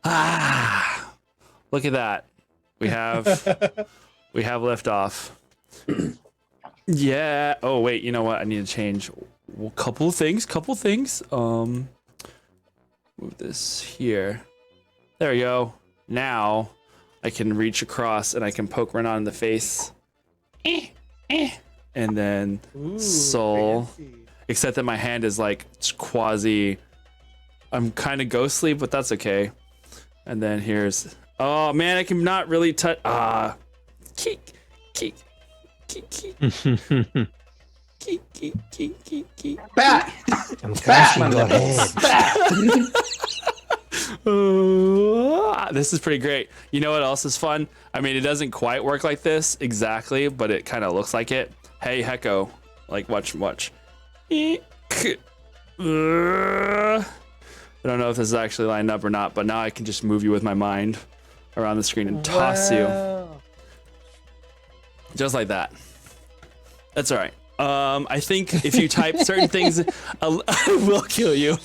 Ah, look at that. We have liftoff. Yeah. Oh wait, you know what? I need to change a couple things. Move this here. There we go. Now I can reach across and I can poke Renan in the face. And then soul. Fancy. Except that my hand is like quasi. I'm kind of ghostly, but that's okay. And then here's. Oh man, I can not really touch. Keek. Bat! I'm crashing your head. This is pretty great. You know what else is fun? I mean, it doesn't quite work like this exactly, but it kind of looks like it. Hey, Hecko. Like, watch. I don't know if this is actually lined up or not, but now I can just move you with my mind around the screen and toss you. Just like that. That's all right. I think if you type certain things, I will kill you.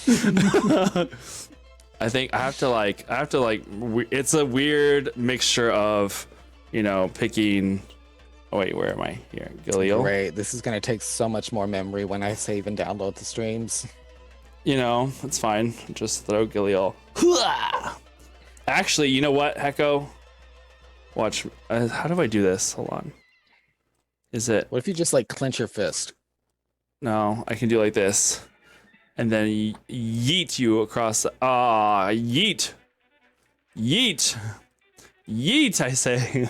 I think I have to like, it's a weird mixture of, picking. Oh wait, where am I? Here, Galil. Great. This is gonna take so much more memory when I save and download the streams. It's fine. Just throw Galil. Actually, you know what, Hecko? Watch. How do I do this? Hold on. Is it? What if you just like clench your fist? No, I can do like this, and then yeet you across. Yeet. I say.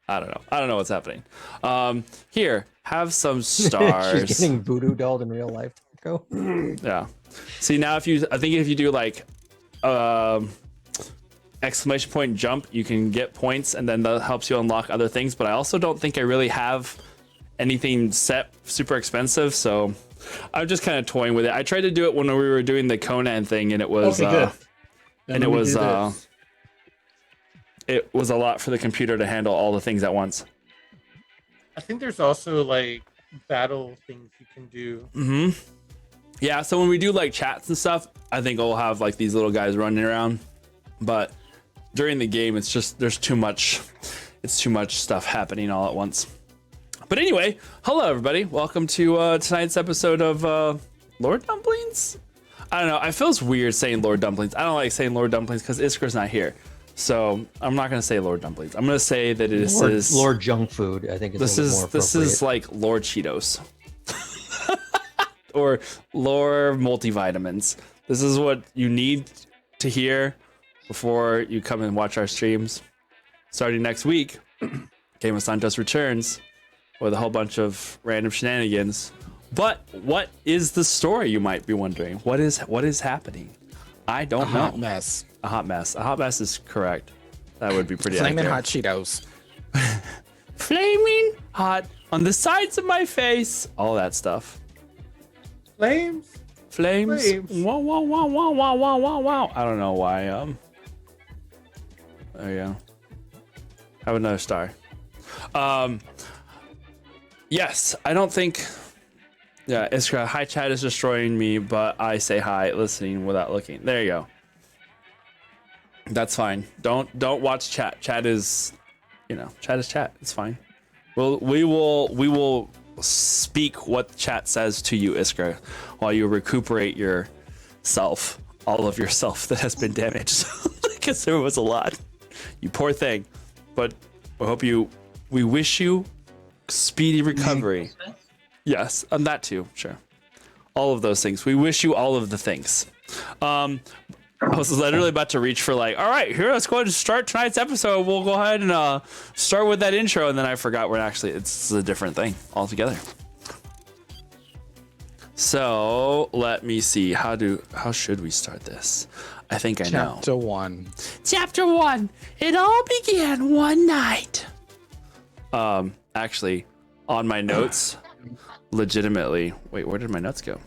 I don't know what's happening. Here, have some stars. She's getting voodoo dolled in real life. Go. Yeah. See now, if you do like, exclamation point jump, you can get points, and then that helps you unlock other things. But I also don't think I really have anything set super expensive, so I'm just kind of toying with it. I tried to do it when we were doing the Conan thing, and it was it was a lot for the computer to handle all the things at once. I think there's also like battle things you can do. Mm-hmm. Yeah, so when we do like chats and stuff, I think we'll have like these little guys running around. But during the game, it's just there's too much stuff happening all at once. But anyway, hello everybody. Welcome to tonight's episode of Lord Dumplings. I don't know. I feels weird saying Lord Dumplings. I don't like saying Lord Dumplings because Iskra's not here. So I'm not gonna say Lord Dumplings. I'm gonna say that it is Lord Junk Food. I think it's more appropriate. This is like Lord Cheetos or Lord Multivitamins. This is what you need to hear before you come and watch our streams. Starting next week, Game of Santos returns with a whole bunch of random shenanigans. But what is the story, you might be wondering? What is happening? I don't know. A hot mess. A hot mess. A hot mess is correct. That would be pretty Flaming accurate. hot Cheetos. Flaming hot on the sides of my face. All that stuff. Flames. Wow, wow, wow, wow, wow, wow, wow, wow. I don't know why. There you go. Have another star. Yes, I don't think. Yeah, Iskra. Hi, chat is destroying me, but I say hi, listening without looking. There you go. That's fine. Don't watch chat. Chat is, chat is chat. It's fine. We will speak what chat says to you, Iskra, while you recuperate yourself, all of yourself that has been damaged, because there was a lot. You poor thing. But we wish you speedy recovery. Yes, and that too, sure. All of those things. We wish you all of the things. I was literally about to reach for like, all right, here, let's go ahead and start tonight's episode. We'll go ahead and start with that intro, and then I forgot it's a different thing altogether. So let me see. How should we start this? I think I know. Chapter 1. Chapter 1. It all began one night. Actually, on my notes, legitimately. Wait, where did my notes go?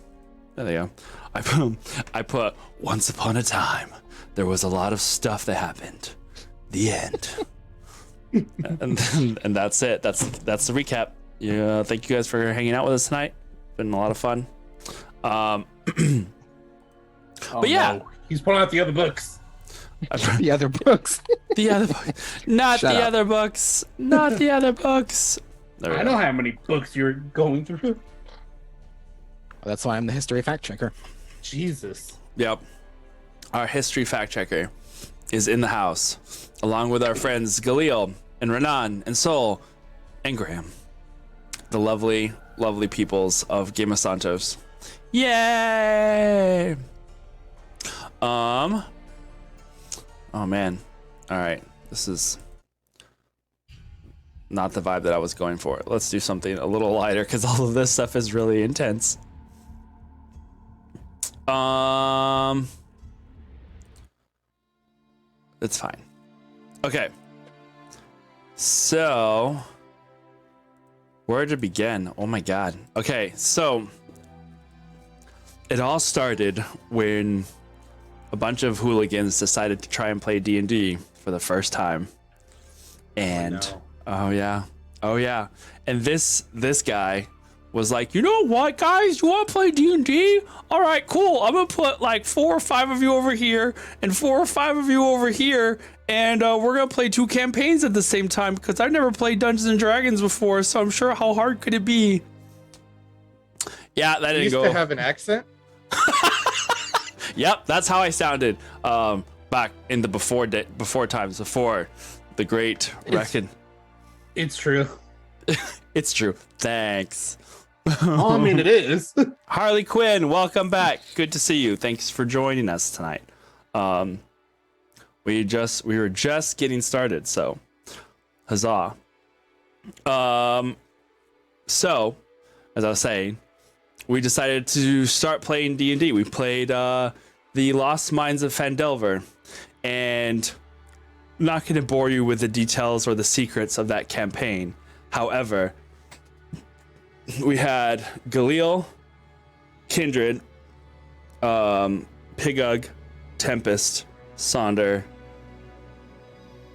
There they go. I put once upon a time there was a lot of stuff that happened. The end. and that's it. That's the recap. Yeah, thank you guys for hanging out with us tonight. Been a lot of fun. But yeah, no. He's pulling out the other books. The other books. The other, not Shut the up. other books, not the other books. There we I go. know how many books you're going through. That's why I'm the history fact checker. Jesus. Yep. Our history fact checker is in the house, along with our friends Galil and Renan and Sol and Graham, the lovely, lovely peoples of Game of Santos. Yay! Oh man. All right. This is not the vibe that I was going for. Let's do something a little lighter because all of this stuff is really intense. It's fine. Okay. So, where to begin? Oh my god. Okay, so it all started when a bunch of hooligans decided to try and play D&D for the first time. And oh yeah. And this guy was like, you know what, guys? You want to play D&D? All right, cool. I'm gonna put like 4 or 5 of you over here and 4 or 5 of you over here, and we're gonna play 2 campaigns at the same time because I've never played Dungeons and Dragons before, so I'm sure how hard could it be? Yeah, that You didn't used go. to have an accent. Yep, that's how I sounded back in the before times, before the great reckon. It's true. It's true. Thanks. Oh, I mean, it is. Harley Quinn, welcome back. Good to see you. Thanks for joining us tonight. We were just getting started, so huzzah. So, as I was saying, we decided to start playing D&D. We played the Lost Mines of Phandelver, and I'm not going to bore you with the details or the secrets of that campaign. However, we had Galil, Kindred, Pigug, Tempest, Sonder.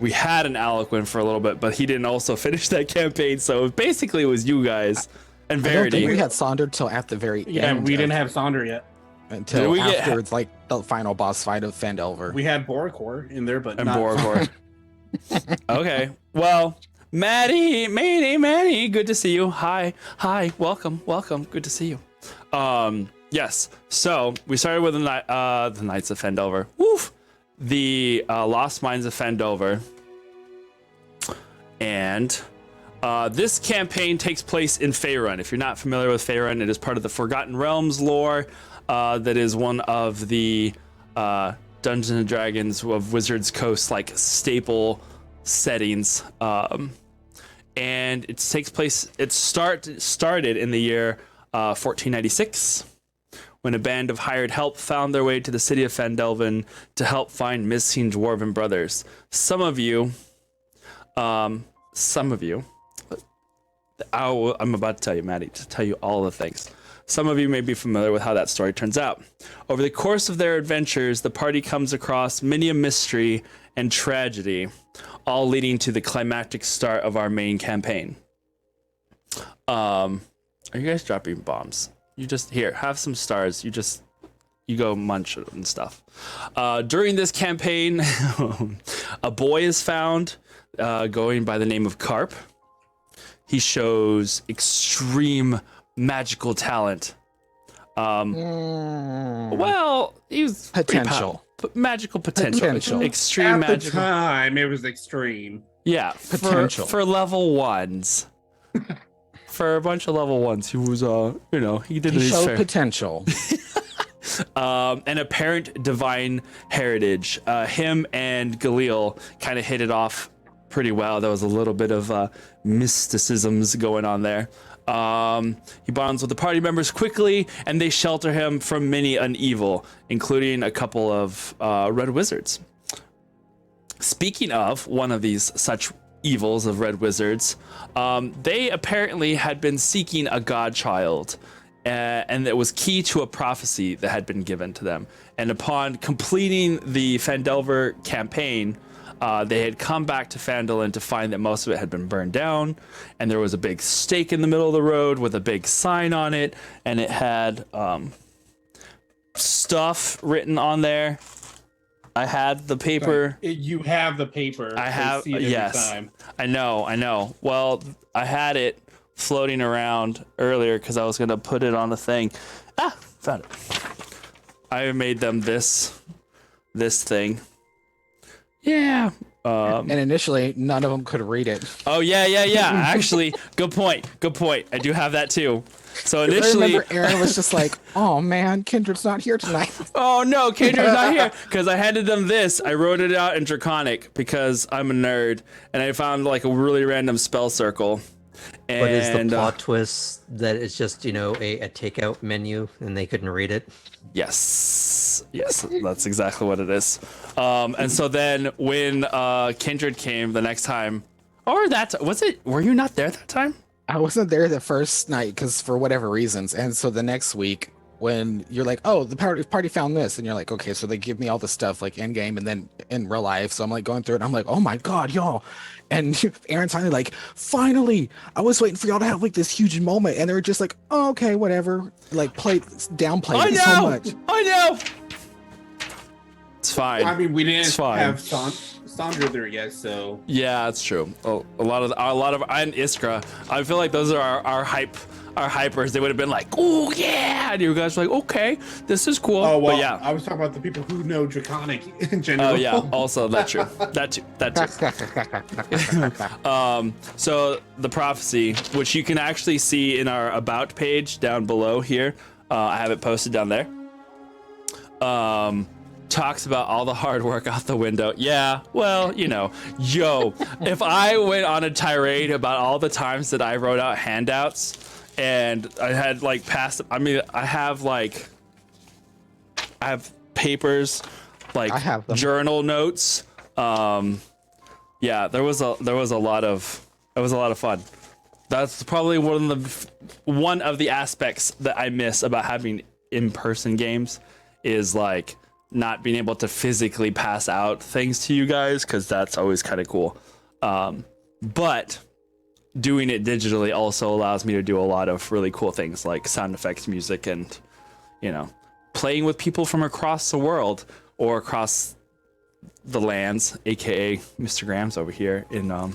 We had an Aliquin for a little bit, but he didn't also finish that campaign, so basically it was you guys and I don't think Verity. we had Sonder till at the very Yeah, end. we didn't have Sonder yet. Did until we get- afterwards, like the final boss fight of Phandelver. We had Boricor in there, but And not Borgor. Okay, well, Maddie, good to see you. Hi, welcome, good to see you. Yes, so we started with the Knights of Phandelver. Woof! The Lost Mines of Phandelver. And this campaign takes place in Faerun. If you're not familiar with Faerun, it is part of the Forgotten Realms lore. That is one of the Dungeons and Dragons of Wizards Coast like staple settings. And it takes place. It started in the year 1496. When a band of hired help found their way to the city of Phandelver to help find missing dwarven brothers. Some of you, I'm about to tell you, Maddie, to tell you all the things. Some of you may be familiar with how that story turns out. Over the course of their adventures, the party comes across many a mystery and tragedy, all leading to the climactic start of our main campaign. Are you guys dropping bombs? You just, here, have some stars. You go munch and stuff. During this campaign, a boy is found going by the name of Carp. He shows extreme magical talent. Well, he's Potential. magical potential. Potential. Extreme At the magical. time, it was extreme. Yeah, Potential. for level ones. For a bunch of level ones, he was he did He his showed fair. potential. An apparent divine heritage. Him and Galil kind of hit it off pretty well. There was a little bit of mysticisms going on there. He bonds with the party members quickly, and they shelter him from many an evil, including a couple of red wizards. Speaking of one of these such evils of red wizards, they apparently had been seeking a godchild, and it was key to a prophecy that had been given to them. And upon completing the Phandelver campaign, they had come back to Phandalin to find that most of it had been burned down, and there was a big stake in the middle of the road with a big sign on it, and it had stuff written on there. I had the paper. You have the paper. I have, see it every yes. time. I know. Well, I had it floating around earlier because I was gonna put it on the thing. Found it. I made them this thing. Yeah. And initially, none of them could read it. Oh yeah. Actually, good point. I do have that too. So I initially, remember Aaron was just like, "Oh man, Kindred's not here tonight." oh no, Kendrick's not here because I handed them this. I wrote it out in Draconic because I'm a nerd, and I found like a really random spell circle. And, But is the plot twist that it's just, a takeout menu and they couldn't read it? Yes, that's exactly what it is. And so then when Kindred came the next time, or was it? Were you not there that time? I wasn't there the first night because for whatever reasons, and so the next week when you're like, "Oh, the party found this," and you're like, "Okay," so they give me all the stuff like in game and then in real life. So I'm like going through it. And I'm like, "Oh my god, y'all!" And Aaron's finally like, "Finally, I was waiting for y'all to have like this huge moment," and they were just like, "Oh, okay, whatever." Like downplayed it so much. I know. It's fine. I mean, we didn't fine. have Sandra there yet, so Yeah, it's true. A lot of and Iskra. I feel like those are our hypers. They would have been like, "Oh yeah," and you guys were like, "Okay, this is cool." Oh well, but yeah. I was talking about the people who know Draconic in general. Oh yeah. Also, that's true. That too. So the prophecy, which you can actually see in our about page down below here, I have it posted down there. Talks about all the hard work out the window. Yeah, well, if I went on a tirade about all the times that I wrote out handouts and I had like I have papers, like I have them. journal notes. Yeah, there was a lot of fun. That's probably one of the aspects that I miss about having in-person games is like not being able to physically pass out things to you guys, because that's always kind of cool. But doing it digitally also allows me to do a lot of really cool things like sound effects, music, and playing with people from across the world or across the lands, aka Mr. Grams over here in the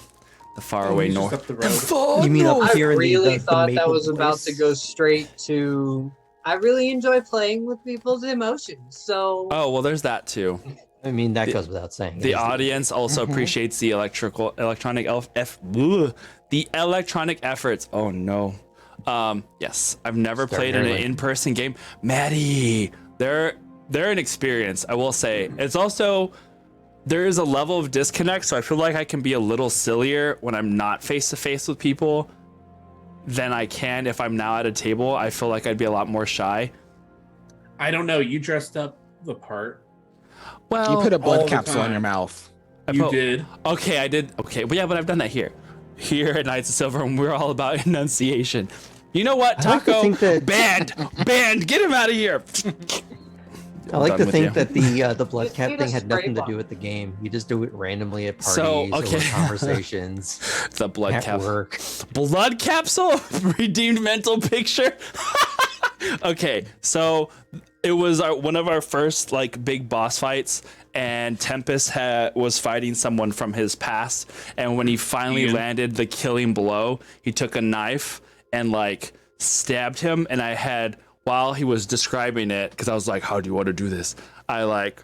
faraway He's just north. up the road. You mean up I here in really the thought that Maple was about Place? to go straight to. I really enjoy playing with people's emotions. So Oh well, there's that too. I mean, that goes without saying. The It is audience also appreciates the electronic efforts. Oh no. Yes, I've never played in an in-person game. Maddie, they're an experience, I will say. It's also, there is a level of disconnect, so I feel like I can be a little sillier when I'm not face to face with people than I can if I'm now at a table. I feel like I'd be a lot more shy. I don't know. You dressed up the part. Well, You put a all blood the capsule in time. your mouth. You did. Okay, I did. Okay, but yeah, but I've done that here at Knights of Silver, and we're all about enunciation. You know what, I like to Taco? think that- Banned, get him out of here. I like done to with think you. that the blood Just cap need a thing had spray nothing to do bottle. with the game. You just do it randomly at parties So, okay. or conversations The blood at capsule. work. Blood capsule? Redeemed mental picture? Okay, so it was one of our first like big boss fights, and Tempest was fighting someone from his past, and when he finally Ian. landed the killing blow, he took a knife and like stabbed him, and I had, while he was describing it, because I was like, how do you want to do this? I like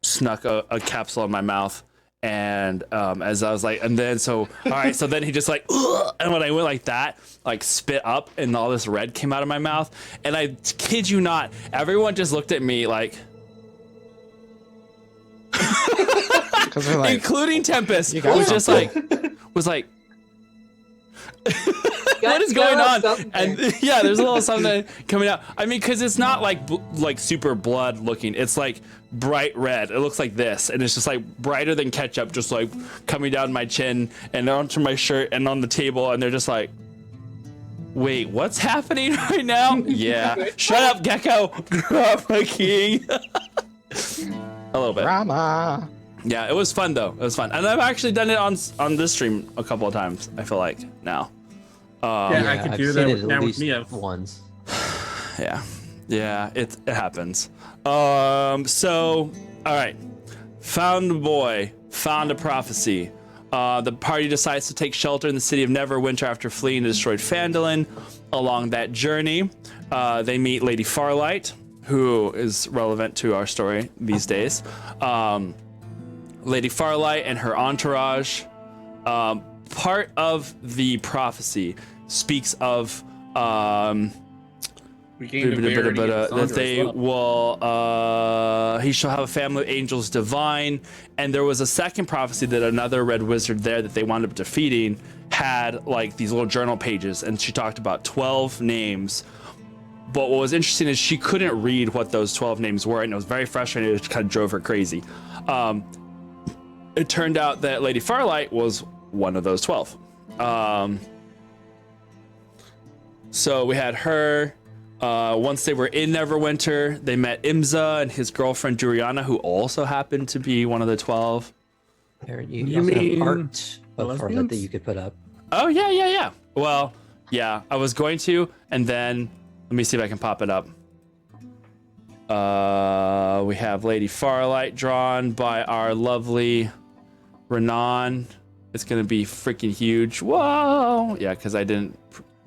snuck a capsule in my mouth, and as I was like, and then all right, so then he just like, ugh, and when I went like that, like spit up, and all this red came out of my mouth, and I kid you not, everyone just looked at me like, Because they're like, including Tempest, You got was just like, what is going on? And yeah, there's a little something coming out. I mean, because it's not like super blood looking. It's like bright red. It looks like this, and it's just like brighter than ketchup, just like coming down my chin and onto my shirt and on the table. And they're just like, "Wait, what's happening right now?" Yeah, shut up, Gecko. My king. A little bit. drama. Yeah, it was fun though. It was fun, and I've actually done it on this stream a couple of times. I feel like now. Yeah, I could I've do seen that it with, at now with least Mia. once. Yeah, it happens. So all right, Found a boy, found a prophecy. The party decides to take shelter in the city of Neverwinter after fleeing to destroyed Phandalin. Along that journey, they meet Lady Farlight, who is relevant to our story these days. Lady Farlight and her entourage. Part of the prophecy speaks of We gained a verity in that Sandra they as well. will he shall have a family of angels divine. And there was a second prophecy that another red wizard there that they wound up defeating had like these little journal pages, and she talked about 12 names. But what was interesting is she couldn't read what those 12 names were, and it was very frustrating. It kind of drove her crazy. It turned out that Lady Farlight was one of those 12. So we had her. Once they were in Neverwinter, they met Imza and his girlfriend Juliana, who also happened to be one of the 12. Aaron, you You also have mean art the of her that lesbians? you could put up. Oh, yeah. Well, yeah, I was going to, and then let me see if I can pop it up. We have Lady Farlight drawn by our lovely Renan. It's going to be freaking huge. Whoa! Yeah, because I didn't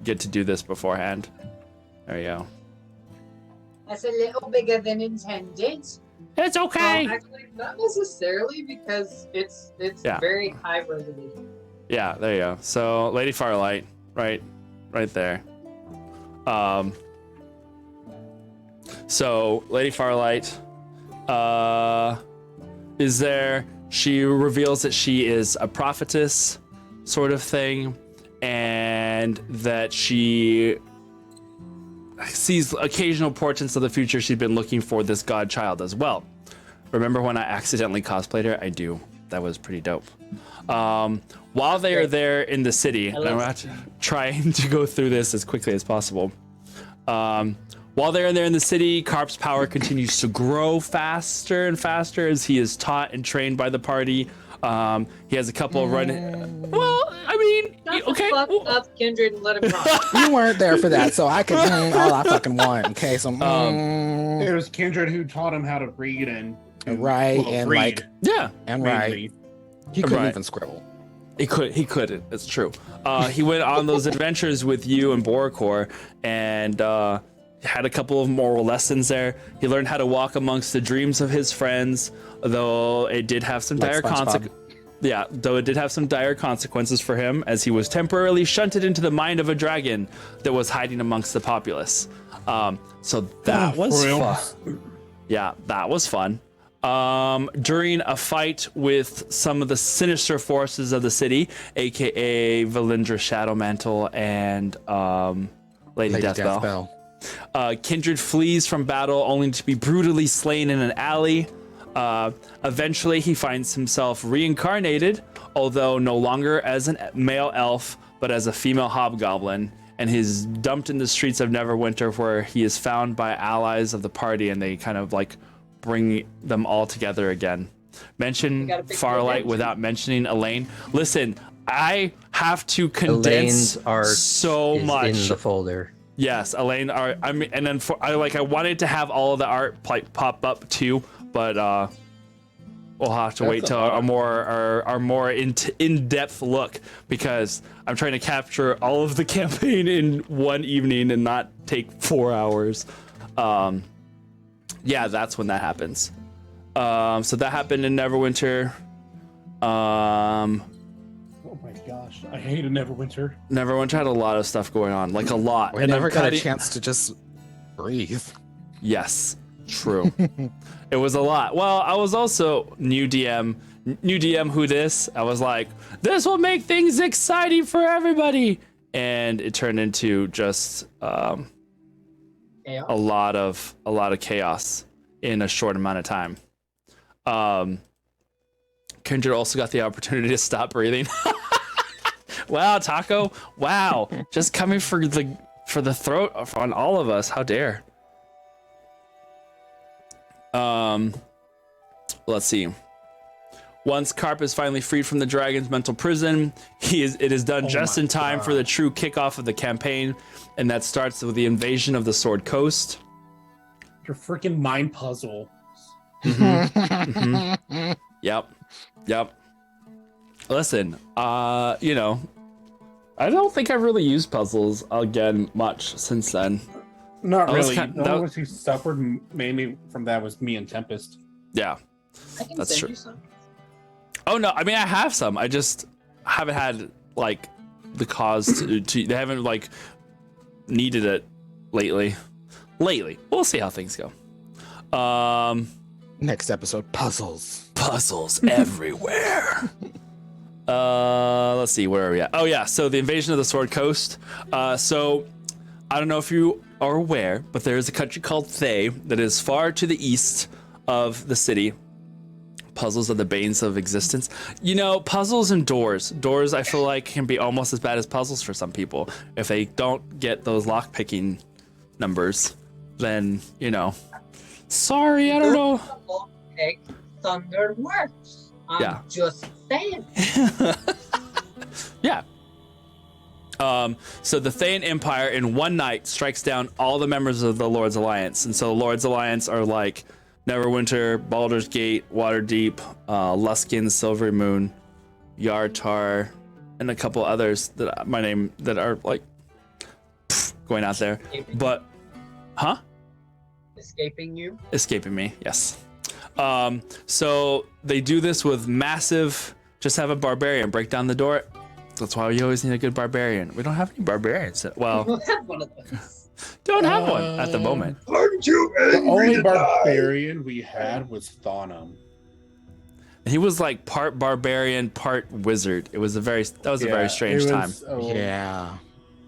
get to do this beforehand. There you go. That's a little bigger than intended. It's okay. Actually, not necessarily because it's Yeah. very high resolution. Yeah, there you go. So Lady Farlight, right there. So Lady Farlight is there. She reveals that she is a prophetess, sort of thing, and that she sees occasional portents of the future. She's been looking for this godchild as well. Remember when I accidentally cosplayed her? I do. That was pretty dope. While they are there in the city, and I'm not trying to go through this as quickly as possible. While they're there in the city, Carp's power continues to grow faster and faster as he is taught and trained by the party. He has a couple of Well, I mean, okay. Fuck up Kindred and let him run. You weren't there for that, so I could all I fucking want. Okay, so It was Kindred who taught him how to read and right, and read, like Yeah, and mainly. right, he couldn't Right. even scribble. he couldn't. It's true. He went on those adventures with you and Boracor, and had a couple of moral lessons there. He learned how to walk amongst the dreams of his friends, though it did have some Like dire SpongeBob. consequences. Yeah, though it did have some dire consequences for him, as he was temporarily shunted into the mind of a dragon that was hiding amongst the populace. So that was real? fun. Yeah, that was fun. During a fight with some of the sinister forces of the city, aka Valindra Shadowmantle and Lady Deathbell. Kindred flees from battle only to be brutally slain in an alley. Eventually, he finds himself reincarnated, although no longer as a male elf, but as a female hobgoblin, and he's dumped in the streets of Neverwinter, where he is found by allies of the party, and they kind of like bring them all together again. Mention got a big Farlight redemption. without mentioning Elaine. Listen, I have to condense Elaine's art so is much. in the folder. Yes, Elaine art. I mean, and then I wanted to have all of the art like pop up too, but we'll have to wait till our more in-depth look, because I'm trying to capture all of the campaign in one evening and not take 4 hours. Yeah, that's when that happens. So that happened in Neverwinter. Oh my gosh, I hated Neverwinter. Neverwinter had a lot of stuff going on, like a lot. We And never I'm got a cutting- chance to just breathe. Yes, true. It was a lot. Well, I was also new DM who this. I was like, this will make things exciting for everybody, and it turned into just a lot of chaos in a short amount of time. Kindred also got the opportunity to stop breathing. Wow, Taco. Wow, just coming for the throat on all of us. How dare. Let's see. Once Carp is finally freed from the dragon's mental prison, it is done just in time for the true kickoff of the campaign, and that starts with the invasion of the Sword Coast. Your freaking mind puzzle. Yep. Listen, you know, I don't think I've really used puzzles again much since then. Not That was really. kind- The that- only ones who suffered mainly from that was me and Tempest. Yeah. I can That's send true. you some. Oh no, I mean I have some. I just haven't had like the cause to they haven't like needed it lately. We'll see how things go. Next episode, puzzles. Puzzles everywhere. Let's see, where are we at? Oh yeah, so the invasion of the Sword Coast. So I don't know if you are aware, but there is a country called Thay that is far to the east of the city. Puzzles are the banes of existence. You know, puzzles and doors. Doors, I feel like, can be almost as bad as puzzles for some people. If they don't get those lock-picking numbers, then, you know. Sorry, I don't know. Pick Thunder works. I'm Yeah. just saying. Yeah. So the Thayan Empire in one night strikes down all the members of the Lord's Alliance. And so the Lord's Alliance are like Neverwinter, Baldur's Gate, Waterdeep, Luskin, Silvery Moon, Yartar, and a couple others that are like going out there. But, huh? Escaping you. Escaping me, yes. So they do this with massive, just have a barbarian break down the door. That's why we always need a good barbarian. We don't have any barbarians. Well, We'll have one of those. don't have one at the moment. Aren't you The angry only to die? barbarian we had was Thonum. He was like part barbarian, part wizard. That was a very strange time. Yeah.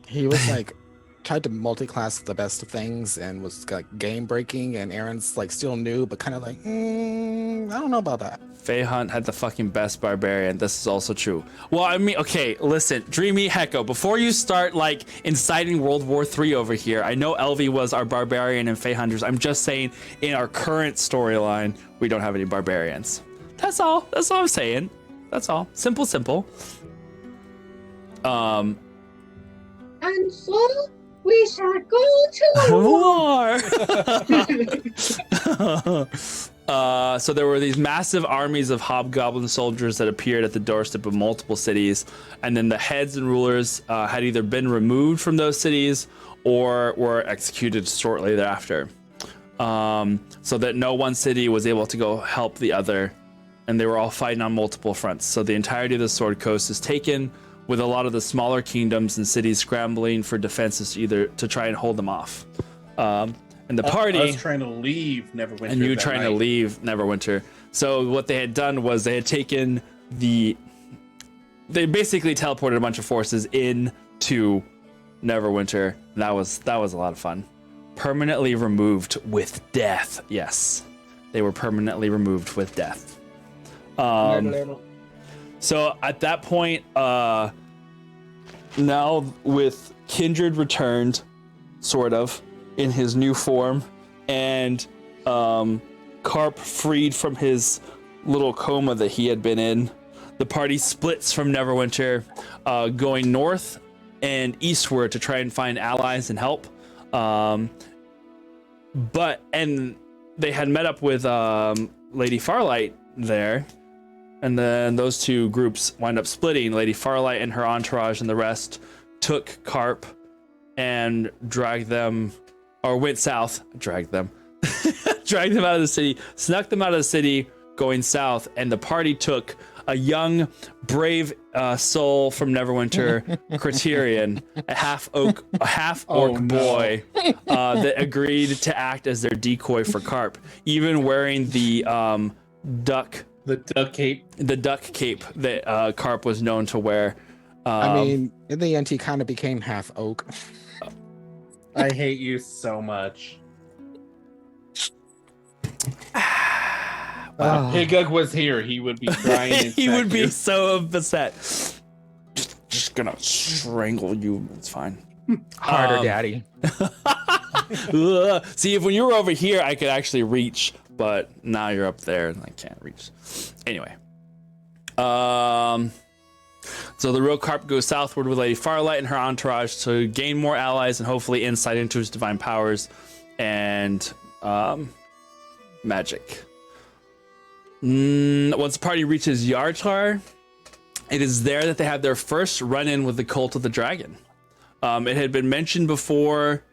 He was like tried to multi-class the best of things and was like game breaking, and Aaron's like still new but kind of like I don't know about that. Faye Hunt had the fucking best barbarian. This is also true. Well, I mean, okay, listen, Dreamy Hecko, before you start like inciting World War III over here, I know Elvie was our barbarian and Faye Hunters. I'm just saying, in our current storyline, we don't have any barbarians. That's all. That's all I'm saying. That's all. Simple. And so we shall go to war. So there were these massive armies of hobgoblin soldiers that appeared at the doorstep of multiple cities, and then the heads and rulers had either been removed from those cities or were executed shortly thereafter, so that no one city was able to go help the other, and they were all fighting on multiple fronts. So the entirety of the Sword Coast is taken, with a lot of the smaller kingdoms and cities scrambling for defenses to try and hold them off. And the party, I was trying to leave Neverwinter. and you that trying to night. leave Neverwinter. So what they had done was they had taken they basically teleported a bunch of forces into Neverwinter. And that was a lot of fun. Permanently removed with death. Yes, they were permanently removed with death. So at that point, now with Kindred returned, sort of, in his new form, and Carp freed from his little coma that he had been in, the party splits from Neverwinter, going north and eastward to try and find allies and help. And they had met up with Lady Farlight there. And then those two groups wind up splitting. Lady Farlight and her entourage and the rest took Carp and dragged them, or went south, dragged them out of the city, snuck them out of the city, going south. And the party took a young, brave soul from Neverwinter, Criterion, a half orc boy that agreed to act as their decoy for Carp, even wearing the duck cape that Carp was known to wear. I mean, in the end, he kind of became half oak. I hate you so much. Higug was here. He would be crying. And he would be so upset. Just gonna strangle you. It's fine. Harder, daddy. Ugh. See, if when you were over here, I could actually reach, but now you're up there and I can't reach. Anyway. So the real Carp goes southward with Lady Farlight and her entourage to gain more allies and hopefully insight into his divine powers and magic. Once the party reaches Yartar, it is there that they have their first run-in with the Cult of the Dragon. It had been mentioned before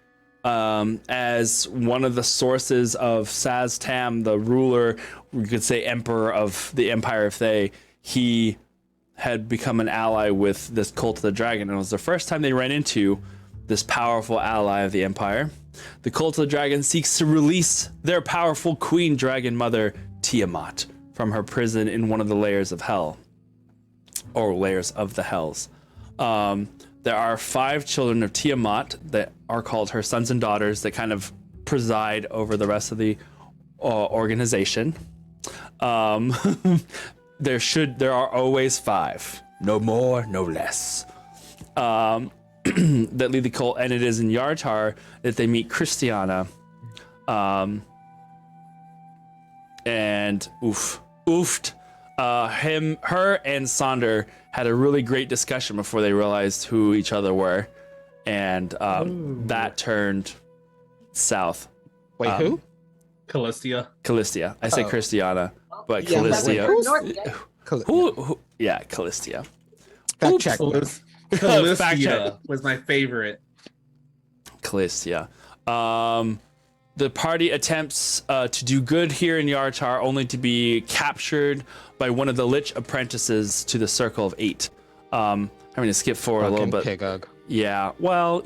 as one of the sources of Saz-Tam, the ruler, we could say emperor of the Empire of Thay. He had become an ally with this Cult of the Dragon, and it was the first time they ran into this powerful ally of the Empire. The Cult of the Dragon seeks to release their powerful Queen Dragon Mother, Tiamat, from her prison in one of the layers of hell, or layers of the hells. There are 5 children of Tiamat that are called her sons and daughters that kind of preside over the rest of the organization. There are always 5, no more, no less, that lead the cult, and it is in Yartar that they meet Christiana, and her and Sonder had a really great discussion before they realized who each other were, and that turned south. Wait, who? Callistia. I say Christiana, but Yeah, Callistia. Who? Yeah, Callistia. Fact check. Fact check. Was my favorite. Callistia. The party attempts to do good here in Yartar, only to be captured by one of the Lich apprentices to the Circle of 8. I'm going to skip forward a little bit. Pigug. Yeah, well,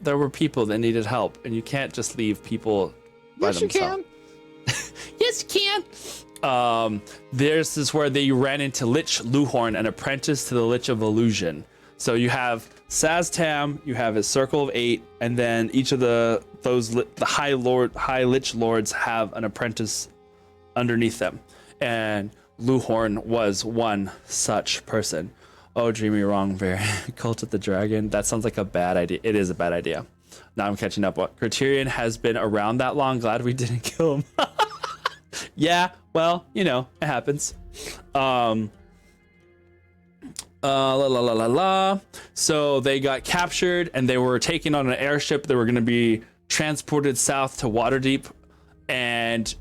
there were people that needed help, and you can't just leave people by Yes, you themselves. can. Yes, you can. This is where they ran into Lich Luhorn, an apprentice to the Lich of Illusion. So you have Saz-Tam, you have his Circle of 8, and then each of the High Lich Lords have an apprentice underneath them. And Luhorn was one such person. Oh, Dreamy Wrong, very Cult of the Dragon. That sounds like a bad idea. It is a bad idea. Now I'm catching up. What? Criterion has been around that long. Glad we didn't kill him. Yeah, well, it happens. So they got captured and they were taken on an airship. They were going to be transported south to Waterdeep. And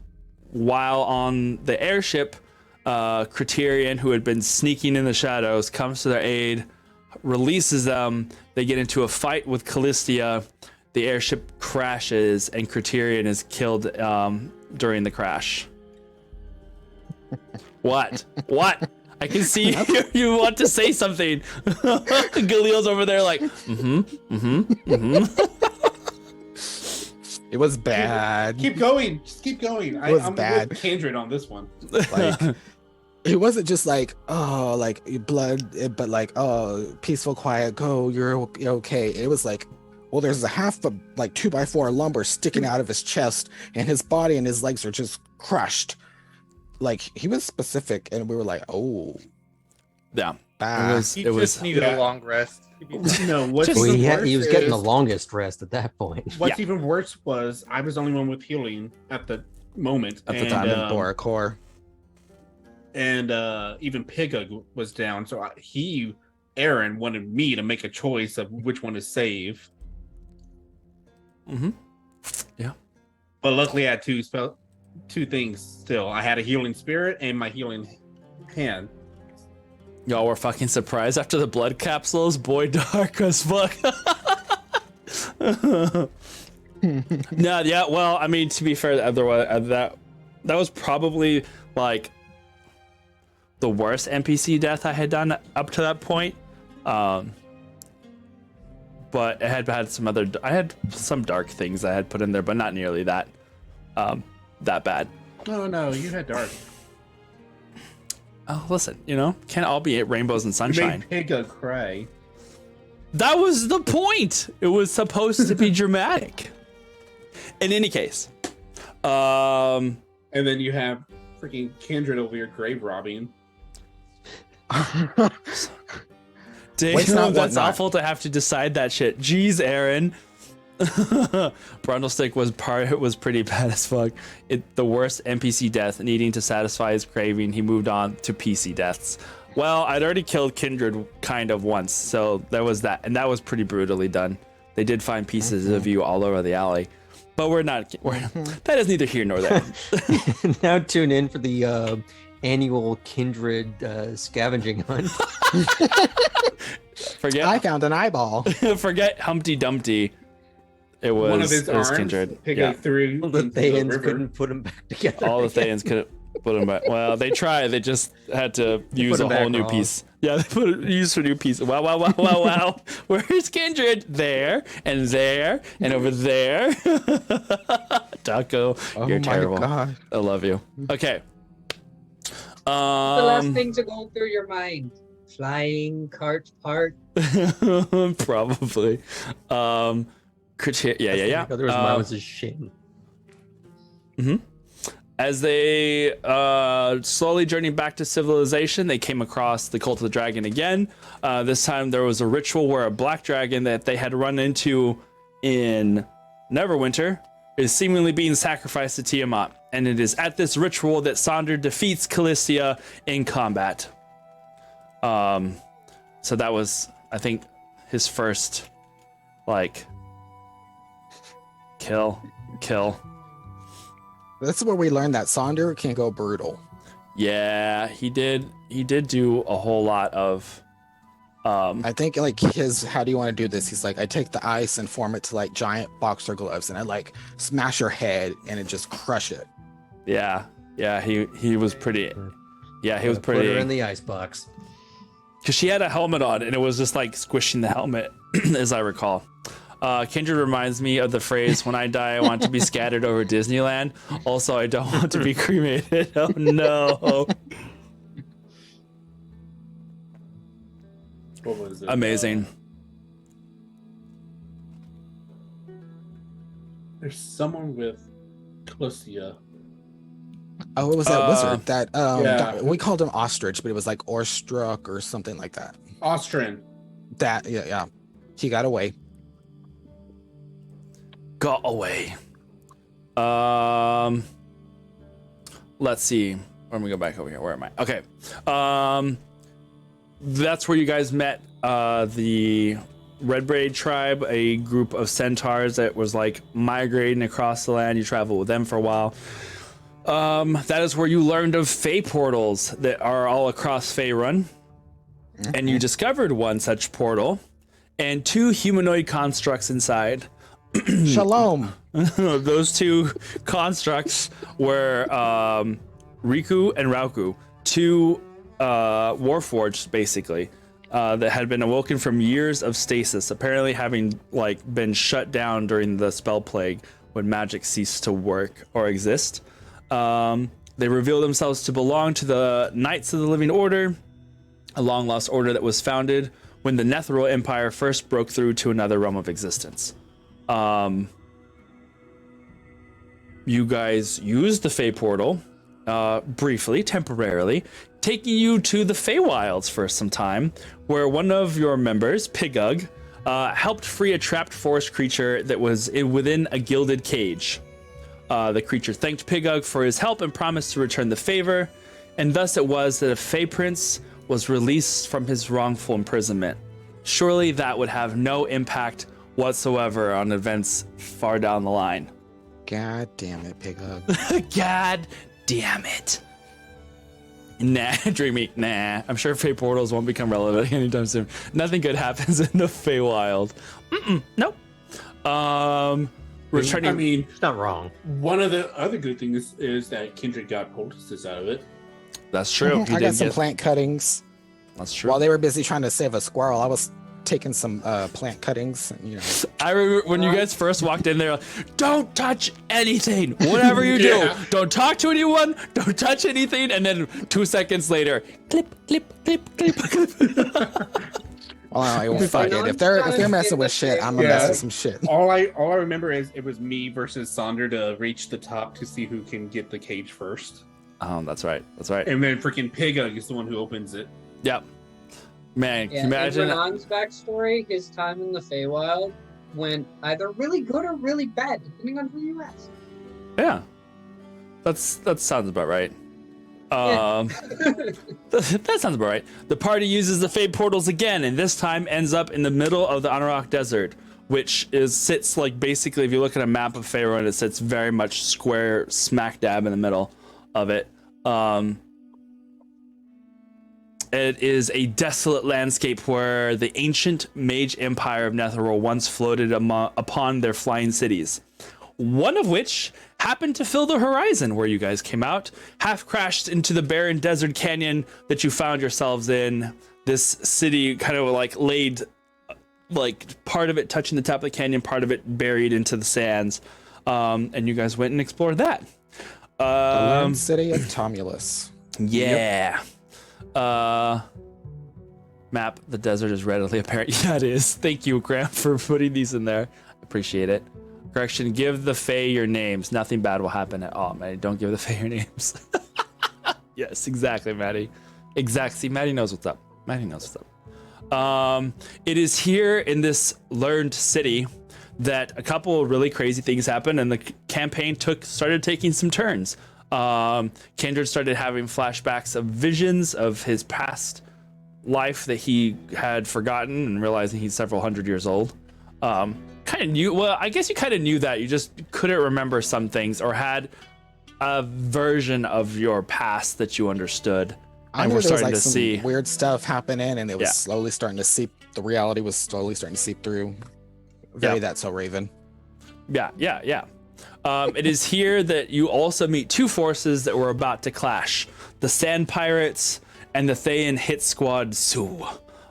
while on the airship, Criterion, who had been sneaking in the shadows, comes to their aid, releases them. They get into a fight with Callistia. The airship crashes and Criterion is killed during the crash. What? I can see you want to say something. Galil's over there like, It was bad. Keep going. Just keep going. was I'm bad. with Kindred on this one. Like, it wasn't just like, oh, like blood, but like, oh, peaceful, quiet, go, you're okay. It was like, well, there's a half of like 2x4 lumber sticking out of his chest, and his body and his legs are just crushed. Like, he was specific, and we were like, oh, yeah. bad. He just needed a long rest. No, what's Well, even worse he was getting the is- longest rest at that point. What's even worse was I was the only one with healing at the moment. At the time, Boracore. And even Pigug was down. So Aaron wanted me to make a choice of which one to save. Mm-hmm. Yeah. But luckily I had two things still. I had a healing spirit and my healing hand. Y'all were fucking surprised after the blood capsules. Boy, dark as fuck. No, yeah. Well, I mean, to be fair, otherwise that was probably like the worst NPC death I had done up to that point. But I had some other. I had some dark things I had put in there, but not nearly that bad. Oh no, you had dark. Oh, listen, can't all be rainbows and You sunshine. made Pigug cry. That was the point. It was supposed to be dramatic. In any case, And then you have freaking Kindred over here grave robbing. damn, Waste not, want that's not. awful to have to decide that shit. Jeez, Aaron. Brundlestick was pretty bad as fuck. The worst NPC death, needing to satisfy his craving, he moved on to PC deaths. Well, I'd already killed Kindred kind of once, so there was that, and that was pretty brutally done. They did find pieces of you all over the alley, but that is neither here nor there. Now tune in for the annual kindred scavenging hunt. Forget I found an eyeball. forget Humpty Dumpty. It was One of his it was arms, Kindred. Pig Yeah. threw The into the Thayans river. couldn't put them back together. All the again. Thayans couldn't put them back. Well, they tried. They just had to use put a 'em whole back new wrong. piece. Yeah, they used a new piece. Wow, wow, wow, wow, wow. Where's Kindred? There and over there. Taco, Oh you're my terrible. god. I love you. Okay. The last thing to go through your mind. Flying cart part. Probably. Yeah. There was Miles' shin. As they slowly journeyed back to civilization, they came across the Cult of the Dragon again. This time there was a ritual where a black dragon that they had run into in Neverwinter is seemingly being sacrificed to Tiamat. And it is at this ritual that Sonder defeats Calistia in combat. So that was, I think, his first, like, kill. This is where we learned that Sonder can go brutal. Yeah, he did do a whole lot of I think like his how do you want to do this? He's like, I take the ice and form it to like giant boxer gloves and I like smash your head and it just crush it. yeah, he was pretty, yeah, he was Put her in pretty, the icebox. because she had a helmet on and it was just like squishing the helmet, as I recall. Kindred reminds me of the phrase, when I die, I want to be scattered over Disneyland. Also, I don't want to be cremated. Oh no. What was it? Amazing. There's someone with Calistia. Oh, it was that wizard that Yeah. we called him ostrich, but it was like Orstruck or something like that. Austrian. That yeah. He got away. Got away. Let's see. Let me go back over here. Where am I? Okay. That's where you guys met the Red Braid tribe, a group of centaurs that was like migrating across the land. You traveled with them for a while. That is where you learned of Fey portals that are all across Faerun. And you discovered one such portal and two humanoid constructs inside. Shalom. Those two constructs were Riku and Rauku, two warforged basically, that had been awoken from years of stasis, apparently having like been shut down during the spell plague when magic ceased to work or exist. They revealed themselves to belong to the Knights of the Living Order, a long lost order that was founded when the Netheril Empire first broke through to another realm of existence. You guys used the Fey portal briefly, temporarily, taking you to the Feywilds for some time, where one of your members, Pigug, helped free a trapped forest creature that was within a gilded cage. The creature thanked Pigug for his help and promised to return the favor, and thus it was that a Fey prince was released from his wrongful imprisonment. Surely that would have no impact whatsoever on events far down the line. God damn it, Pigug. God damn it. Nah, Dreamy, nah. I'm sure Fey portals won't become relevant anytime soon. Nothing good happens in the Feywild. Nope. Returning. I mean, It's not wrong. one of the other good things is that Kindred got poultices out of it. That's true. He I did got some get- plant cuttings. That's true. While they were busy trying to save a squirrel, I was taking some plant cuttings. You know, I remember when you guys first walked in there, don't touch anything. Whatever you do, Yeah. don't talk to anyone. Don't touch anything. And then 2 seconds later, clip, clip, clip, clip, clip. well, I fuck it. If they're messing with shit, I'm gonna Yeah. mess with some shit. All I remember is it was me versus Sonder to reach the top to see who can get the cage first. Oh, that's right. That's right. And then freaking Pigug is the one who opens it. Yep. Man, can Yeah, you imagine? Renan's backstory, his time in the Feywild went either really good or really bad, depending on who you ask. Yeah. That sounds about right. Yeah. That sounds about right. The party uses the Fade portals again, and this time ends up in the middle of the Anorak Desert, which sits like basically, if you look at a map of Faerun, it sits very much square smack dab in the middle of it. It is a desolate landscape where the ancient mage empire of Netheril once floated upon their flying cities. One of which happened to fill the horizon where you guys came out, half crashed into the barren desert canyon that you found yourselves in. This city kind of like laid, like part of it touching the top of the canyon, part of it buried into the sands. And you guys went and explored that. The land city of Tomulus. Yeah. Map, the desert is readily apparent. Yeah, it is. Thank you, Graham, for putting these in there. Appreciate it. Correction, give the Fae your names. Nothing bad will happen at all, Maddie. Don't give the Fae your names. Yes, exactly, Maddie. Exactly. See, Maddie knows what's up. Maddie knows what's up. It is here in this learned city that a couple of really crazy things happened, and the campaign started taking some turns. Kindred started having flashbacks of visions of his past life that he had forgotten, and realizing he's several hundred years old. Kind of knew, well, I guess you kind of knew that, you just couldn't remember some things, or had a version of your past that you understood. I And knew we're there was starting like to some see weird stuff happening, and it was Yeah. slowly starting to seep. The reality was slowly starting to seep through. Very Yeah. That's So Raven. Yeah. It is here that you also meet two forces that were about to clash: the Sand Pirates and the Thayan hit squad Su,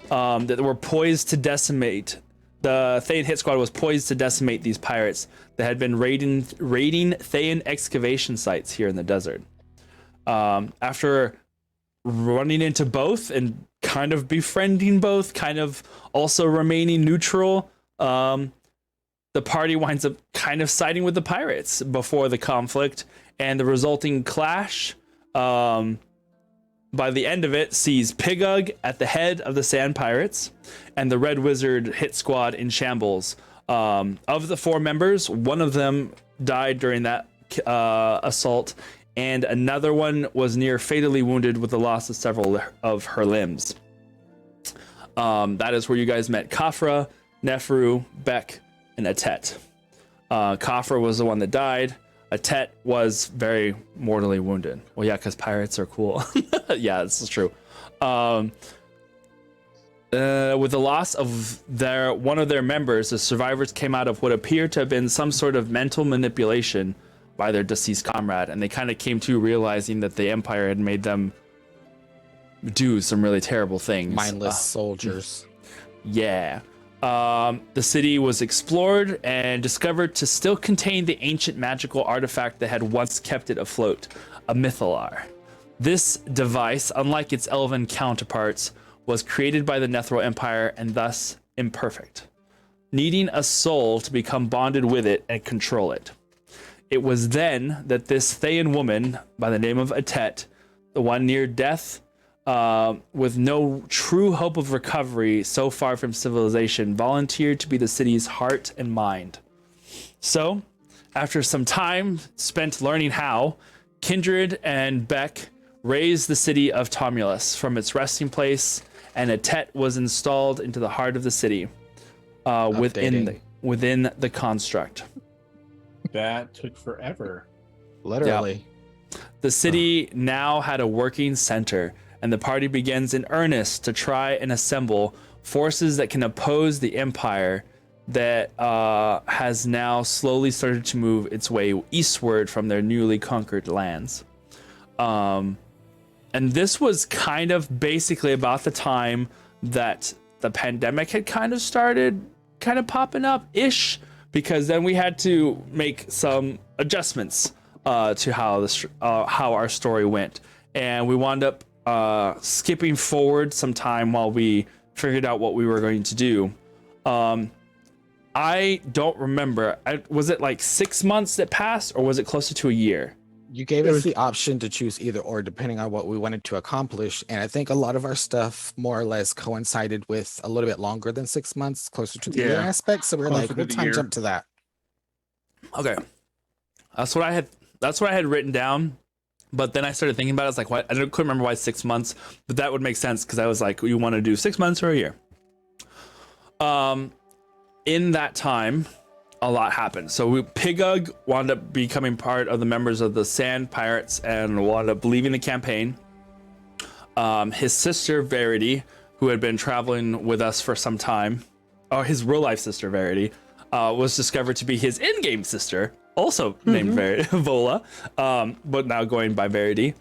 that were poised to decimate. The Thayan hit squad was poised to decimate these pirates that had been raiding Thayan excavation sites here in the desert. After running into both and kind of befriending both, kind of also remaining neutral, the party winds up kind of siding with the pirates before the conflict, and the resulting clash, by the end of it, sees Pigug at the head of the Sand Pirates and the Red Wizard hit squad in shambles. Of the four members, one of them died during that assault, and another one was near fatally wounded with the loss of several of her limbs. That is where you guys met Khafra, Nefru, Beck, and Atet. Khafra was the one that died. Atet was very mortally wounded. Well, yeah, because pirates are cool. Yeah, this is true. With the loss of one of their members, the survivors came out of what appeared to have been some sort of mental manipulation by their deceased comrade, and they kind of came to realizing that the Empire had made them do some really terrible things. Mindless soldiers. Yeah. The city was explored and discovered to still contain the ancient magical artifact that had once kept it afloat, a mythalar. This device, unlike its elven counterparts, was created by the Netheril Empire and thus imperfect, needing a soul to become bonded with it and control it. It was then that this Thayan woman by the name of Atet, the one near death, with no true hope of recovery so far from civilization, volunteered to be the city's heart and mind. So, after some time spent learning how, Kindred and Beck raised the city of Tomulus from its resting place, and Atet was installed into the heart of the city, within the construct. That took forever. Literally. The city now had a working center, and the party begins in earnest to try and assemble forces that can oppose the Empire that has now slowly started to move its way eastward from their newly conquered lands. And this was kind of basically about the time that the pandemic had kind of started kind of popping up-ish, because then we had to make some adjustments to how our story went. And we wound up skipping forward some time while we figured out what we were going to do. I don't remember. Was it like 6 months that passed, or was it closer to a year? You gave us the option to choose either or, depending on what we wanted to accomplish. And I think a lot of our stuff more or less coincided with a little bit longer than 6 months, closer to the year aspect. So we're Closer like, to we'll the time year. jump to that. Okay, that's what I had written down. But then I started thinking about it. I was like, what? Couldn't remember why 6 months, but that would make sense because I was like, you want to do 6 months or a year? In that time, a lot happened. So Pigug wound up becoming part of the members of the Sand Pirates and wound up leaving the campaign. His sister Verity, who had been traveling with us for some time, or his real life sister Verity, was discovered to be his in-game sister, also named Vola, but now going by Verity.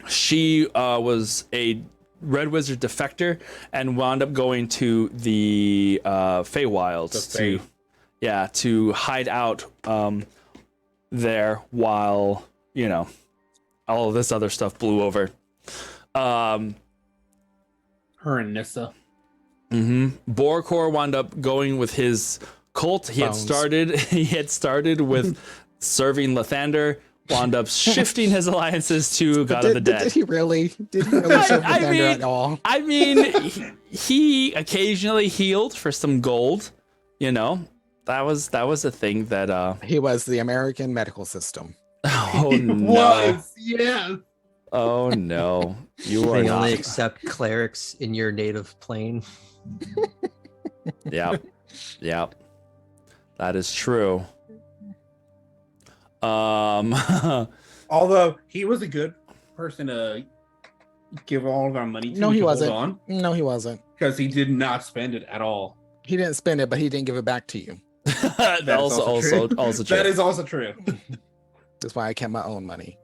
She was a Red Wizard defector and wound up going to the Feywilds to hide out there while, you know, all of this other stuff blew over. Her and Nissa. Borkor wound up going with his cult. He had started with serving Lathander, wound up shifting his alliances to God of the Dead. Did he really serve Lathander at all? I mean, he occasionally healed for some gold. You know, that was a thing that He was the American medical system. oh no. Was, yeah. Oh no. You are They not. only accept clerics in your native plane. Yep. That is true. Although he was a good person to give all of our money to. No, he wasn't. On No, he wasn't. because he did not spend it at all. He didn't spend it, but he didn't give it back to you. That That is also true. That is also true. That's why I kept my own money.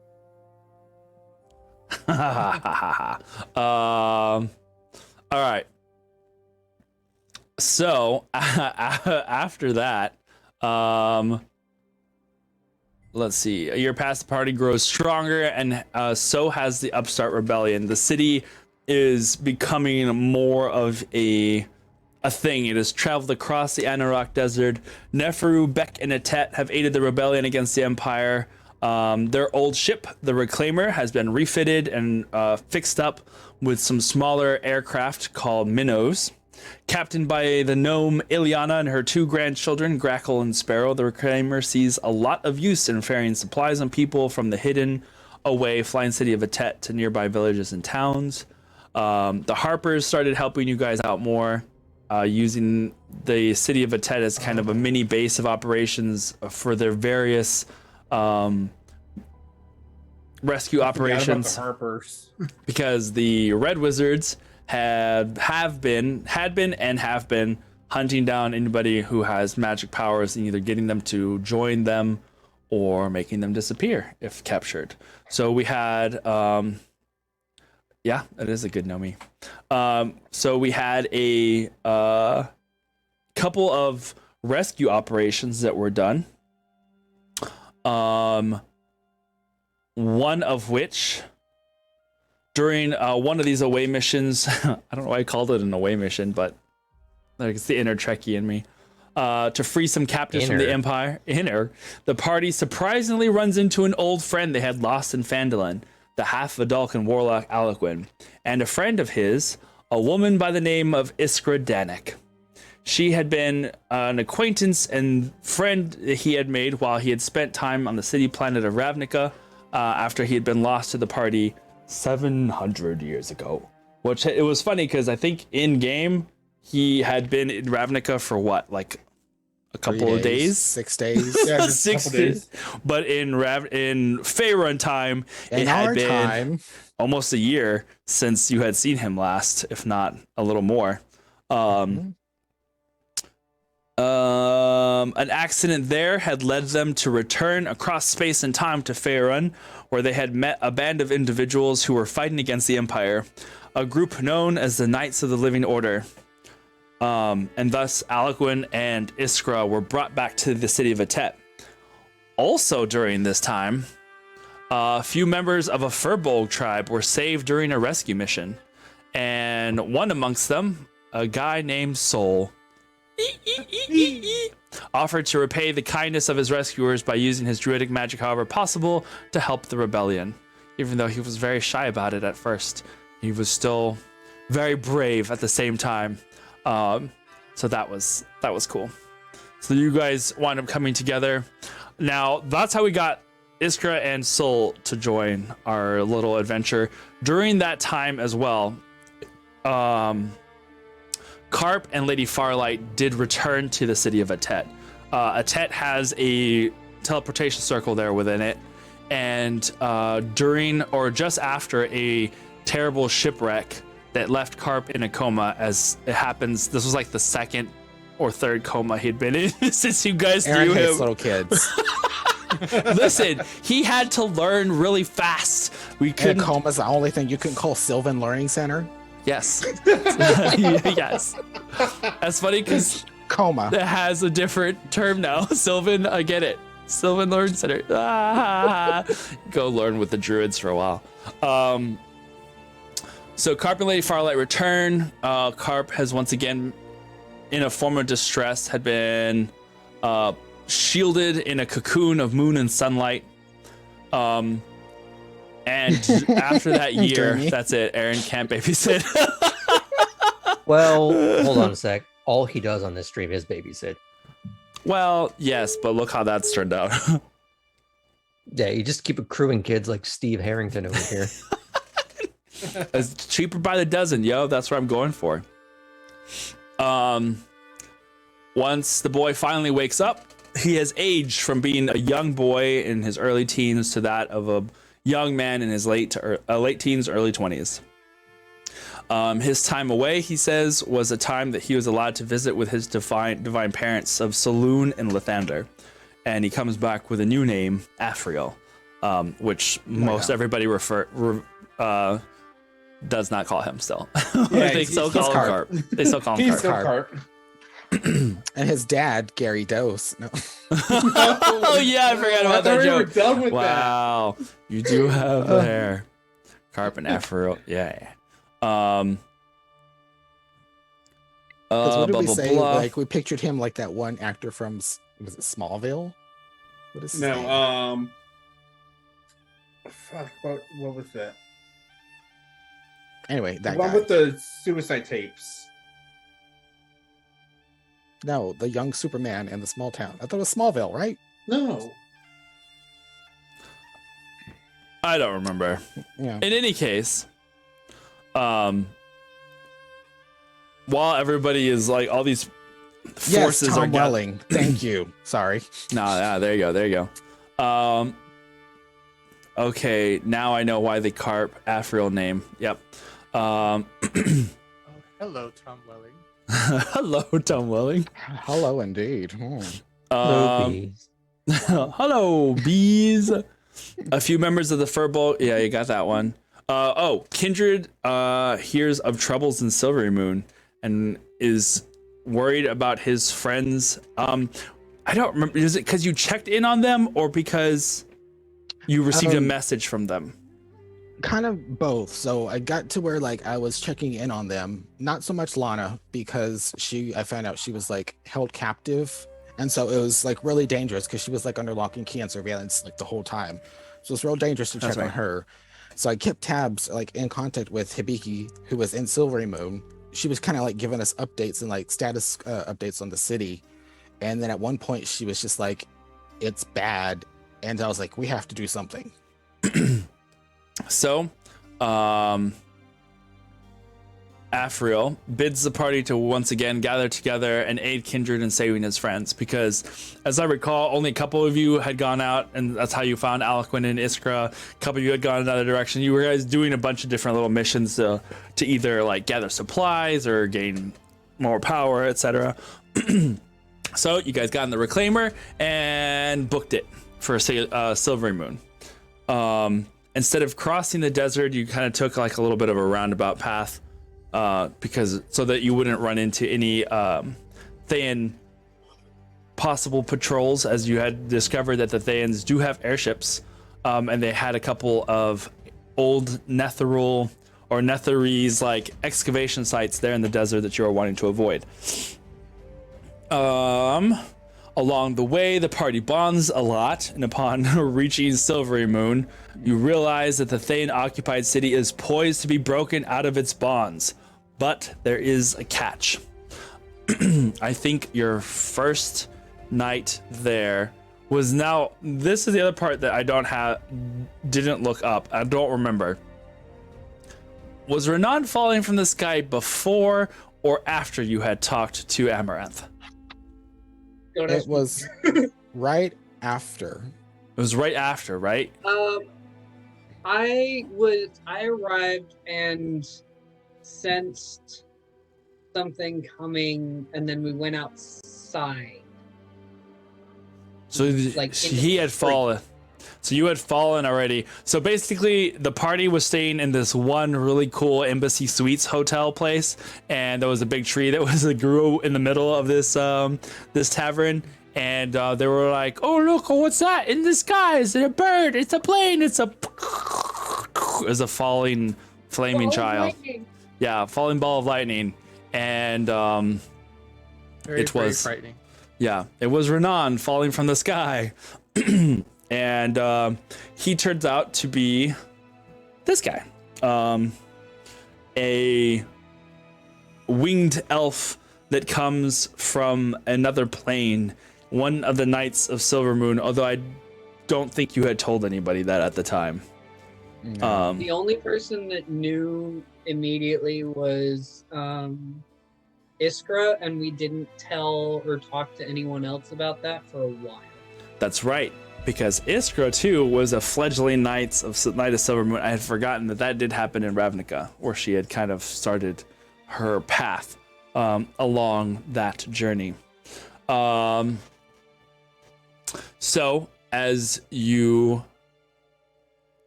All right. So after that, let's see. A year past, the party grows stronger, and so has the Upstart Rebellion. The city is becoming more of a thing. It has traveled across the Anarok Desert. Neferu, Beck, and Atet have aided the rebellion against the Empire. Their old ship, the Reclaimer, has been refitted and fixed up with some smaller aircraft called minnows. Captained by the gnome Ileana and her two grandchildren, Grackle and Sparrow, the Reclaimer sees a lot of use in ferrying supplies and people from the hidden away flying city of Atet to nearby villages and towns. The Harpers started helping you guys out more, using the city of Atet as kind of a mini base of operations for their various rescue operations. The Harpers. Because the Red Wizards have been hunting down anybody who has magic powers and either getting them to join them or making them disappear if captured. So we had yeah, it is a good Nomi. So we had a couple of rescue operations that were done. One of which, during one of these away missions, I don't know why I called it an away mission, but like it's the inner Trekkie in me. To free some captives from the Empire. The party surprisingly runs into an old friend they had lost in Phandalin, the half-Vidalcan warlock Alcuin, and a friend of his, a woman by the name of Iskra Danik. She had been an acquaintance and friend he had made while he had spent time on the city planet of Ravnica after he had been lost to the party 700 years ago. Which, it was funny because I think in game he had been in Ravnica for what, like a couple of days? 6 days. Yeah, just a 6 couple days. days. But in Faerun time, it had been almost a year since you had seen him last, if not a little more. An accident there had led them to return across space and time to Faerun, where they had met a band of individuals who were fighting against the Empire, a group known as the Knights of the Living Order. And thus Alcuin and Iskra were brought back to the city of Atet. Also during this time, a few members of a Furbolg tribe were saved during a rescue mission, and one amongst them, a guy named Sol, offered to repay the kindness of his rescuers by using his druidic magic however possible to help the rebellion. Even though he was very shy about it at first, he was still very brave at the same time. So that was cool. So you guys wind up coming together. Now that's how we got Iskra and Sol to join our little adventure. During that time as well, Carp and Lady Farlight did return to the city of Atet. Atet has a teleportation circle there within it, and during or just after a terrible shipwreck that left Carp in a coma. As it happens, this was like the second or third coma he'd been in since you guys Aaron knew hates him. little kids. Listen, he had to learn really fast. We And couldn't. coma's the only thing you can call Sylvan Learning Center. Yes. Yes. That's funny because Coma. it has a different term now. Sylvan, I get it. Sylvan Learn Center. Ah, go learn with the druids for a while. So Carp and Lady Farlight return. Carp has once again, in a form of distress, had been shielded in a cocoon of moon and sunlight. And after that year, Dreamy. that's it. Aaron can't babysit. Well, hold on a sec. All he does on this stream is babysit. Well, yes, but look how that's turned out. Yeah, you just keep accruing kids like Steve Harrington over here. It's cheaper by the dozen, yo. That's what I'm going for. Once the boy finally wakes up, he has aged from being a young boy in his early teens to that of a young man in his late teens, early 20s. His time away, he says, was a time that he was allowed to visit with his divine parents of Saloon and Lathander. And he comes back with a new name, Afriel, which most everybody does not call him still. They still call him Carp. They still call him He's Carp. still Carp. And his dad, Gary Dose. No. Oh yeah, I forgot about that We were joke. done with Wow, you do have the hair. Carp and Afro, yeah. Because what did Blah, we blah, say? blah. Like we pictured him like that one actor from was it Smallville? What is his that. name? No, fuck, what was that? Anyway, The that one guy. with the suicide tapes. No, the young Superman in the small town. I thought it was Smallville, right? No. I don't remember. Yeah. In any case, while everybody is like, all these Yes, forces Tom are Welling. Thank you. Sorry. there you go. Okay, now I know why the Carp Afriel name. Yep. Oh, hello, Tom Welling. Hello, Tom Welling. Hello, indeed. Hello, bees. A few members of the Furbolg. Yeah, you got that one. Kindred hears of troubles in Silvery Moon and is worried about his friends. I don't remember. Is it because you checked in on them or because you received a message from them? Kind of both. So I got to where like I was checking in on them. Not so much Lana because I found out she was like held captive. And so it was like really dangerous because she was like under lock and key and surveillance like the whole time. So it's real dangerous to check on her. So I kept tabs like in contact with Hibiki, who was in Silvery Moon. She was kind of like giving us updates and like status updates on the city. And then at one point she was just like, it's bad. And I was like, we have to do something. So, Afriel bids the party to once again gather together and aid Kindred in saving his friends, because as I recall, only a couple of you had gone out, and that's how you found Alcuin and Iskra. A couple of you had gone another direction. You were guys doing a bunch of different little missions to either like gather supplies or gain more power, etc. So you guys got in the Reclaimer and booked it for Silvery Moon. Instead of crossing the desert, you kind of took like a little bit of a roundabout path, because so that you wouldn't run into any Thayan possible patrols, as you had discovered that the Thayans do have airships, and they had a couple of old Netheril or Netherese like excavation sites there in the desert that you were wanting to avoid. Along the way, the party bonds a lot, and upon reaching Silvery Moon, you realize that the Thayan-occupied city is poised to be broken out of its bonds. But there is a catch. I think your first night there was now... This is the other part that I didn't look up. I don't remember. Was Renan falling from the sky before or after you had talked to Amaranth? It was right after. It was right after, right? I arrived and sensed something coming, and then we went outside. So Like, in he the had street. fallen. So you had fallen already. So basically, the party was staying in this one really cool Embassy Suites hotel place, and there was a big tree that grew in the middle of this this tavern. And they were like, "Oh look, what's that in the sky? Is it a bird? It's a plane. It's a falling flaming Oh, child. lightning. Yeah, falling ball of lightning." And Very, It very was- frightening. yeah, it was Renan falling from the sky. And he turns out to be this guy, a winged elf that comes from another plane, one of the Knights of Silvermoon, although I don't think you had told anybody that at the time. The only person that knew immediately was Iskra, and we didn't tell or talk to anyone else about that for a while. That's right, because Iskra too was a fledgling Knight of Silvermoon. I had forgotten that did happen in Ravnica, where she had kind of started her path along that journey. So, as you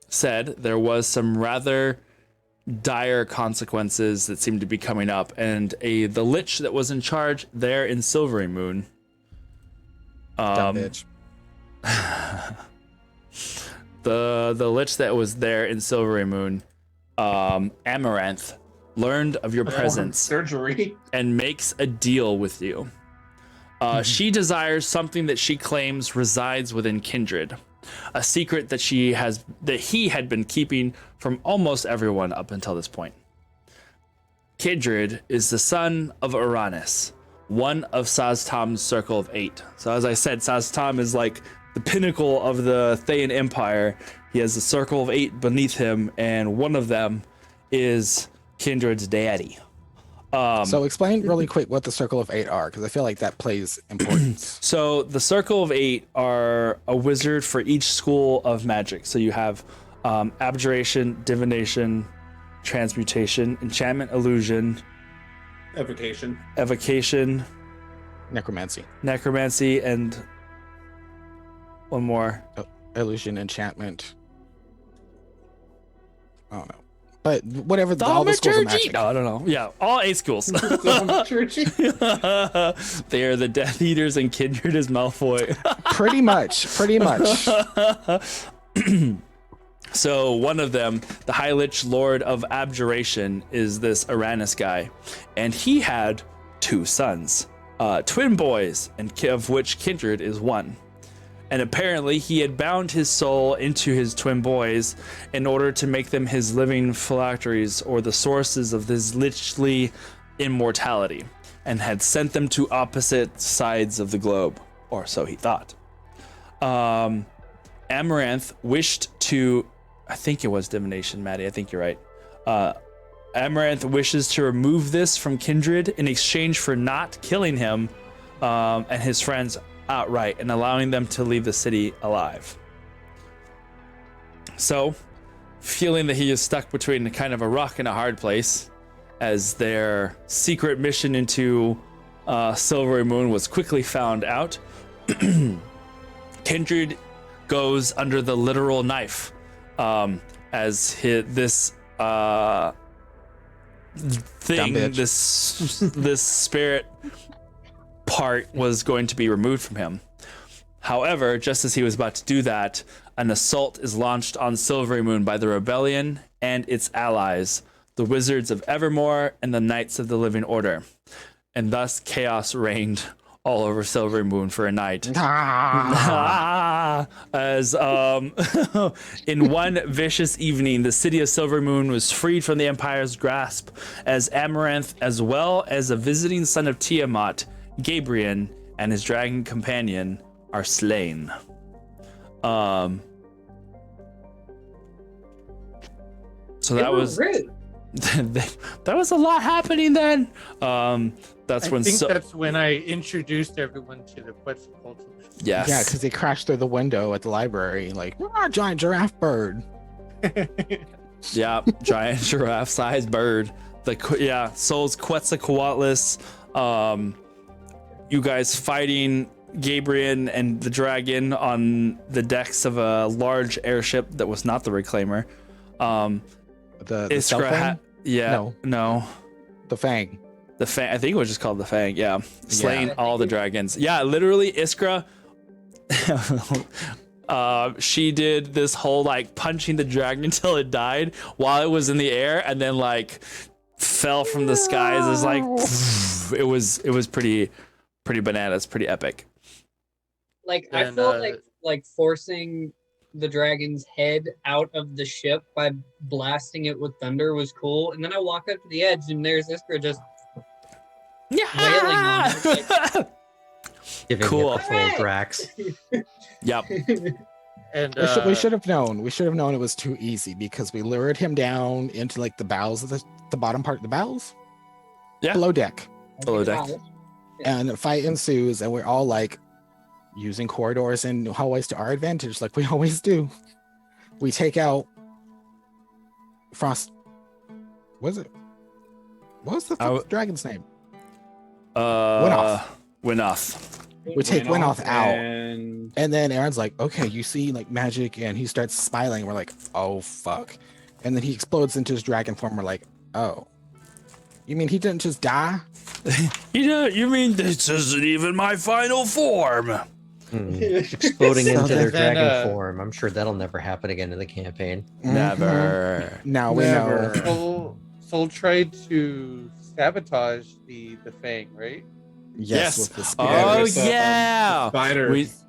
said, there was some rather dire consequences that seemed to be coming up, and the lich that was in charge there in Silvery Moon. Dumb bitch. The lich that was there in Silvery Moon, Amaranth, learned of your presence Surgery. and makes a deal with you. She desires something that she claims resides within Kindred, a secret that he had been keeping from almost everyone up until this point. Kindred is the son of Uranus, one of Saztam's Circle of Eight. So as I said, Saztam is like the pinnacle of the Thayan Empire. He has the Circle of Eight beneath him, and one of them is Kindred's daddy. So explain really quick what the Circle of Eight are, because I feel like that plays importance. So the Circle of Eight are a wizard for each school of magic. So you have abjuration, divination, transmutation, enchantment, illusion, Evocation. evocation, Necromancy, and one more. illusion, enchantment. I don't know. But whatever, all the schools of Thaumaturgy? magic. No, I don't know. Yeah, all 8 schools. Thaumaturgy. They are the Death Eaters, and Kindred is Malfoy. Pretty much. So one of them, the High Lich Lord of Abjuration, is this Uranus guy, and he had 2 sons, twin boys, and of which Kindred is one. And apparently he had bound his soul into his twin boys in order to make them his living phylacteries, or the sources of this lichly immortality, and had sent them to opposite sides of the globe, or so he thought. Amaranth wished to, I think it was divination, Maddie, I think you're right. Amaranth wishes to remove this from Kindred in exchange for not killing him and his friends outright, and allowing them to leave the city alive. So, feeling that he is stuck between kind of a rock and a hard place, as their secret mission into Silvery Moon was quickly found out, Kindred goes under the literal knife, as this Dumb thing, bitch. this spirit part was going to be removed from him. However, just as he was about to do that, an assault is launched on Silvery Moon by the Rebellion and its allies, the Wizards of Evermore and the Knights of the Living Order. And thus chaos reigned all over Silvery Moon for a night. As in one vicious evening, the city of Silver Moon was freed from the Empire's grasp, as Amaranth, as well as a visiting son of Tiamat, Gabriel, and his dragon companion are slain. So that was rude. that was a lot happening then. That's I when think that's when I introduced everyone to the Quetzalcoatl. yes. Yeah, because they crashed through the window at the library, like, giant giraffe bird. Yeah, giant giraffe-sized bird. Soul's Quetzalcoatlus. You guys fighting Gabriel and the dragon on the decks of a large airship that was not the Reclaimer. The Iskra Fang? no. The Fang. The Fang, I think it was just called the Fang, yeah. Slaying Yeah. all the dragons. Yeah, literally Iskra, she did this whole like punching the dragon until it died while it was in the air and then like fell from the skies. It's like, it was pretty bananas, pretty epic. Like I And, felt like forcing the dragon's head out of the ship by blasting it with thunder was cool. And then I walk up to the edge and there's Iskra just wailing on it. Like, Giving Cool. it the full Drax. Yep. And We should have known. We should have known it was too easy because we lured him down into like the bows of the bottom part of the bows. Yeah. Below deck. Below deck. And a fight ensues, and we're all like using corridors and hallways to our advantage, like we always do. We take out Frost. What was the dragon's name? Winoth. We take Winoth out, and and then Aaron's like, "Okay, you see like magic," and he starts smiling. We're like, "Oh fuck!" And then he explodes into his dragon form. We're like, "Oh, you mean he didn't just die?" You mean this isn't even my final form? Exploding So into their then, dragon form. I'm sure that'll never happen again in the campaign. Never. Now we Never. know. Soul tried to sabotage the Fang, right? Yes. With the spear. Oh with the, yeah. spiders.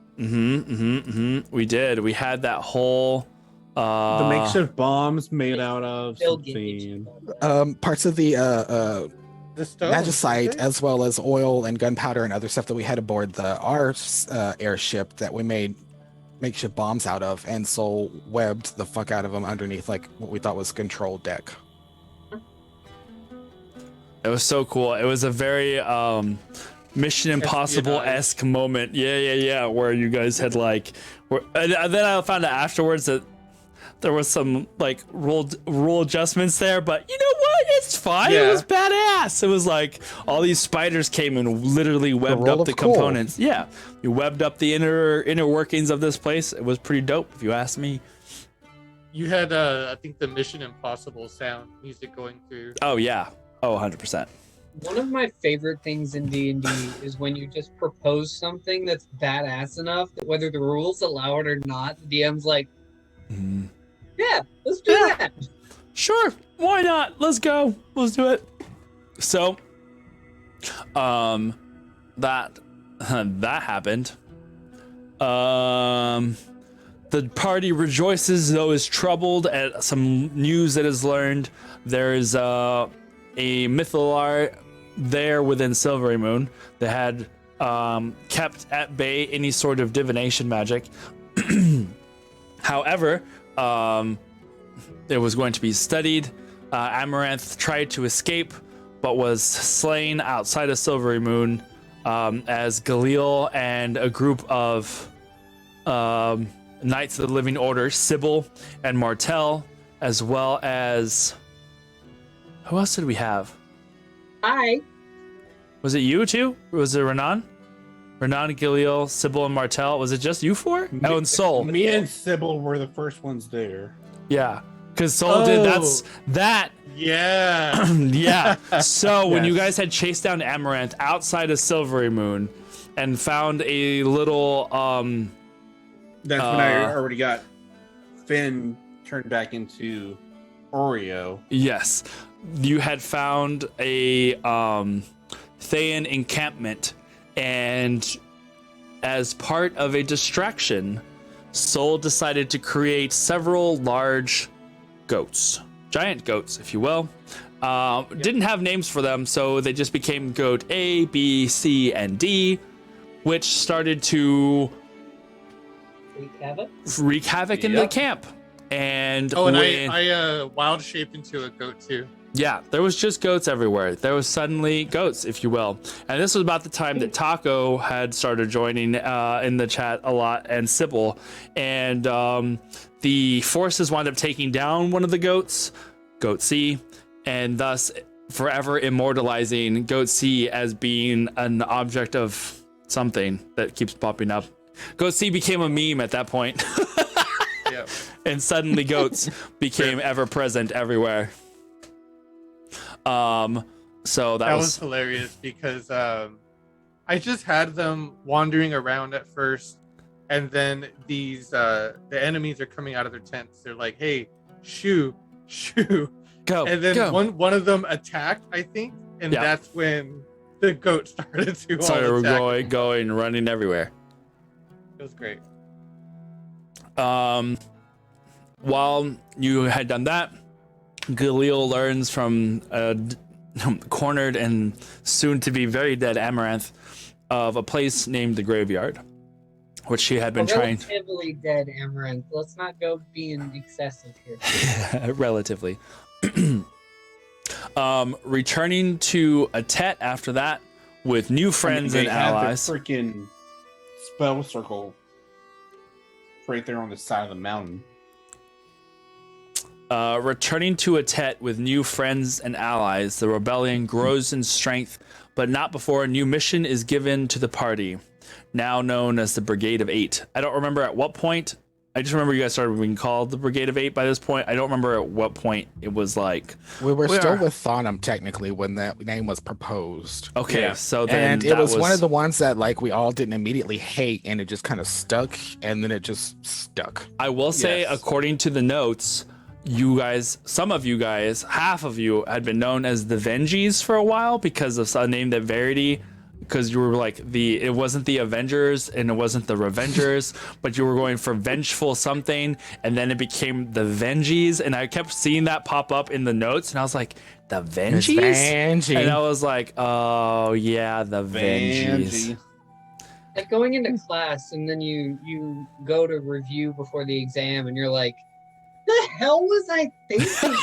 We did. We had that whole The makeshift bombs made out of Still get each something. Parts of the The stone. magicite, as well as oil and gunpowder and other stuff that we had aboard our airship that we made makeshift bombs out of, and Soul webbed the fuck out of them underneath like what we thought was control deck. It was so cool. It was a very Mission Impossible-esque moment. Yeah. Where you guys had like, and then I found out afterwards that there was some like rule adjustments there, but you know what? It's fine. It Yeah. was badass. It was like all these spiders came and literally webbed roll up of the cool. components. Yeah, you webbed up the inner workings of this place. It was pretty dope, if you ask me. You had, I think, the Mission Impossible sound music going through. Oh yeah. Oh, 100%. One of my favorite things in D&D is when you just propose something that's badass enough that whether the rules allow it or not, the DM's like, yeah, let's do that. Sure, why not? Let's go. Let's do it. So, that happened. The party rejoices, though is troubled at some news that is learned. There is a Mythalar there within Silvery Moon that had kept at bay any sort of divination magic. However, it was going to be studied. Amaranth tried to escape, but was slain outside of Silvery Moon as Galil and a group of Knights of the Living Order, Sybil and Martel, as well as... Who else did we have? Hi. Was it you two? Was it Renan? Renan, Galil, Sybil, and Martel. Was it just you four? Oh, and Soul. Me and Sybil were the first ones there. Yeah, because Soul did. That's that. Yeah. Yeah. So when you Yes. guys had chased down Amaranth outside of Silvery Moon and found a little That's when I already got Finn turned back into Oreo. yes, you had found a Thayan encampment, and as part of a distraction, Soul decided to create several large goats, giant goats, if you will. Didn't have names for them, so they just became goat A, B, C, and D, which started to wreak havoc in the Yep. camp. And Oh, and when- I wild shaped into a goat too. Yeah, there was just goats everywhere. There was suddenly goats, if you will. And this was about the time that Taco had started joining in the chat a lot, and Sybil. And the forces wound up taking down one of the goats, Goat C, and thus forever immortalizing Goat C as being an object of something that keeps popping up. Goat C became a meme at that point. Yeah. And suddenly goats became ever present everywhere. So that was hilarious because I just had them wandering around at first, and then these the enemies are coming out of their tents. They're like, "Hey, shoo, go, and then go. one of them attacked, I think, and Yeah. that's when the goat started to all attack. going, running everywhere. It was great. While you had done that, Galil learns from cornered and soon to be very dead Amaranth of a place named the Graveyard, which she had been trying. Relatively dead Amaranth. Let's not go being excessive here. Relatively. Returning to Atet after that with new friends they and allies. had the freaking spell circle right there on the side of the mountain. Returning to Atet with new friends and allies, the rebellion grows in strength, but not before a new mission is given to the party, now known as the Brigade of Eight. I don't remember at what point. I just remember you guys started being called the Brigade of Eight by this point. I don't remember at what point it was like. We were still with Thonum technically when that name was proposed. Okay, Yeah. so then And it was one of the ones that like we all didn't immediately hate, and it just kind of stuck, and then it just stuck. I will say, Yes. according to the notes, you guys, some of you guys, half of you had been known as the Vengees for a while because of a name that varied, because you were like it wasn't the Avengers and it wasn't the Revengers, but you were going for vengeful something, and then it became the Vengees, and I kept seeing that pop up in the notes, and I was like, the Vengees? Vanjie. And I was like, oh yeah, the Vengees. Like going into class and then you go to review before the exam and you're like, the hell was I thinking?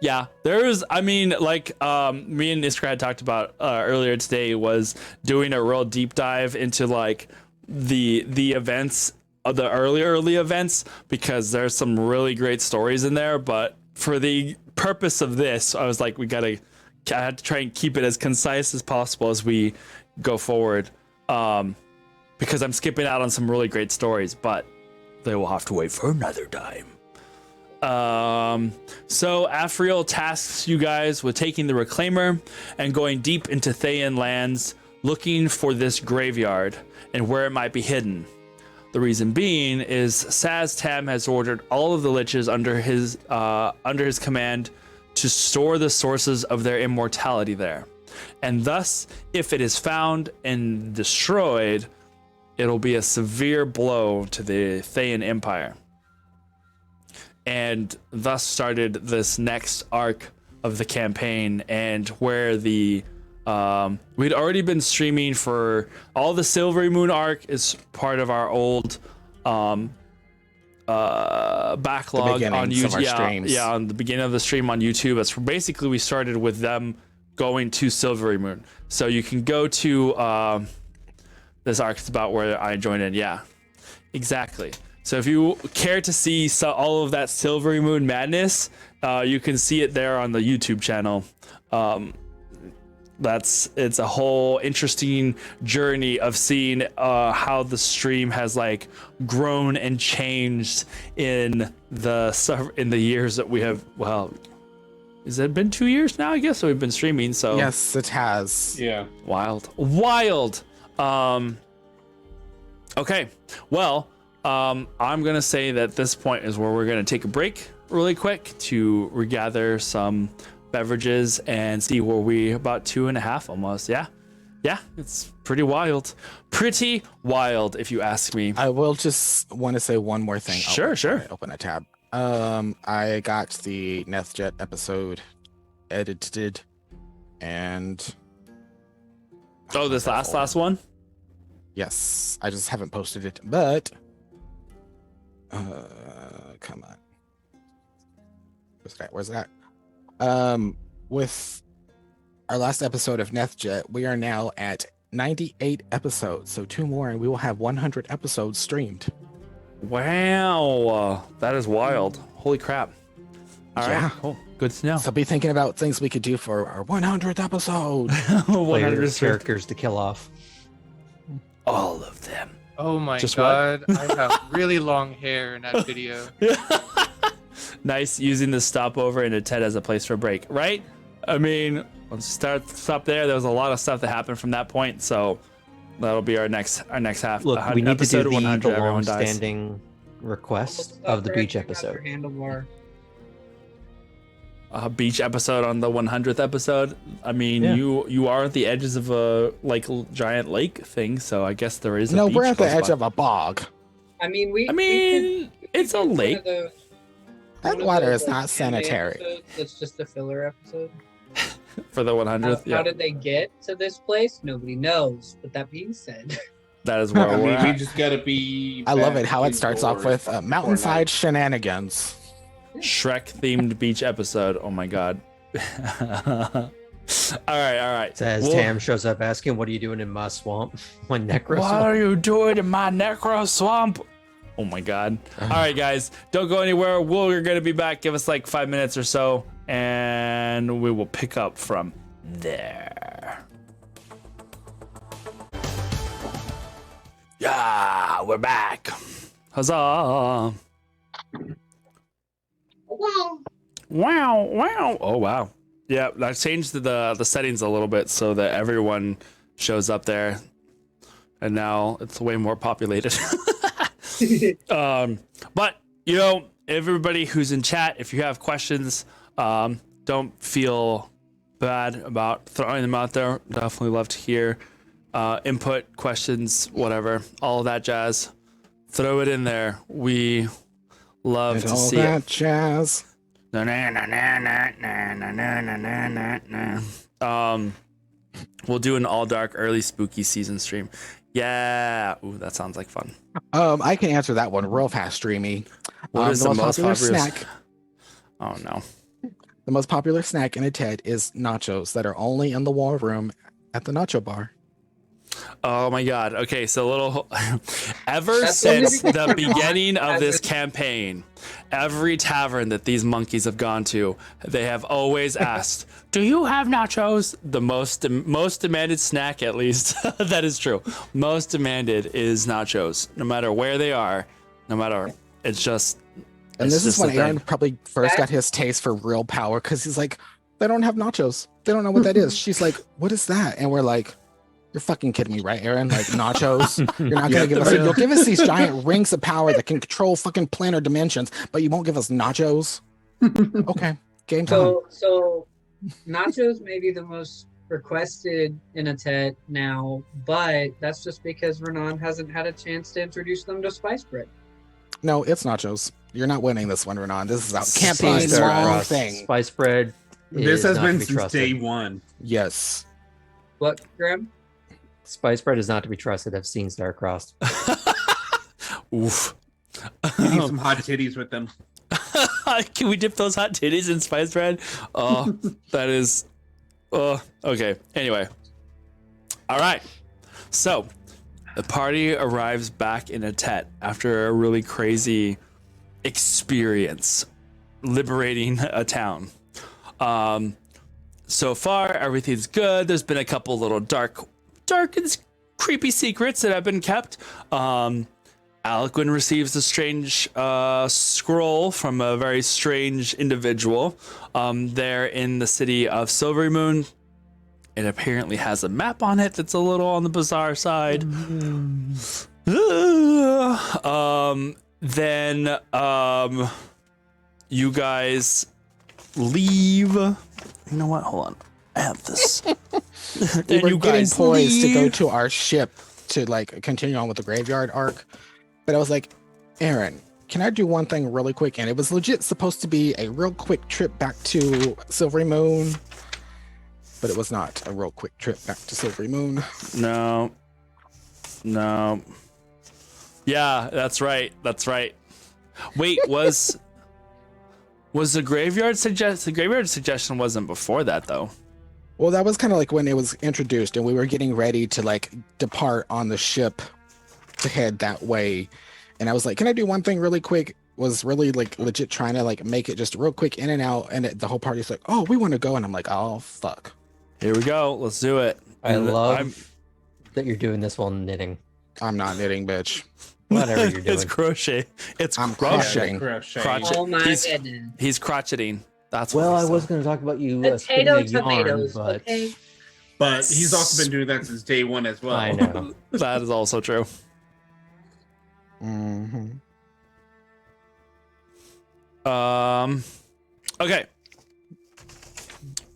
yeah. There's, I mean, like, me and Iskra had talked about earlier today was doing a real deep dive into like the events of the early events, because there's some really great stories in there. But for the purpose of this, I was like, I had to try and keep it as concise as possible as we go forward, because I'm skipping out on some really great stories, but they will have to wait for another time. So Afriel tasks you guys with taking the Reclaimer and going deep into Thayan lands, looking for this graveyard and where it might be hidden. The reason being is Saz Tam has ordered all of the liches under his command to store the sources of their immortality there. And thus, if it is found and destroyed, it'll be a severe blow to the Thayan Empire. And thus started this next arc of the campaign, and where the we'd already been streaming for all the Silvery Moon arc is part of our old backlog on YouTube. Yeah, on the beginning of the stream on YouTube. That's basically we started with them going to Silvery Moon. So you can go to this arc is about where I joined in. Yeah, exactly. So if you care to see all of that Silvery Moon madness, you can see it there on the YouTube channel. It's a whole interesting journey of seeing how the stream has like grown and changed in the years that we have. Well, has it been 2 years now? I guess we've been streaming. So Yes, it has. Yeah. wild. Okay, well, I'm gonna say that this point is where we're gonna take a break really quick to regather some beverages and see where we about 2.5 almost. Yeah, it's pretty wild if you ask me. I will just want to say one more thing. Sure. Open a tab. I got the NethJet episode edited, and This last one. yes, I just haven't posted it, but come on. Where's that? With our last episode of NethJet, we are now at 98 episodes. So 2 more, and we will have 100 episodes streamed. Wow, that is wild. Holy crap. All right, Yeah. cool. Good to know. So be thinking about things we could do for our 100th episode. Player 100 characters to kill off. all of them. Oh my Just god, I have really long hair in that video. Nice using the stopover in a TED as a place for a break, right? I mean, let's stop there. There was a lot of stuff that happened from that point, so that'll be our next half. Look, we need to do episode the 100, everyone dies. long-standing request of the beach episode. Handlebar. A beach episode on the 100th episode. I mean, Yeah. you are at the edges of a giant lake thing, so I guess there is. No, a beach we're at the close edge by. of a bog. I mean, we It's a could do lake. That one of water those, is not anime sanitary. episodes That's just a filler episode. For the 100th. How Yeah, did they get to this place? Nobody knows. But that being said, that is where I we're mean, we at. just gotta be. I love back it how it starts off indoors with for mountainside night. shenanigans. Shrek themed beach episode. Oh my god. all right. So as Well, Tam shows up asking, "What are you doing in my swamp?" My necro what swamp. are you doing in my necro swamp? Oh my god. All right, guys, don't go anywhere. We're gonna be back. Give us like 5 minutes or so, and we will pick up from there. Yeah, we're back. Huzzah. Wow. Oh wow. Yeah, I changed the settings a little bit so that everyone shows up there. And now it's way more populated. But you know, everybody who's in chat, if you have questions, don't feel bad about throwing them out there. Definitely love to hear input, questions, whatever, all of that jazz. Throw it in there. We love And to all see that it. jazz. We'll do an all dark early spooky season stream. Yeah. Ooh, that sounds like fun. I can answer that one real fast, Streamy. What is the most popular snack? Oh no. The most popular snack in a TED is nachos that are only in the war room at the nacho bar. Oh my god. Okay, so little ever That's since only the because beginning of Ron this has it. campaign, every tavern that these monkeys have gone to, they have always asked, "Do you have nachos?" The most demanded snack, at least. That is true. Most demanded is nachos, no matter where they are, no matter. It's just. And it's this is just when a thing. Aaron probably first got his taste for real power because he's like, they don't have nachos. They don't know what that is. She's like, what is that? And we're like, you're fucking kidding me, right, Aaron? Like nachos? You're not gonna give us. You'll give us these giant rings of power that can control fucking planar dimensions, but you won't give us nachos. Okay, game time. so nachos may be the most requested in a TED now, but that's just because Renan hasn't had a chance to introduce them to spice bread. No, it's nachos. You're not winning this one, Renan. This is a Spice campaign bread. long thing. Spice bread. This is has not to been be since trusted. day one. Yes. What, Graham? Spice bread is not to be trusted. I've seen star-crossed. Oof. You need some hot titties with them. Can we dip those hot titties in spice bread? Oh, that is. Oh, okay. Anyway. All right. So, the party arrives back in a tet after a really crazy experience liberating a town. So far, everything's good. There's been a couple little dark and creepy secrets that have been kept. Alcuin receives a strange scroll from a very strange individual there in the city of Silvery Moon. It apparently has a map on it that's a little on the bizarre side. Then you guys leave. You know what? Hold on. I have this. We Then were you getting guys poised to go leave. to our ship to like continue on with the graveyard arc, but I was like, Aaron, can I do one thing really quick? And it was legit supposed to be a real quick trip back to Silvery Moon, but it was not a real quick trip back to Silvery Moon. No. Yeah, that's right. Wait, was Was the graveyard suggestion wasn't before that though? Well, that was kind of like when it was introduced and we were getting ready to like depart on the ship to head that way. And I was like, can I do one thing really quick? Was really like legit trying to like make it just real quick in and out. And the whole party's like, oh, we want to go. And I'm like, oh, fuck. Here we go. Let's do it. I love that you're doing this while knitting. I'm not knitting, bitch. Whatever you're doing. It's crochet. I'm crochet. crocheting. Crotchet. Oh my He's- goodness. He's crotcheting. That's Well, what I he was said. going to talk about you Potato spinning a yarn, tomatoes, but okay? But he's also been doing that since day one as well. I know. That is also true. Mm-hmm. Okay.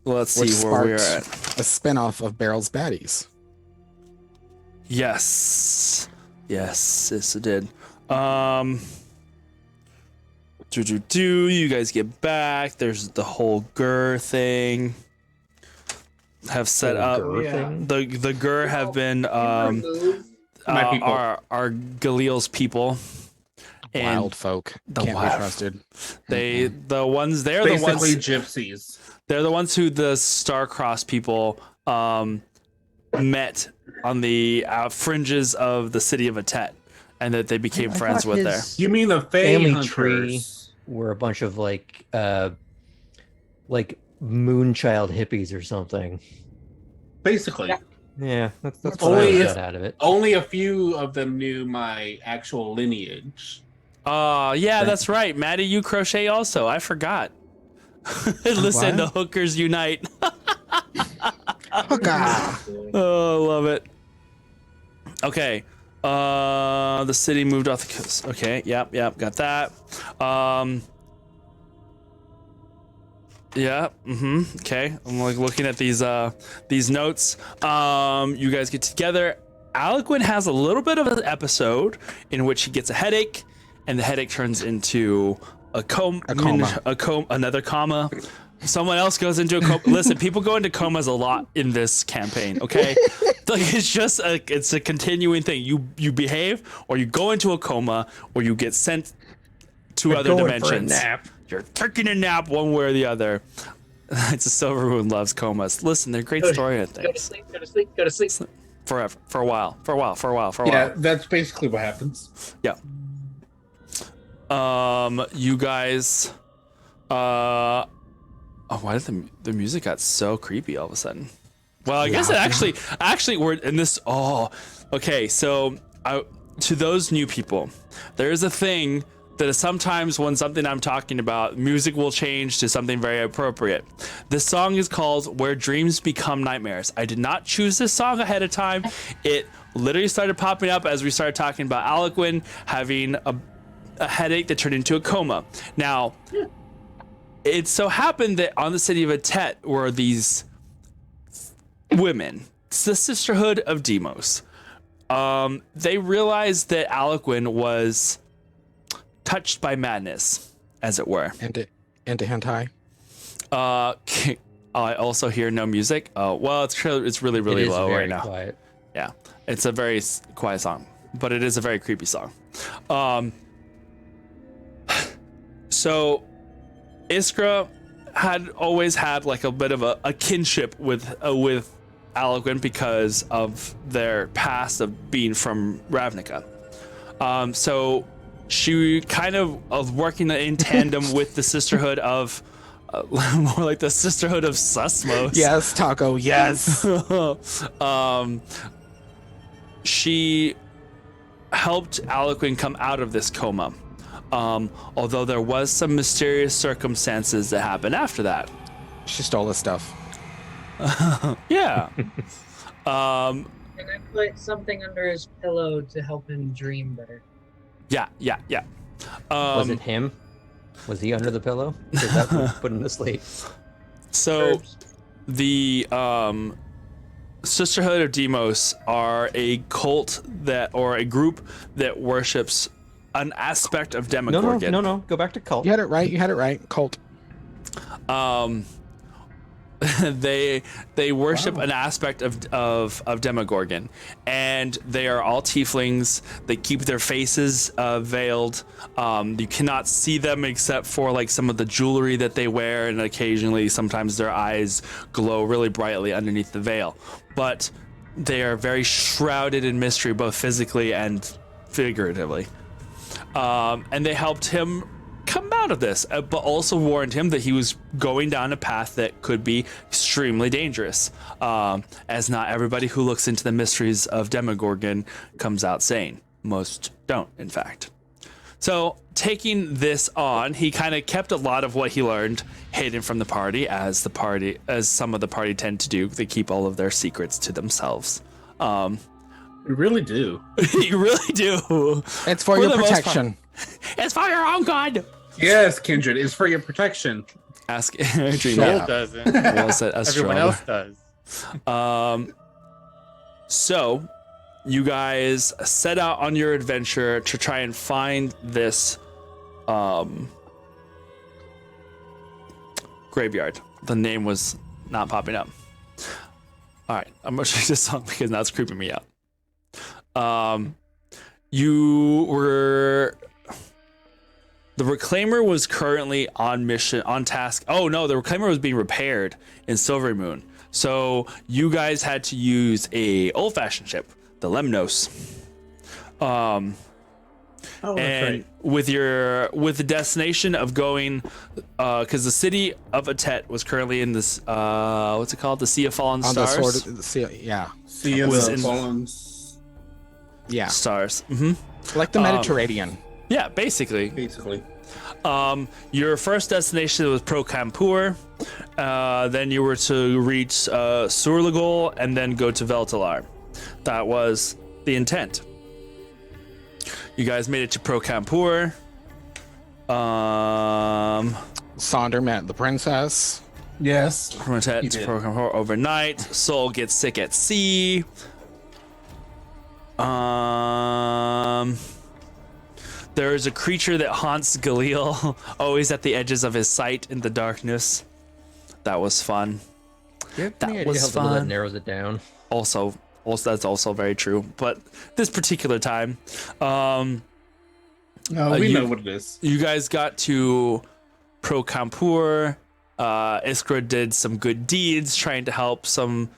Let's Which see where we're sparked at. a spinoff of Barrel's Baddies. Yes, it did. You guys get back. There's the whole Gur thing. Have set Whole up Gur yeah. thing? the Gur have been Remove My people. our Galil's people. And Wild folk. the Can't wild- be trusted. they're the ones Basically, gypsies. they're the ones who the Star-Crossed people met on the fringes of the city of Atet, and that they became I friends thought with there. his You mean the Fae family Hunters? tree were a bunch of like moonchild hippies or something. Basically. Yeah. Yeah, that's what Only I if- got out of it. Only a few of them knew my actual lineage. Yeah, that's right. Maddie, you crochet also. I forgot. Listen, the What? hookers unite. Hooka! Oh, love it. Okay. The city moved off the coast. Okay, yep, got that. Yeah, okay. I'm like looking at these notes. You guys get together. Alcuin has a little bit of an episode in which he gets a headache, and the headache turns into a coma. Another coma. Someone else goes into a coma. Listen, people go into comas a lot in this campaign. Okay, like it's a continuing thing. You behave, or you go into a coma, or you get sent to other dimensions. You're taking a nap one way or the other. It's a Silvermoon loves comas. Listen, they're great story Go to things. sleep, go to sleep, go to sleep. Forever, for a while. Yeah, that's basically what happens. Yeah. You guys. Why did the music got so creepy all of a sudden? Well, I guess it actually we're in this. Oh, okay. So, to those new people, there is a thing that is sometimes when something I'm talking about, music will change to something very appropriate. This song is called "Where Dreams Become Nightmares." I did not choose this song ahead of time. It literally started popping up as we started talking about Alcuin having a headache that turned into a coma. Now, it so happened that on the city of Atet were these women. It's the Sisterhood of Demos. They realized that Alcuin was touched by madness, as it were. Into hentai. I also hear no music. Well, it's really It is low very right now. quiet. Yeah, it's a very quiet song, but it is a very creepy song. So Iskra had always had like a bit of a kinship with Alcuin because of their past of being from Ravnica. So she kind of working in tandem with the Sisterhood of more like the Sisterhood of Susmos. Yes, Taco. Yes. She helped Alcuin come out of this coma. Although there was some mysterious circumstances that happened after that. She stole his stuff. Yeah. And I put something under his pillow to help him dream better. Yeah. Was it him? Was he under the pillow? Because that would put him to sleep. So Herbs. the Sisterhood of Demos are a cult or a group that worships an aspect of Demogorgon. No. Go back to cult. You had it right. Cult. they worship an aspect of Demogorgon, and they are all tieflings. They keep their faces veiled. You cannot see them except for like some of the jewelry that they wear, and occasionally sometimes their eyes glow really brightly underneath the veil. But they are very shrouded in mystery, both physically and figuratively. And they helped him come out of this, but also warned him that he was going down a path that could be extremely dangerous, as not everybody who looks into the mysteries of Demogorgon comes out sane. Most don't, in fact. So taking this on, he kind of kept a lot of what he learned hidden from the party, as some of the party tend to do. They keep all of their secrets to themselves. We really do. You really do. It's for your protection. It's for your own good. Yes, Kindred, it's for your protection. Ask Joel Dream. doesn't. Well said, Everyone Estrella. else does. So you guys set out on your adventure to try and find this graveyard. The name was not popping up. All right, I'm gonna change this song because now it's creeping me out. You were. The Reclaimer was currently on mission, on task. Oh no, the Reclaimer was being repaired in Silver Moon. So you guys had to use a old-fashioned ship, the Lemnos. Oh, that's And right. with the destination of going, because the city of Atet was currently in this, what's it called? The Sea of Fallen On Stars. the sword of the sea, yeah. See you was the in- fallen. Yeah. Stars. Mm-hmm. Like the Mediterranean. Yeah, basically. Basically. Your first destination was Pro Campur. Then you were to reach Surligol and then go to Veltalar. That was the intent. You guys made it to Pro Campur. Sonder met the princess. Yes. From Atet to did. Pro Campur overnight. Soul gets sick at sea. There is a creature that haunts Galil, always at the edges of his sight in the darkness. That was fun. That was That fun. narrows it down. Also, that's also very true. But this particular time, No, we you- know what it is. you guys got to Pro Campur. Iskra did some good deeds trying to help some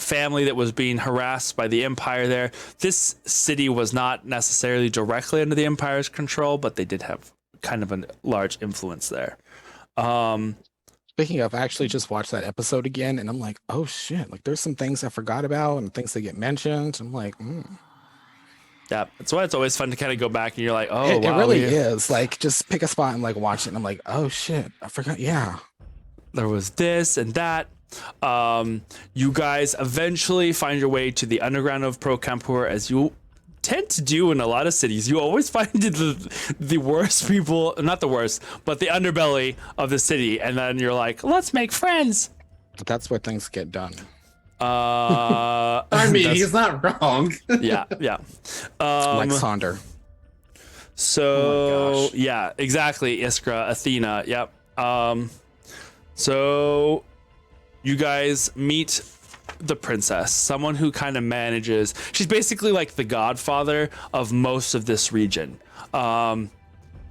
family that was being harassed by the Empire there. This city was not necessarily directly under the Empire's control, but they did have kind of a large influence there. Speaking of, I actually just watched that episode again, and I'm like, oh shit! Like, there's some things I forgot about, and things that get mentioned. I'm like, Yeah, that's why it's always fun to kind of go back and you're like, oh, it wow, really is. Like, just pick a spot and like watch it, and I'm like, oh shit, I forgot. Yeah, there was this and that. You guys eventually find your way to the underground of Pro Campur, as you tend to do in a lot of cities. You always find the worst people, not the worst, but the underbelly of the city, and then you're like, let's make friends. but that's where things get done. I mean, that's- he's not wrong. yeah. Like Sonder. So Oh my gosh. yeah, exactly. Iskra, Athena. Yep. So you guys meet the princess, someone who kind of manages. She's basically like the godfather of most of this region.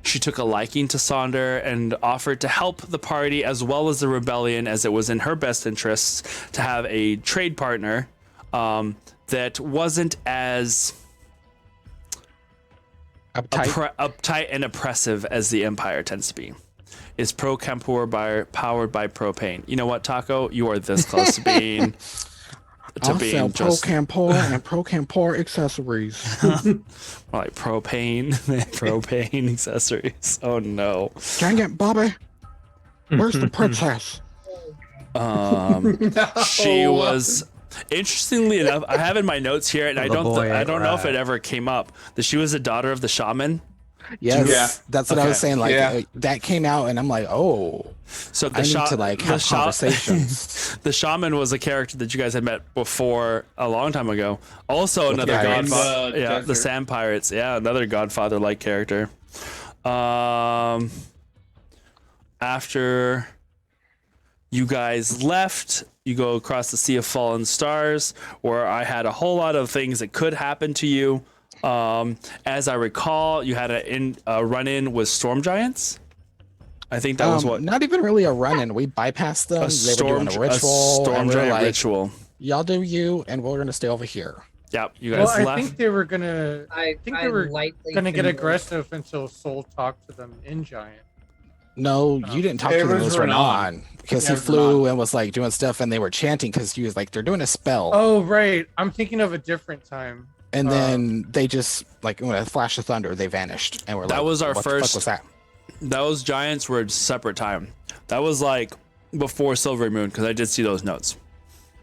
She took a liking to Sonder and offered to help the party as well as the rebellion, as it was in her best interests to have a trade partner that wasn't as uptight and oppressive as the Empire tends to be. Is Pro Campur powered by propane? You know what, Taco? You are this close to being I'll sell Pro just Campor and Pro Campor accessories. like propane accessories. Oh no. Dang it, Bobby! Where's the princess? She was, interestingly enough, I have in my notes here, and I don't know if it ever came up, that she was a daughter of the shaman. Yes, Yeah. that's what I was Okay. saying. Like Yeah. that came out, and I'm like, oh, So I need to like have conversations. The shaman was a character that you guys had met before a long time ago. Also another pirates. godfather. In the Yeah, the desert. sand pirates. Yeah, another godfather-like character. After You guys left. You go across the Sea of Fallen Stars, where I had a whole lot of things that could happen to you. As I recall, you had a run-in with storm giants. I think that was what. Not even really a run-in. We bypassed them. They were doing a ritual. Storm and we were giant like, ritual. Y'all do you, and we're gonna stay over here. Yep, you guys Well, I left. think they were gonna. I think they were lightly gonna get convert. aggressive until Soul talked to them in Giant. No, you didn't talk It to them. It was was Renan because Yeah, he it was flew Renan. and was like doing stuff, and they were chanting because he was like they're doing a spell. Oh right, I'm thinking of a different time. And then they just like when a flash of thunder, they vanished, and we're That like, was our what first- The fuck was that? Those giants were a separate time. That was like before Silver Moon, because I did see those notes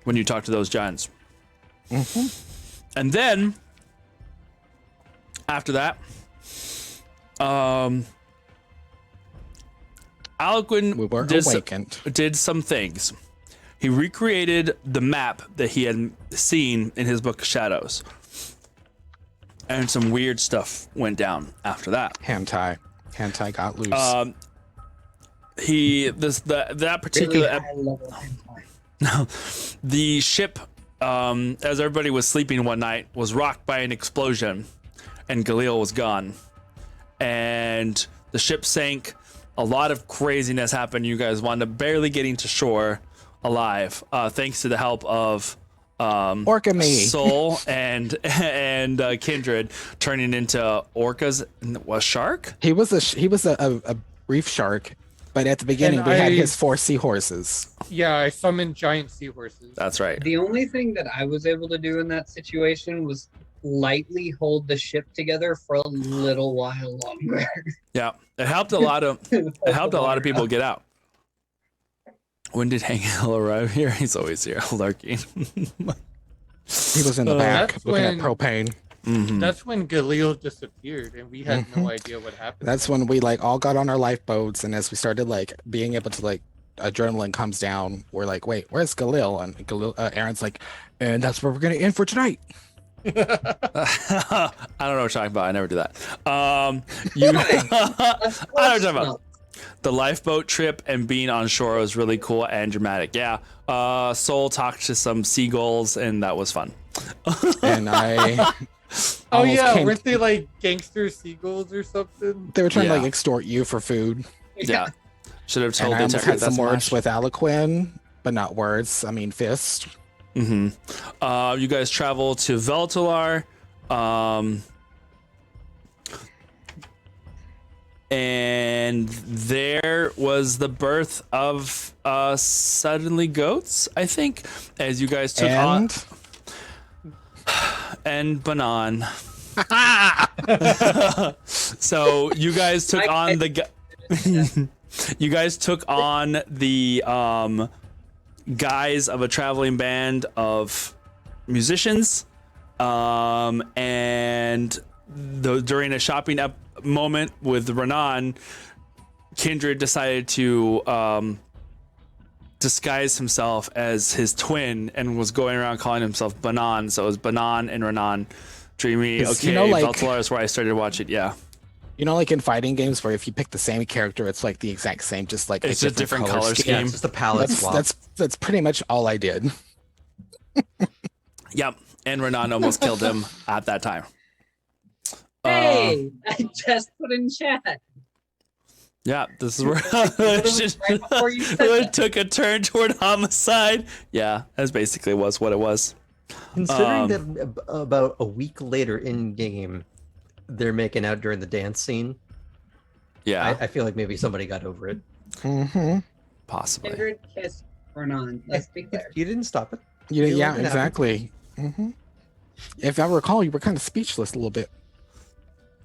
when you talked to those giants. And then after that, Alcuin We were did, awakened. did some things. He recreated the map that he had seen in his book of Shadows. And some weird stuff went down after that. Hentai got loose. That particular Really high level hentai. the ship, as everybody was sleeping one night, was rocked by an explosion, and Galil was gone, and the ship sank. A lot of craziness happened. You guys wound up barely getting to shore alive, thanks to the help of Orca me. Soul and Kindred turning into orcas. A shark? He was a reef shark, but at the beginning And we had I- his 4 seahorses. Yeah, I summoned giant seahorses. That's right. The only thing that I was able to do in that situation was lightly hold the ship together for a little while longer. Yeah, it helped a lot of people get out. When did Hank Hill arrive here? He's always here, lurking. He was in the back That's looking at when- propane. Mhm. That's when Galil disappeared, and we had no idea what happened. That's when we like all got on our lifeboats, and as we started like being able to like adrenaline comes down, we're like, wait, where's Galil? And Aaron's like, and that's where we're gonna end for tonight. I don't know what you're talking about. I never do that. You, I don't know what you're talking about. The lifeboat trip and being on shore was really cool and dramatic. Yeah. Soul talked to some seagulls, and that was fun. And I Oh almost yeah, came- weren't they like gangster seagulls or something? they were trying to Yeah. like extort you for food. Yeah. Should have And told I the almost detective had some that's words my- with Aliquin, but not words. I mean fist. You guys travel to Veltalar. And there was the birth of Suddenly Goats, I think, as you guys took on. And Banan. So you guys took on the you guys took on the guise of a traveling band of musicians, and during a shopping moment with Renan, Kindred decided to disguise himself as his twin and was going around calling himself Banan. So it was Banan and Renan. Dreamy. 'Cause, Okay, you know, like- Veltalar is where I started watching. Yeah, You know, like in fighting games where if you pick the same character, it's like the exact same, just like it's a different color Yeah, scheme. it's just a palette swap. That's pretty much all I did. Yep, and Renan almost killed him at that time. Hey, I just put in chat. Yeah, this is where Right before you said it that. took a turn toward homicide. Yeah, that's basically was what it was. Considering that about a week later in game, they're making out during the dance scene. Yeah, I feel like maybe somebody got over it. Mm-hmm. possibly. Kindred kiss Renan. Let's be clear. You didn't stop it. Yeah, You yeah, let it happen. exactly. hmm If I recall, you were kind of speechless a little bit.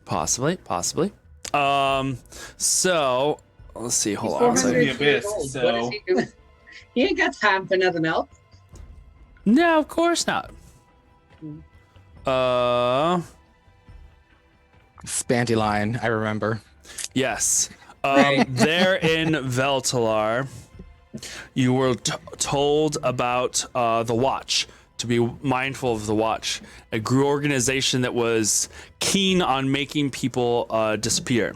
Possibly. So let's see. Hold He's on. a 400 second. The years abyss, old. What so- is he doing? He ain't got time for nothing else. No, of course not. Spanty line, I remember. Yes. Right. There in Veltalar, you were told about the Watch, to be mindful of the Watch, a organization that was keen on making people disappear.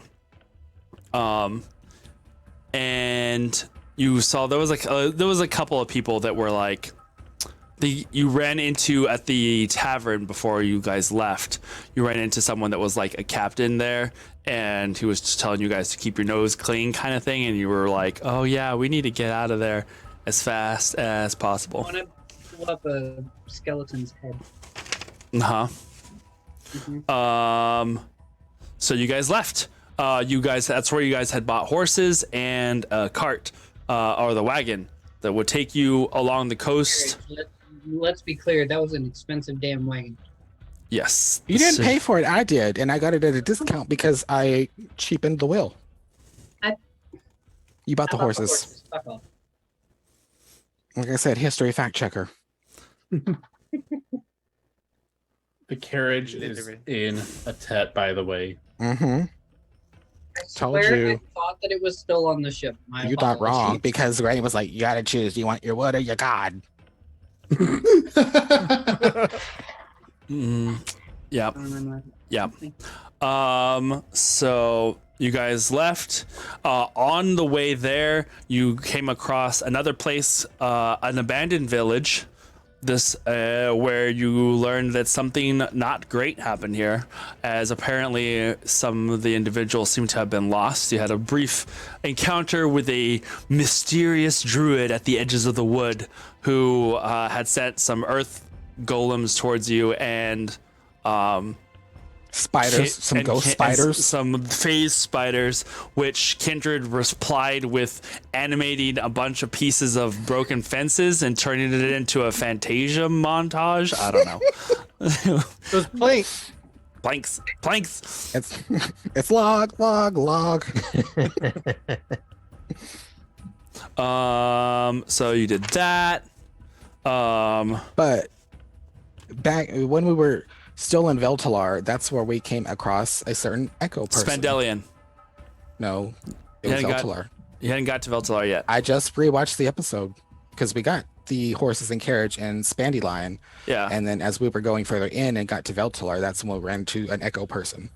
And you saw there was a couple of people that were like you ran into at the tavern before you guys left. You ran into someone that was like a captain there, and he was just telling you guys to keep your nose clean, kind of thing. And you were like, "Oh yeah, we need to get out of there as fast as I possible." want to pull up a skeleton's head. Uh huh. So you guys left. That's where you guys had bought horses and a cart, or the wagon that would take you along the coast. Let's be clear, that was an expensive damn wagon. Yes. You didn't pay for it. I did, and I got it at a discount because I cheapened the wheel. You bought the horses. Fuck off. Like I said, history fact checker. The carriage is in a tet, by the way. Mm-hmm. I Told swear you. I thought that it was still on the ship. My You thought wrong apologies. because Granny was like, "You gotta choose. You want your wood or your god?" Yep. I don't remember. Yep. So you guys left. On the way there, you came across another place, an abandoned village. This where you learned that something not great happened here, as apparently some of the individuals seem to have been lost. You had a brief encounter with a mysterious druid at the edges of the wood who had sent some earth golems towards you and Spiders, some ghost spiders. some phase spiders, which Kindred replied with animating a bunch of pieces of broken fences and turning it into a Fantasia montage. I don't know. Those planks. Planks. It's log. So you did that. But back when we were still in Veltalar, that's where we came across a certain Echo person. Spendelian. No, it was Veltalar. You hadn't got to Veltalar yet. I just rewatched the episode because we got the horses and carriage and Spandylion. Yeah. And then as we were going further in and got to Veltalar, that's when we ran into an Echo person.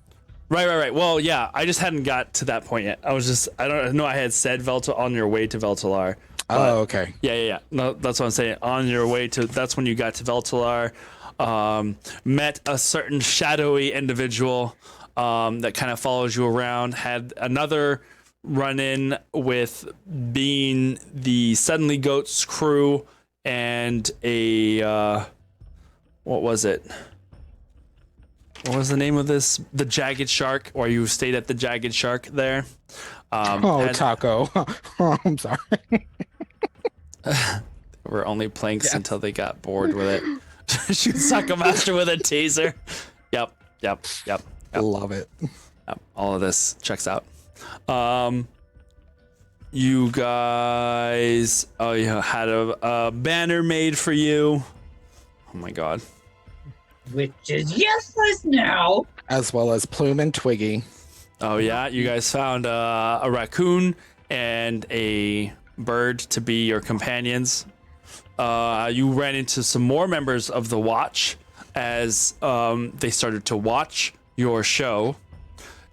Right. Well, yeah, I just hadn't got to that point yet. I don't know. I had said on your way to Veltalar. Oh, okay. Yeah. No, that's what I'm saying. On your way to, that's when you got to Veltalar. Met a certain shadowy individual that kind of follows you around. Had another run-in with being the Suddenly Goats crew and a what was it? What was the name of this? The Jagged Shark, or you stayed at the Jagged Shark there. Taco. Oh, I'm sorry. Were only planks until they got bored with it. Shoot Sucker Master with a taser. Yep. Love it. Yep. All of this checks out. You guys, you had a banner made for you. Oh my god. Which is useless now. As well as Plume and Twiggy. Oh yeah, you guys found a raccoon and a bird to be your companions. You ran into some more members of the Watch as they started to watch your show,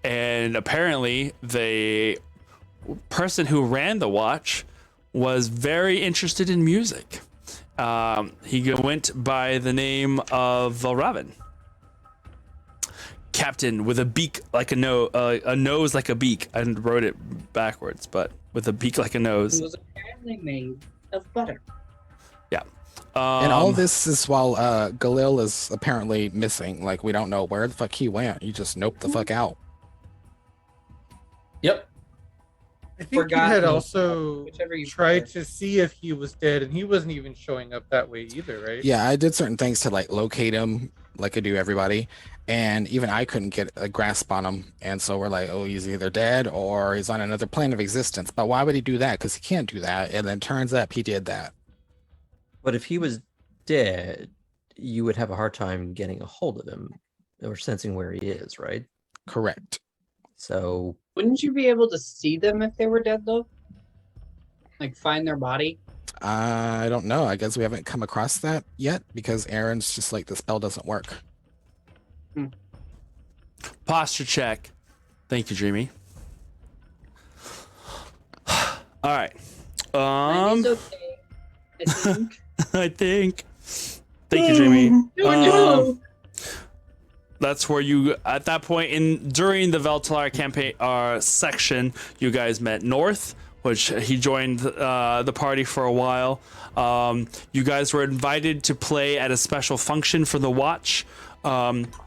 and apparently the person who ran the Watch was very interested in music. He went by the name of Valravin. Captain with a beak like a nose like a beak. I wrote it backwards, but with a beak like a nose. It was apparently made of butter. Yeah. And all this is while Galil is apparently missing. Like, we don't know where the fuck he went. He just noped the fuck out. Yep. I think you Forgotten. had also Whichever you tried prefer. to see if he was dead, and he wasn't even showing up that way either, right? Yeah, I did certain things to like locate him, like I do everybody. And even I couldn't get a grasp on him. And so we're like, oh, he's either dead or he's on another plane of existence. But why would he do that? Because he can't do that. And then turns up he did that. But if he was dead, you would have a hard time getting a hold of him or sensing where he is, right? Correct. So Wouldn't you be able to see them if they were dead, though? Like, find their body? I don't know. I guess we haven't come across that yet because Aaron's just like, the spell doesn't work. Posture check. Thank you, Dreamy. All right. Mine is okay, I think. I think. Thank you, Dreamy. No. That's where you, at that point during the Veltalar campaign section, you guys met North, which he joined the party for a while. You guys were invited to play at a special function for the Watch,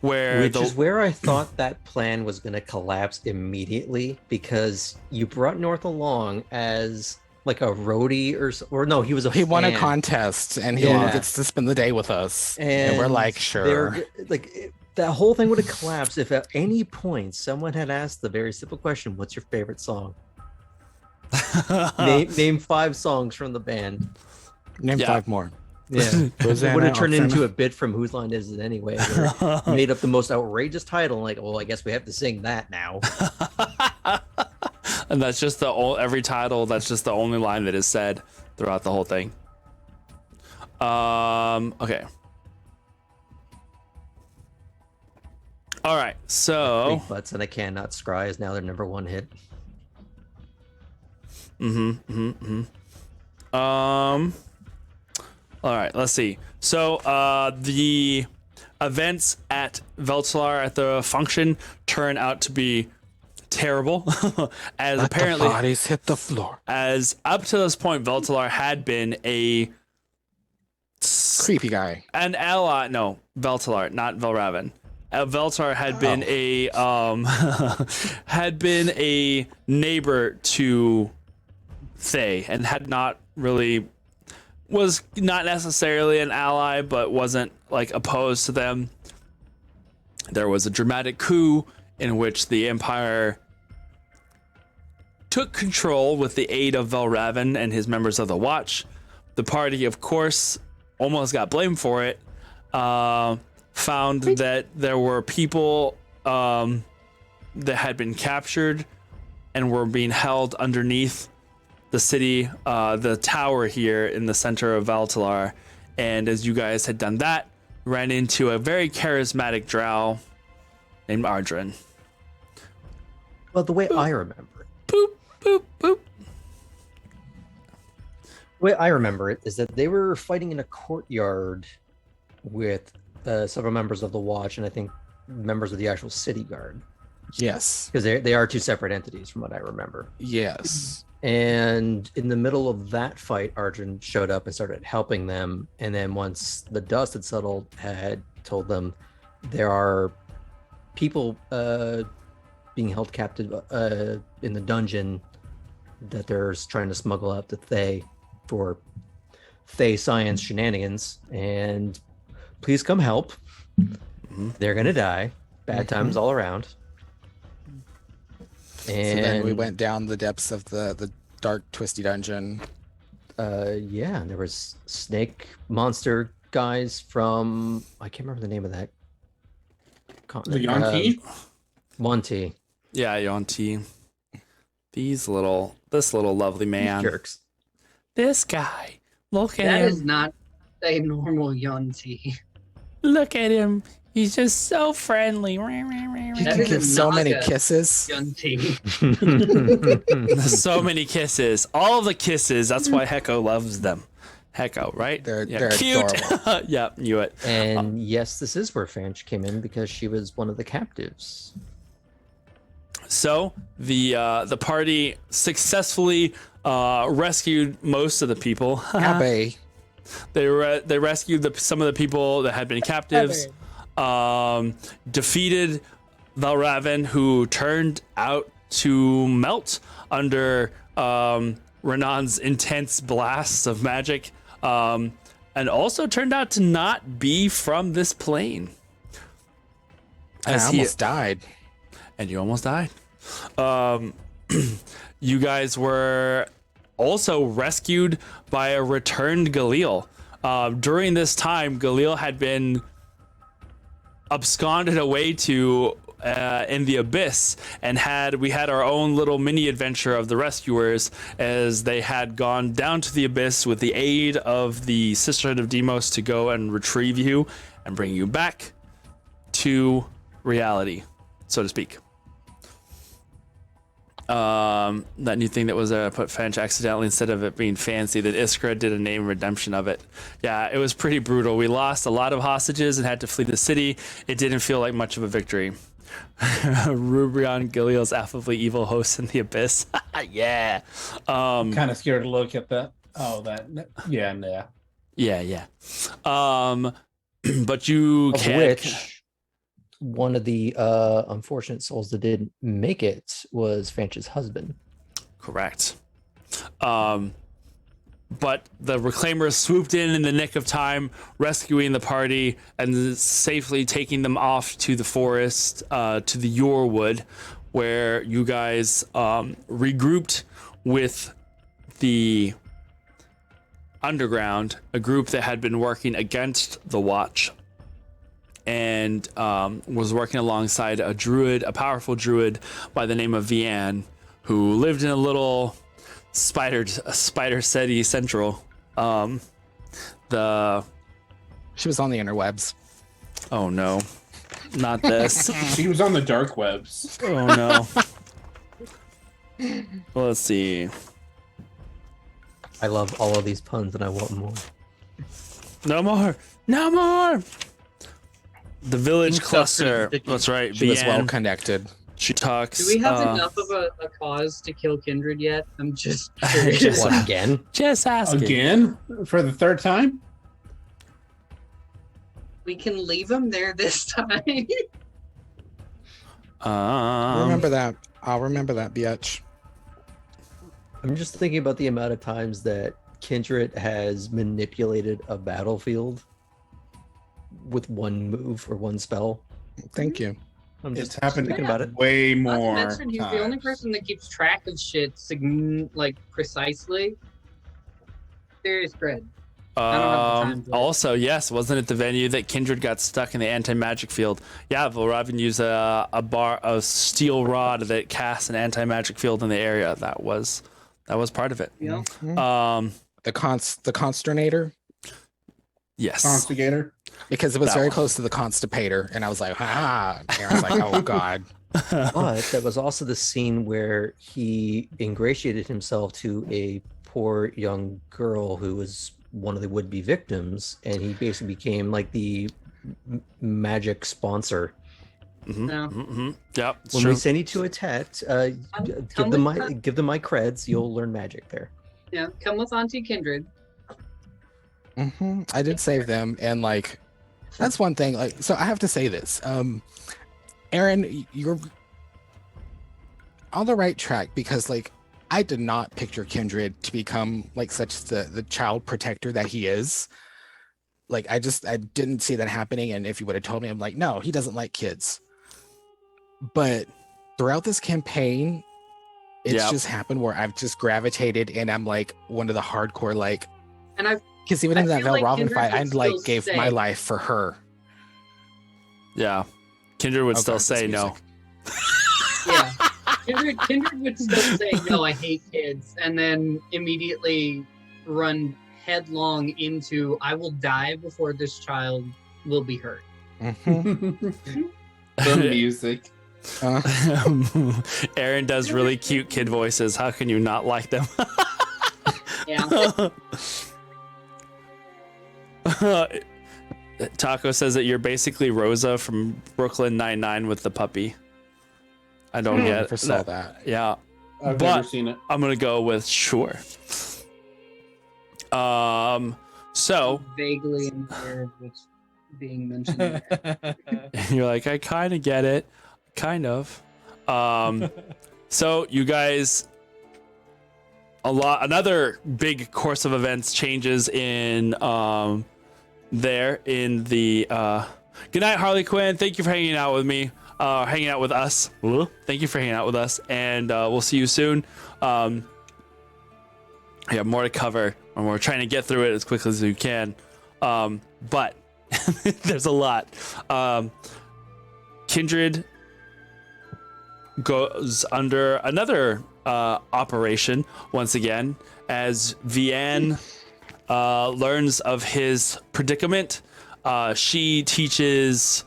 Which is where I thought that plan was going to collapse immediately, because you brought North along as like a roadie or no, he was a He won a fan. contest and he Yeah. gets to spend the day with us. And we're like, sure. That whole thing would have collapsed if at any point someone had asked the very simple question, "What's your favorite song?" name 5 songs from the band. Name 5 more. Yeah, it would Rosanna, have turned into Oksana. a bit from Whose Line Is It Anyway? Where it made up the most outrageous title, like, well, I guess we have to sing that now. And that's just every title. That's just the only line that is said throughout the whole thing. Okay. All right. So. Big Butts and I Cannot Scry is now their #1 hit. All right. Let's see. So the events at Veltalar at the function turn out to be terrible, as Let apparently the bodies hit the floor. as up to this point, Veltalar had been Creepy guy. an ally. No, Veltalar, not Velraven. Veltalar had been had been a neighbor to Thay, and was not necessarily an ally, but wasn't like opposed to them. There was a dramatic coup in which the Empire took control with the aid of Velraven and his members of the Watch. The party, of course, almost got blamed for it. Found that there were people that had been captured and were being held underneath the city, the tower here in the center of Veltalar. And as you guys had done that, ran into a very charismatic drow named Ardrin. Well, the way I remember it, Boop, boop, boop. the way I remember it is that they were fighting in a courtyard with several members of the Watch and I think members of the actual city guard, Yes. because they are 2 separate entities from what I remember. Yes. And in the middle of that fight, Arjun showed up and started helping them. And then once the dust had settled, had told them there are people being held captive in the dungeon that they're trying to smuggle out to Thay for Thay science shenanigans. And please come help. They're going to die. Bad times all around. And So then we went down the depths of the dark, twisty dungeon. yeah, and there was snake monster guys from I can't remember the name of that The continent. Yankee? Monty. Yeah, Yonti. This little lovely man. Jerks. This guy. Look at That him. is not a normal Yunti. Look at him. He's just so friendly. You That can is give a so many Naga. kisses. Yunti. So many kisses. All the kisses. That's why Heko loves them. Heko, right? They're cute. adorable. Yeah, knew it. And yes, this is where Fanch came in because she was one of the captives. So the party successfully rescued most of the people. Abe. They rescued some of the people that had been captives. Defeated Velraven, who turned out to melt under Renan's intense blasts of magic, and also turned out to not be from this plane. I almost died. And you almost died. You guys were also rescued by a returned Galil. During this time, Galil had been absconded away to in the abyss, and we had our own little mini adventure of the rescuers as they had gone down to the abyss with the aid of the Sisterhood of Demos to go and retrieve you and bring you back to reality, so to speak. that new thing that was put French accidentally instead of it being fancy, that Iskra did a name redemption of it. Yeah, it was pretty brutal. We lost a lot of hostages and had to flee the city. It didn't feel like much of a victory. Rubrion Giliel's affably evil host in the abyss. Yeah. Kind of scared to look at that. Oh, that. Yeah, nah. Yeah. But you Of can't. which one of the unfortunate souls that didn't make it was Fanch's husband. Correct. But the Reclaimers swooped in the nick of time, rescuing the party and safely taking them off to the forest, to the Yorewood, where you guys regrouped with the Underground, a group that had been working against the Watch and was working alongside a druid, a powerful druid by the name of Vianne, who lived in a little Spider City Central. She was on the interwebs. Oh no, not this. She was on the dark webs. Oh no. Well, let's see. I love all of these puns and I want more. No more. No more. The village Ink cluster. suffering. That's right. She was well Vianne, connected. she talks. Do we have enough of a cause to kill Kindred yet? I'm just curious. Just- What, again? Just asking. Again? For the third time? We can leave him there this time. Remember that. I'll remember that, bitch. I'm just thinking about the amount of times that Kindred has manipulated a battlefield with one move or one spell. Thank you. I'm It's just happened thinking about it. way Not to more. mention, he's the only person that keeps track of shit precisely. Serious dread. don't have the time for it. Also, yes, wasn't it the venue that Kindred got stuck in the anti-magic field? Yeah, Volraven used a steel rod that casts an anti-magic field in the area. That was part of it. Yeah. The consternator, Yes. Constigator. because it was That very one. close to the constipator, and I was like, ah. And I was like, oh god. But that was also the scene where he ingratiated himself to a poor young girl who was one of the would-be victims, and he basically became like the magic sponsor. Mhm, Yeah. mhm. Yep. it's When true. we send you to a tet, give them my creds. You'll learn magic there. Yeah. Come with Auntie Kindred. I did save them, and like, that's one thing. Like, so I have to say this, Aaron, you're on the right track, because like, I did not picture Kindred to become like such the child protector that he is. Like, I didn't see that happening. And if you would have told me, I'm like, no, he doesn't like kids. But throughout this campaign, it's Yep. just happened where I've just gravitated, and I'm like one of the hardcore, like, And I've because even I in that feel like Velraven Kindred fight, I would like still gave my say- life for her. Yeah. Kindred would Okay, still that's say no. music. yeah. Kindred would still say no, I hate kids, and then immediately run headlong into I will die before this child will be hurt. Mhm. The music. Aaron does really cute kid voices. How can you not like them? Yeah. Taco says that you're basically Rosa from Brooklyn Nine-Nine with the puppy. I don't get Never saw that. Yeah, I've But- never seen it. I'm gonna go with sure. So Vaguely aware of what's being mentioned there. you're like, I kind of get it, kind of. So you guys, another big course of events changes in there in the good night, Harley Quinn. Thank you for hanging out with me, hanging out with us. Thank you for hanging out with us, and we'll see you soon. We have more to cover, and we're trying to get through it as quickly as we can. But there's a lot. Kindred goes under another operation once again as Vianne learns of his predicament. She teaches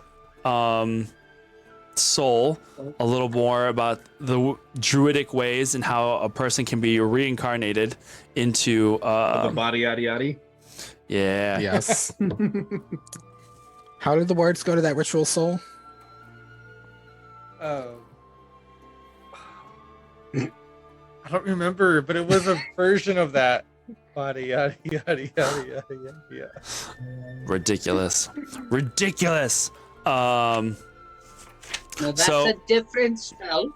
Soul a little more about the druidic ways and how a person can be reincarnated into The body yada yada. yeah. Yes. How did the words go to that ritual soul? I don't remember, but it was a version of that. Body yada yada yada yada yada. Ridiculous. Ridiculous. Well, that's So- a different spell.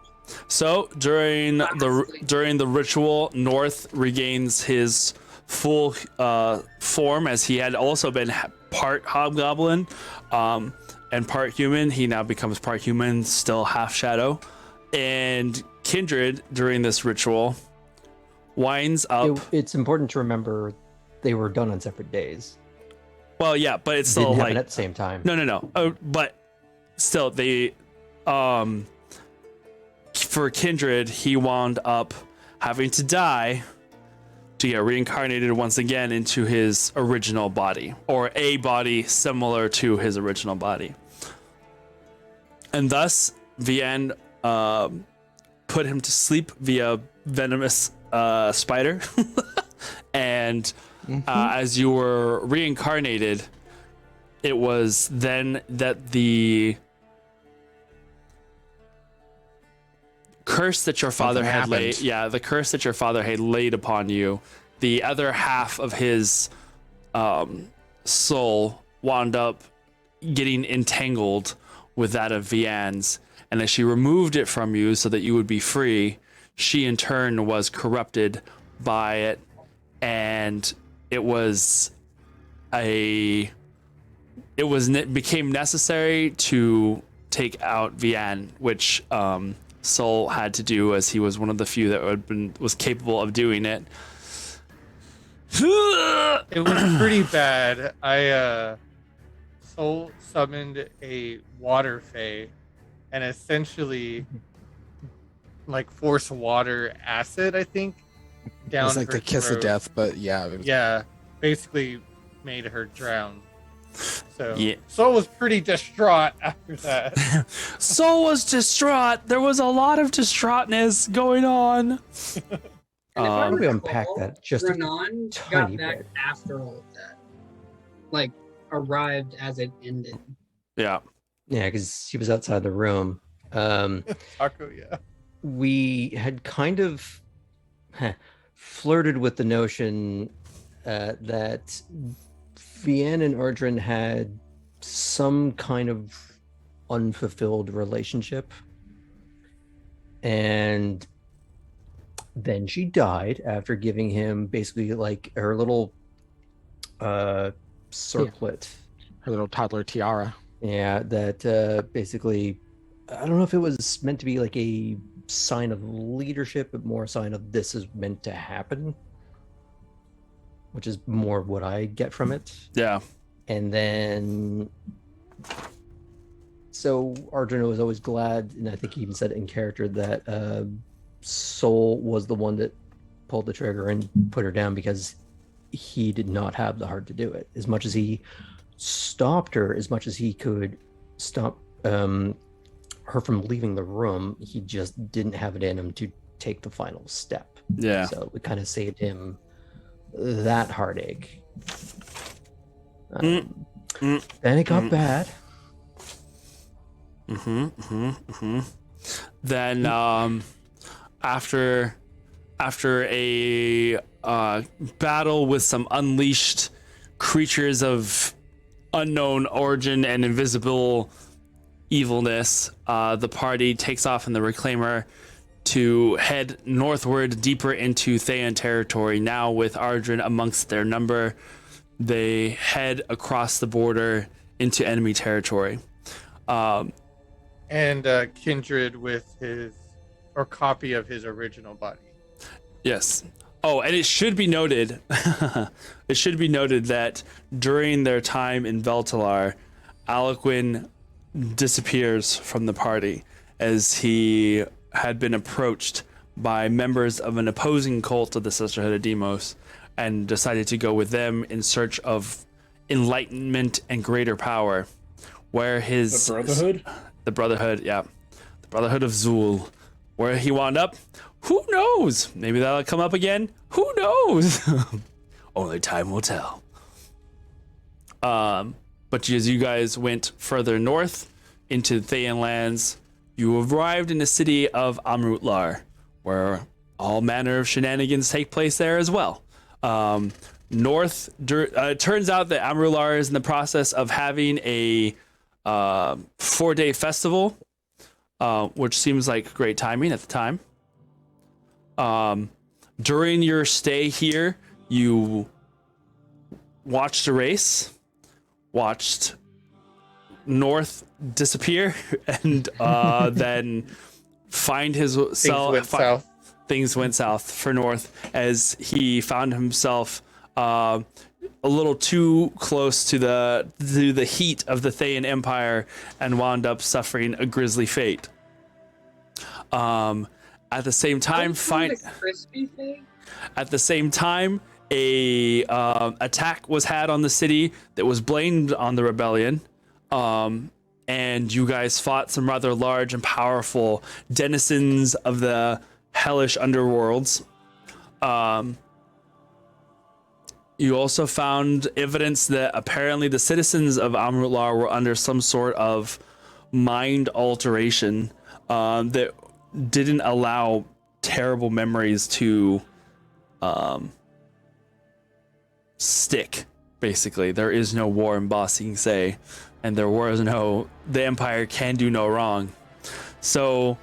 So during the ritual, North regains his full form, as he had also been part hobgoblin and part human. He now becomes part human, still half shadow. And Kindred, during this ritual, winds up. It's important to remember they were done on separate days. Well, yeah, but it's It still didn't like happen at the same time. no. But still, they for Kindred, he wound up having to die to get reincarnated once again into his original body, or a body similar to his original body. And thus, Vienne put him to sleep via venomous spider. And as you were reincarnated, it was then that the curse that your father Something had laid, happened. the curse that your father had laid upon you, the other half of his soul wound up getting entangled with that of Vianne's. And as she removed it from you so that you would be free, she in turn was corrupted by it. And it became necessary to take out Vianne, which Soul had to do, as he was one of the few that was capable of doing it. It was pretty bad. I Soul summoned a water fae and essentially like force water acid, I think, It down was like her the kiss throat. of death, but yeah. It was, Yeah, basically made her drown. So Yeah. Soul was pretty distraught after that. Soul was distraught. There was a lot of distraughtness going on. And if I How do we recall, unpack that just a Renan tiny got back bit? after all of that. Like, arrived as it ended. Yeah. Yeah, because he was outside the room. Taco, yeah. We had kind of flirted with the notion that Vianne and Ardrin had some kind of unfulfilled relationship. And then she died after giving him basically like her little circlet. her little toddler tiara. Yeah, that basically, I don't know if it was meant to be like a sign of leadership, but more a sign of this is meant to happen, which is more what I get from it. Yeah. And then, so Arjuna was always glad, and I think he even said it in character, that Soul was the one that pulled the trigger and put her down, because he did not have the heart to do it. As much as he stopped her, as much as he could stop her from leaving the room, he just didn't have it in him to take the final step. Yeah. So it kind of saved him that heartache. Then it got bad. Then after a battle with some unleashed creatures of unknown origin and invisible evilness, the party takes off in the Reclaimer to head northward deeper into Thean territory. Now with Ardrin amongst their number, they head across the border into enemy territory. And Kindred with his, or copy of his original body. Yes. Oh, and it should be noted, that during their time in Veltalar, Alequin disappears from the party, as he had been approached by members of an opposing cult of the Sisterhood of Demos, and decided to go with them in search of enlightenment and greater power. Where The his Brotherhood? The Brotherhood, yeah. The Brotherhood of Zul. Where he wound up, who knows? Maybe that'll come up again. Who knows? Only time will tell. But as you guys went further north into Thayan lands, you arrived in the city of Amrutlar, where all manner of shenanigans take place there as well. It turns out that Amrutlar is in the process of having a 4-day festival, which seems like great timing at the time. During your stay here, you watched a race, watched North disappear, and then find his self. Things went south for North as he found himself a little too close to the heat of the Thayan Empire and wound up suffering a grisly fate. At the same time, a attack was had on the city that was blamed on the rebellion, and you guys fought some rather large and powerful denizens of the hellish underworlds. You also found evidence that apparently the citizens of Amrutlar were under some sort of mind alteration that didn't allow terrible memories to stick. Basically, there is no war in Ba Sing Se, and the Empire can do no wrong. So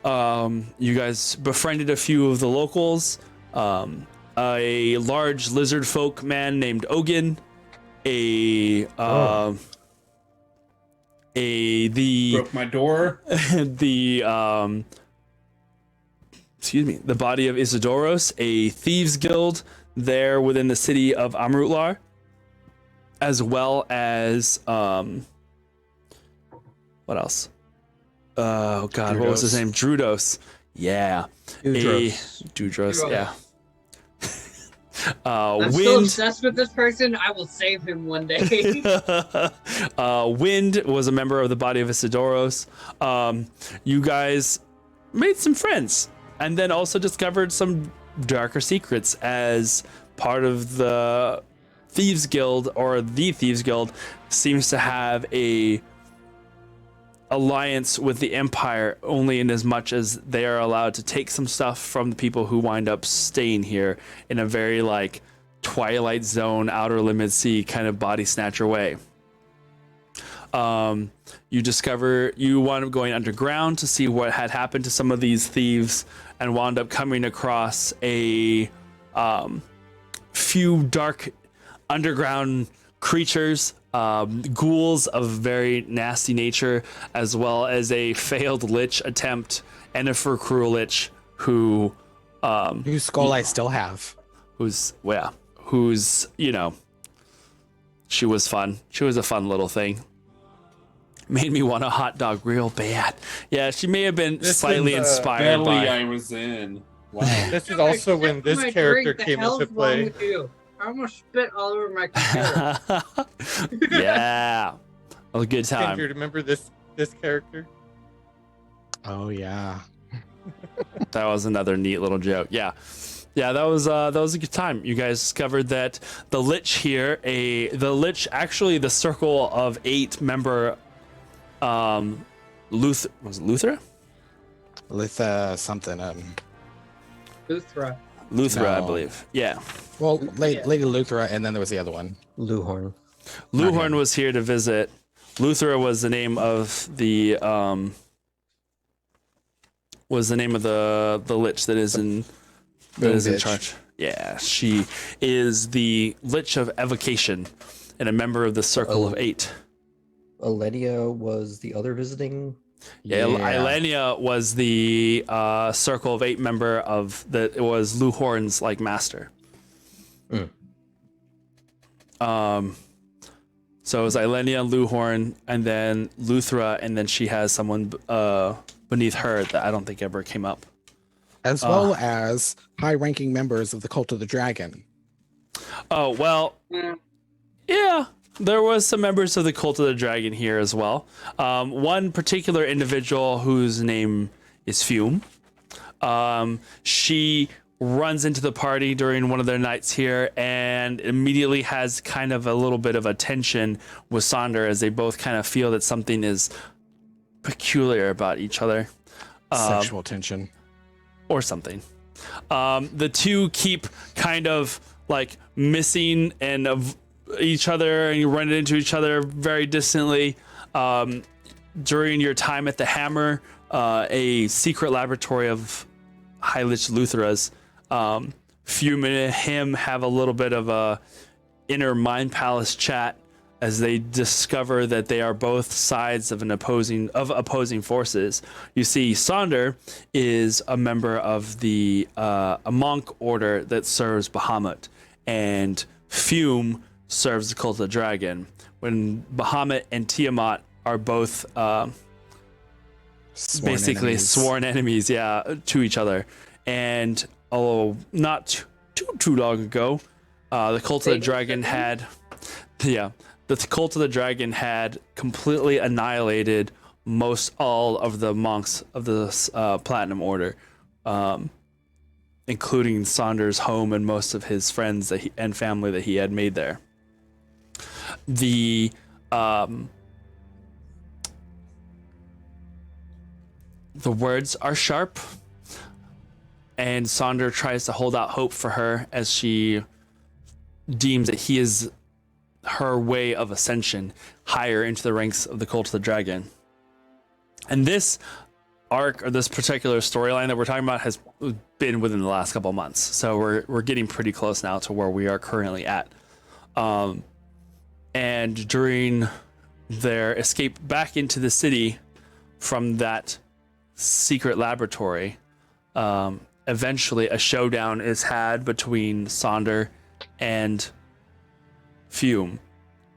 you guys befriended a few of the locals, a large lizard folk man named Ogun, broke my door. The body of Isidoros, a thieves guild there within the city of Amrutlar, as well as what else? Oh God, Drudos. What was his name? Drudos. Yeah. Dudros. Yeah. I'm so obsessed with this person, I will save him one day. Wind was a member of the body of Isidoros. You guys made some friends, and then also discovered some darker secrets as part of the Thieves Guild, or the Thieves Guild seems to have a alliance with the Empire only in as much as they are allowed to take some stuff from the people who wind up staying here in a very like Twilight Zone, Outer Limits kind of body snatcher way. You wound up going underground to see what had happened to some of these thieves, and wound up coming across a few dark underground creatures, ghouls of very nasty nature, as well as a failed lich attempt, Ennifer Cruel Lich, whose skull I still have. Who's she was fun. She was a fun little thing. Made me want a hot dog real bad. Yeah, she may have been slightly inspired by. I was in. Wow. This is also when this character came into play. I'm gonna spit all over my computer. Yeah, a good time. Andrew, remember this character? Oh yeah. That was another neat little joke. Yeah, that was a good time. You guys discovered that the Lich here, actually the Circle of 8 member, Luthra Something. Luthra. Luthra, No. I believe. Yeah. Well, Lady Luthra, and then there was the other one. Luhorn. Luhorn was here to visit. Luthra was the name of the lich that is in Bitch. charge. Yeah, she is the Lich of Evocation and a member of the Circle of 8. Aledia was the other visiting. Yeah, Ilenia was the Circle of 8 member of it was Luhorn's like master. So it was Ilenia, Luhorn, and then Luthra, and then she has someone beneath her that I don't think ever came up. As well as high-ranking members of the Cult of the Dragon. Oh well, yeah, there was some members of the Cult of the Dragon here as well. One particular individual whose name is Fume. She runs into the party during one of their nights here and immediately has kind of a little bit of a tension with Sonder as they both kind of feel that something is peculiar about each other. Sexual tension. Or something. The two keep kind of like missing and of each other, and you run into each other very distantly. During your time at the Hammer, a secret laboratory of Heilich Luthera's, Fume and him have a little bit of a inner mind palace chat as they discover that they are both sides of opposing forces. You see, Sonder is a member of a monk order that serves Bahamut, and Fume serves the Cult of the Dragon. When Bahamut and Tiamat are both sworn enemies, to each other. And although not too long ago, the Cult of the Dragon had completely annihilated all of the monks of the Platinum Order, including Sonder's home and most of his friends and family that he had made there. The words are sharp, and Sonder tries to hold out hope for her as she deems that he is her way of ascension higher into the ranks of the Cult of the Dragon. And this arc, or this particular storyline that we're talking about, has been within the last couple of months. So we're getting pretty close now to where we are currently at. And during their escape back into the city from that secret laboratory, eventually a showdown is had between Sonder and Fume,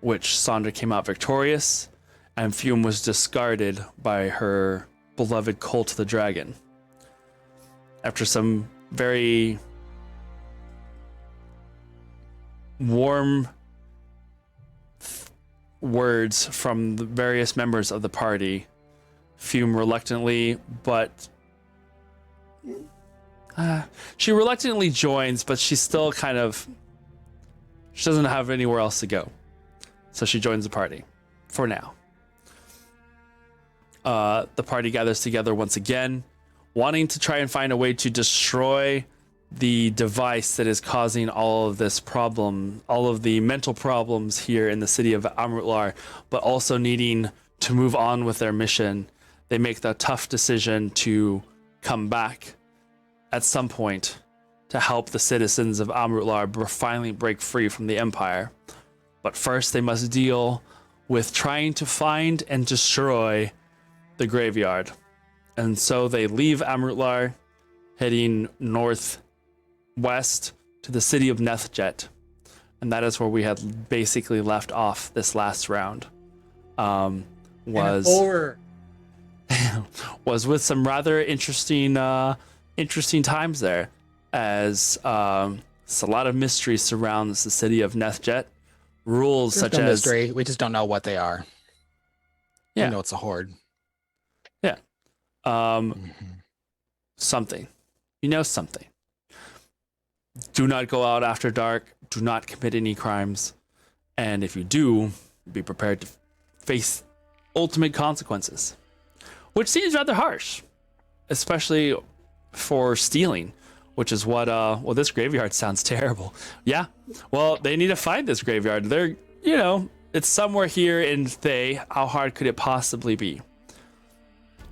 which Sonder came out victorious, and Fume was discarded by her beloved Cult of the Dragon. After some very warm words from the various members of the party, Fume reluctantly joins, but she's still she doesn't have anywhere else to go. So she joins the party for now. The party gathers together once again, wanting to try and find a way to destroy the device that is causing all of this problem, all of the mental problems here in the city of Amrutlar, but also needing to move on with their mission. They make the tough decision to come back at some point to help the citizens of Amrutlar finally break free from the Empire. But first they must deal with trying to find and destroy the graveyard. And so they leave Amrutlar, heading northwest to the city of Nethjet. And that is where we had basically left off this last round. Was with some rather interesting times there, as a lot of mystery surrounds the city of Nethjet. Rules There's such no as mystery. We just don't know what they are. We know it's a horde. Yeah. Something. Something. Do not go out after dark. Do not commit any crimes. And if you do, be prepared to face ultimate consequences. Which seems rather harsh, especially for stealing, which is what this graveyard sounds terrible. Yeah. Well, they need to find this graveyard. They're, it's somewhere here in Thay. How hard could it possibly be?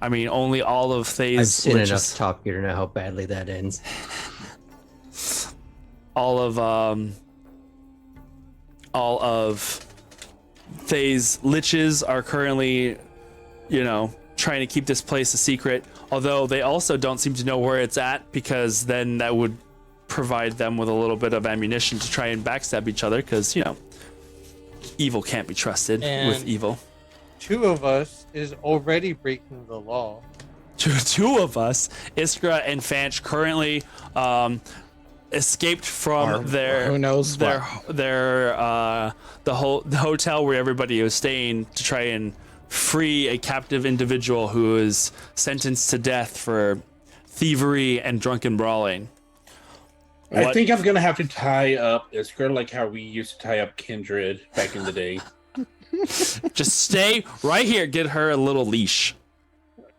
I mean, only all of Thay's... I've seen enough Top Gear to know how badly that ends. All of Thay's liches are currently, trying to keep this place a secret. Although they also don't seem to know where it's at, because then that would provide them with a little bit of ammunition to try and backstab each other, because, evil can't be trusted with evil. Two of us is already breaking the law. Two of us, Iskra and Fanch, currently escaped from Or their who knows their what. their the hotel where everybody was staying to try and free a captive individual who is sentenced to death for thievery and drunken brawling. I What- think I'm gonna have to tie up Iskra like how we used to tie up Kindred back in the day. Just stay right here. Get her a little leash.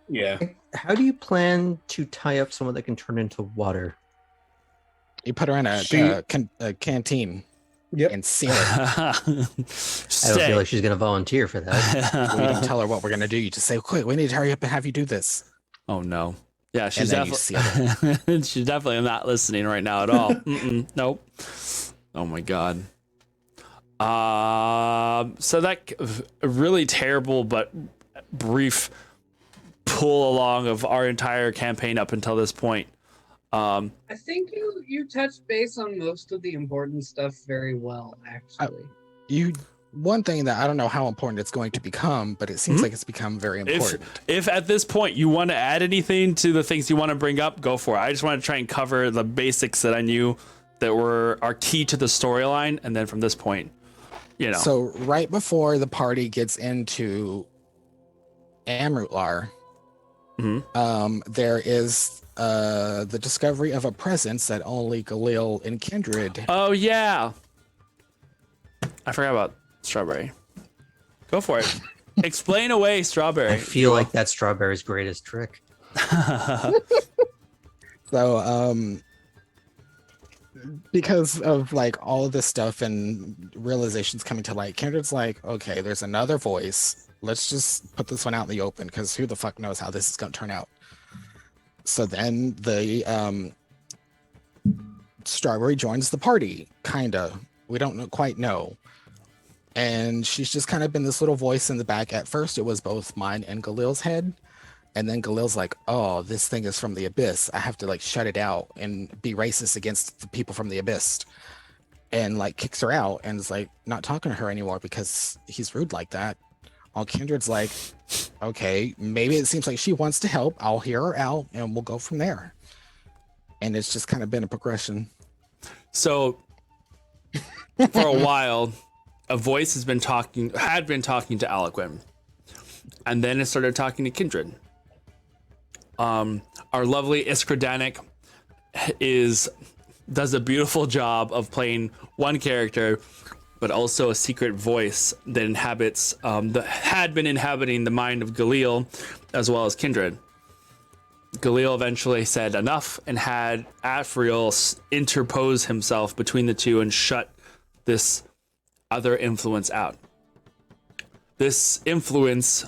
Yeah. How do you plan to tie up someone that can turn into water? You put her in a canteen Yep. and seal it. I don't Stay. feel like she's going to volunteer for that. We don't tell her what we're gonna do. You just say, "Quick, we need to hurry up and have you do this." Oh no. Yeah, she's then you definitely she's definitely not listening right now at all. Nope. Oh my god. So that really terrible but brief pull along of our entire campaign up until this point. I think you touched base on most of the important stuff very well, actually. One thing that I don't know how important it's going to become, but it seems like it's become very important. If at this point you want to add anything to the things you want to bring up, go for it. I just want to try and cover the basics that I knew that are key to the storyline, and then from this point, So right before the party gets into Amrutlar, there is the discovery of a presence that only Galil and Kindred. Oh yeah, I forgot about Strawberry. Go for it. Explain away Strawberry. I feel like that's Strawberry's greatest trick. So because of like all of this stuff and realizations coming to light, Kindred's like, okay, there's another voice. Let's just put this one out in the open because who the fuck knows how this is going to turn out. So then the Strawberry joins the party, kinda. We don't quite know. And she's just kind of been this little voice in the back. At first, it was both mine and Galil's head. And then Galil's like, oh, this thing is from the Abyss. I have to like shut it out and be racist against the people from the Abyss. And like kicks her out and is like not talking to her anymore because he's rude like that. All Kindred's like, okay, maybe it seems like she wants to help. I'll hear her out and we'll go from there. And it's just kind of been a progression. So for a while, a voice had been talking to Aliquin, and then it started talking to Kindred. Our lovely Iskra Danik does a beautiful job of playing one character, but also a secret voice that inhabits had been inhabiting the mind of Galil as well as Kindred. Galil eventually said enough and had Afriel interpose himself between the two and shut this other influence out. This influence,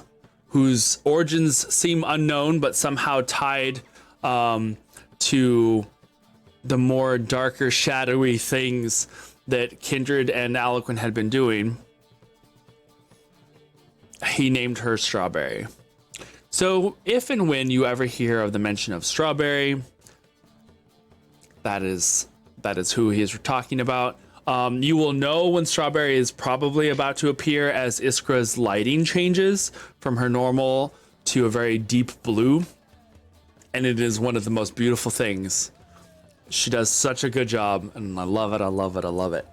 whose origins seem unknown but somehow tied to the more darker, shadowy things that Kindred and Aliquin had been doing, he named her Strawberry. So if and when you ever hear of the mention of Strawberry, that is who he is talking about. You will know when Strawberry is probably about to appear as Iskra's lighting changes from her normal to a very deep blue. And it is one of the most beautiful things. She does such a good job, and I love it, I love it, I love it.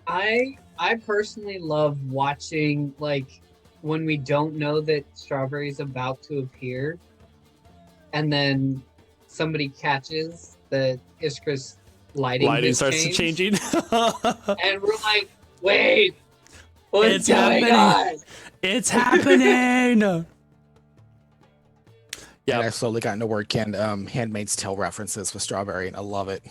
I personally love watching, like, when we don't know that Strawberry's about to appear, and then somebody catches that Iskra's lighting starts changing. and we're like, wait, what's It's going happening. on? It's happening. Yeah, I slowly got into work and Handmaid's Tale references with Strawberry, and I love it.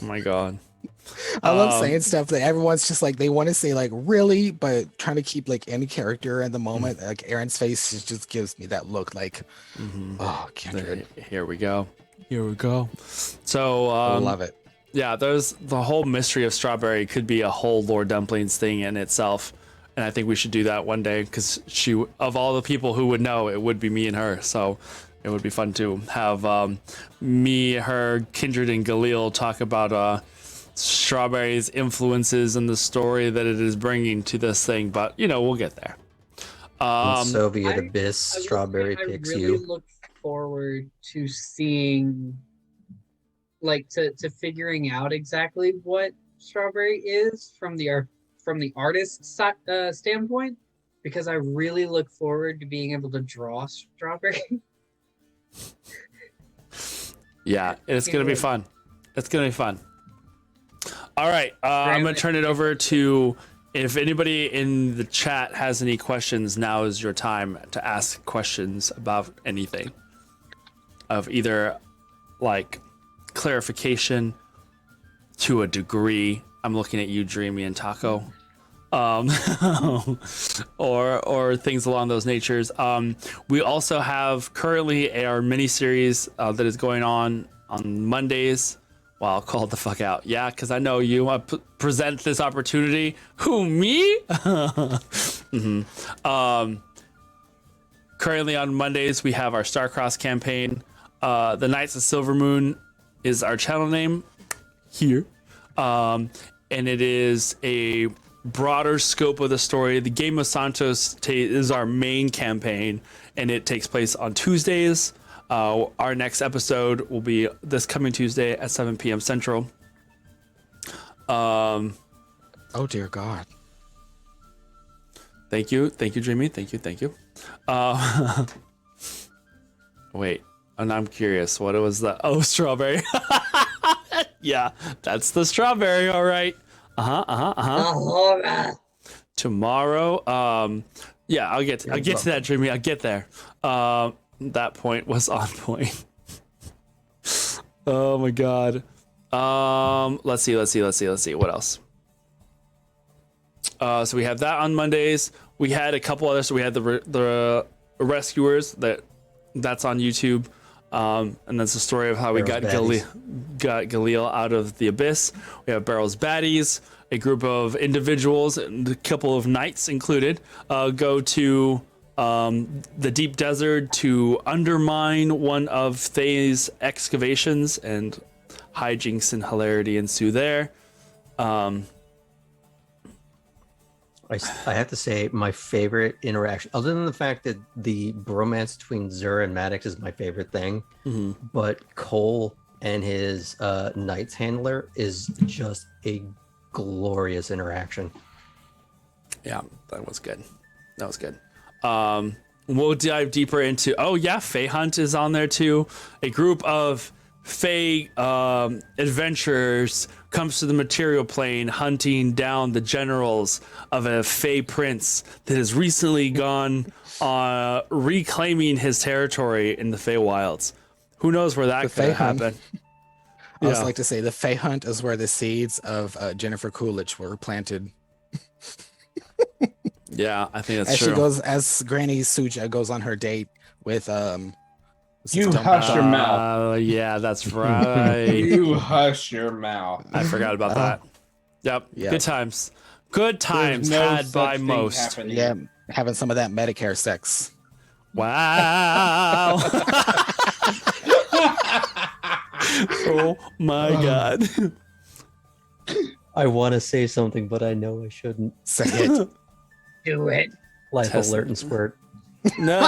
Oh my god. I love saying stuff that everyone's just like, they want to say like really, but trying to keep like any character in the moment. Like Aaron's face just gives me that look like, oh, Kindred. Here we go. So I love it. yeah, there's the whole mystery of Strawberry could be a whole Lord Dumplings thing in itself. And I think we should do that one day because of all the people who would know, it would be me and her. So it would be fun to have me, her, Kindred, and Galil talk about Strawberry's influences and the story that it is bringing to this thing. But, we'll get there. When Soviet I- Abyss, I will say Strawberry I picks really you. look forward to seeing, like, to figuring out exactly what strawberry is from the artist's standpoint, because I really look forward to being able to draw strawberry. Yeah, it's gonna be fun. It's gonna be fun. All right, I'm gonna turn it over to, if anybody in the chat has any questions, now is your time to ask questions about anything of either like clarification to a degree. I'm looking at you, Dreamy and Taco. Or things along those natures. We also have currently our mini series that is going on Mondays. Wow, called the fuck out. Yeah, because I know you want to present this opportunity. Who, me? Currently on Mondays, we have our Starcross campaign. The Knights of Silver Moon is our channel name here. And it is a broader scope of the story. The Game of Santos is our main campaign, and it takes place on Tuesdays. Our next episode will be this coming Tuesday at 7 p.m. Central. Oh dear God. Thank you, Dreamy. Thank you. Wait, and I'm curious. What was that? Oh, strawberry. Yeah, that's the strawberry. All right. Tomorrow. Yeah, I'll get to that, Dreamy. I'll get there. That point was on point. Oh my God. Let's see. What else? So we have that on Mondays. We had a couple others. So we had the Rescuers that's on YouTube. And that's the story of how we got Galil out of the abyss. We have Barrel's Baddies, a group of individuals and a couple of knights included, go to the deep desert to undermine one of Thay's excavations, and hijinks and hilarity ensue there. I have to say my favorite interaction, other than the fact that the bromance between Zur and Maddox is my favorite thing, but Cole and his Knights handler is just a glorious interaction. Yeah, that was good. We'll dive deeper into, Fae Hunt is on there too. A group of Fae adventurers comes to the material plane, hunting down the generals of a Fae prince that has recently gone reclaiming his territory in the Fae wilds. Who knows where that could happen? I also like to say the Fae Hunt is where the seeds of Jennifer Coolidge were planted. Yeah, I think that's as true. She goes, as Granny Suja goes on her date with You hush your mouth. Yeah, that's right. You hush your mouth. I forgot about that. Yep. Good times. Good times had by most. Happening. Yeah, having some of that Medicare sex. Wow. Oh my God. I want to say something, but I know I shouldn't. Say it. Do it. Life alert and squirt. No.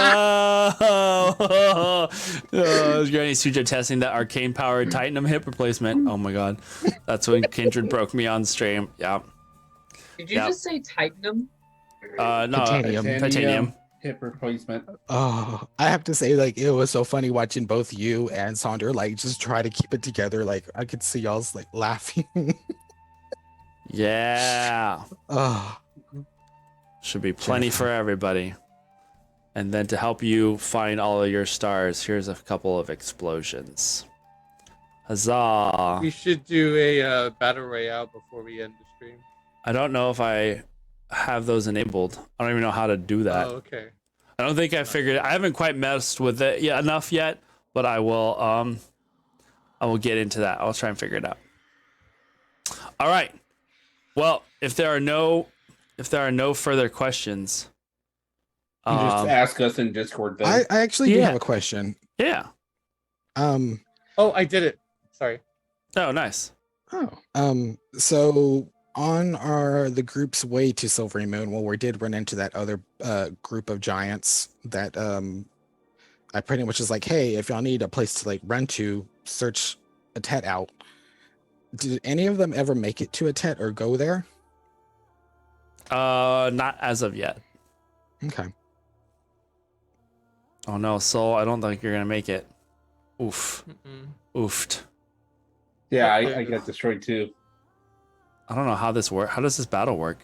Granny Suja testing that arcane powered Titanum hip replacement. Oh my God. That's when Kindred broke me on stream. Yeah. Did you just say Titanum? No, titanium. Hip replacement. Oh, I have to say, like, it was so funny watching both you and Sonder like just try to keep it together. Like, I could see y'all's like laughing. Yeah. Oh, should be plenty for everybody. And then to help you find all of your stars, here's a couple of explosions. Huzzah! We should do a battle royale before we end the stream. I don't know if I have those enabled. I don't even know how to do that. Oh, okay. I don't think I figured. I haven't quite messed with it enough yet, but I will. I will get into that. I'll try and figure it out. All right. Well, if there are no further questions, You just ask us in Discord. Then. I actually do have a question. Yeah. Oh, I did it. Sorry. Oh, nice. So on the group's way to Silvery Moon, well, we did run into that other group of giants that I pretty much was like, hey, if y'all need a place to like run to, search a tet out. Did any of them ever make it to a tet or go there? Not as of yet. Okay. Oh no, Soul, I don't think you're gonna make it. Oof. Mm-mm. Oofed. Yeah, I got destroyed too. I don't know how this works. How does this battle work?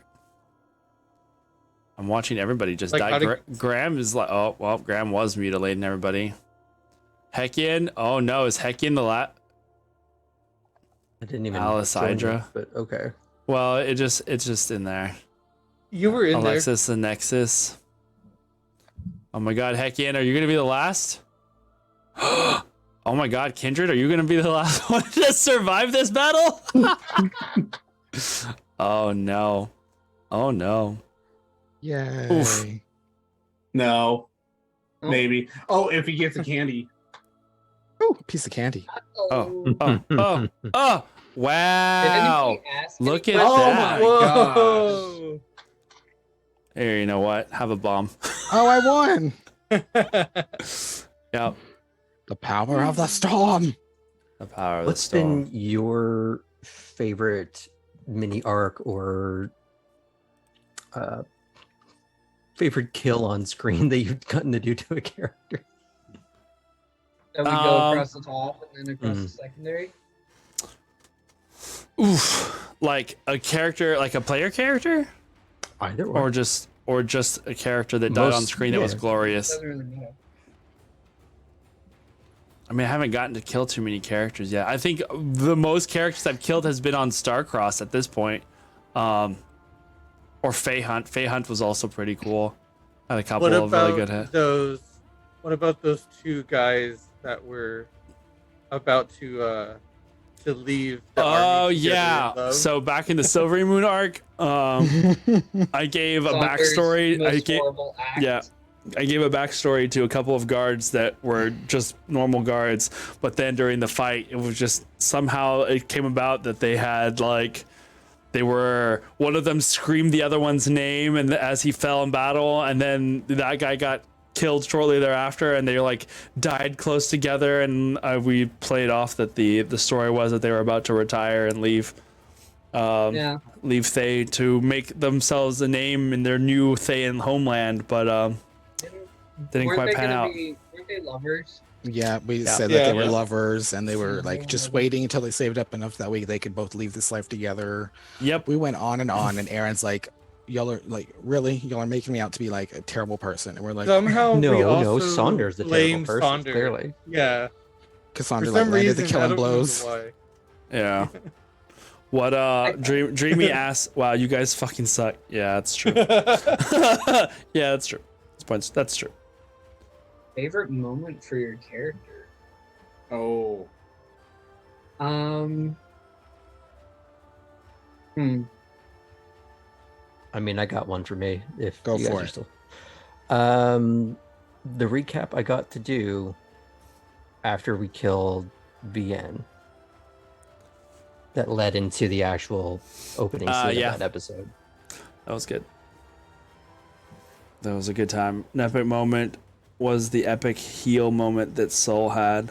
I'm watching everybody just Like, die. how did- Graham is like, oh, well, Graham was mutilating everybody. Heckian, oh no, is Heckian the last? I didn't even Alice join Hydra. it, but okay. Well, it's just in there. You were in Alexis the Nexus. Oh my god, Heckian, are you gonna be the last? Oh my god, Kindred, are you gonna be the last one to survive this battle? Oh no. Oh no. Yay. Oof. No, Oh. maybe. Oh, if he gets a candy. Ooh, piece of candy. Oh, oh, wow. Look at Oh that. my gosh. Whoa. Here, you know what? Have a bomb. Oh, I won. Yep. The power of the storm. The power of What's the storm. been your favorite mini arc or favorite kill on screen that you've gotten to do to a character? That we go across the top and then across the secondary. Oof. Like a character, like a player character? Either Or just a character that died on Most- screen that was yeah. glorious. Doesn't really matter. I mean, I haven't gotten to kill too many characters yet. I think the most characters I've killed has been on Starcross at this point. Or Fae Hunt. Fae Hunt was also pretty cool. Had a couple What of really about good hits. those? What about those two guys that were about to leave? The Oh army together yeah. in love? So back in the Silvery Moon arc, I gave a Saunders' backstory. most horrible act. Yeah. I gave a backstory to a couple of guards that were just normal guards, but then during the fight, it was just somehow it came about that they had like one of them screamed the other one's name and as he fell in battle, and then that guy got killed shortly thereafter, and they like died close together, and we played off that the story was that they were about to retire and leave. Leave Thay to make themselves a name in their new Thayan homeland, but didn't Weren't quite they pan gonna out. Weren't they lovers? Yeah, we Yeah. said that they were Yeah. lovers and they were like Yeah. just waiting until they saved up enough that way they could both leave this life together. Yep. We went on, and Aaron's like, y'all are like, really? Y'all are making me out to be like a terrible person. And we're like, Somehow we No, also Saunders the terrible blamed person, Saunders. clearly. Yeah. Cassandra For like some landed reason, the I killing don't blows. know why. Yeah. What Dreamy ass, wow, you guys fucking suck. Yeah, that's true. Yeah, that's true. That's true. Favorite moment for your character? Oh, I mean, I got one for me. If Go you guys for are it. still, the recap I got to do after we killed VN that led into the actual opening scene yeah. of that episode. That was good. That was a good time. An epic moment was the epic heal moment that Soul had.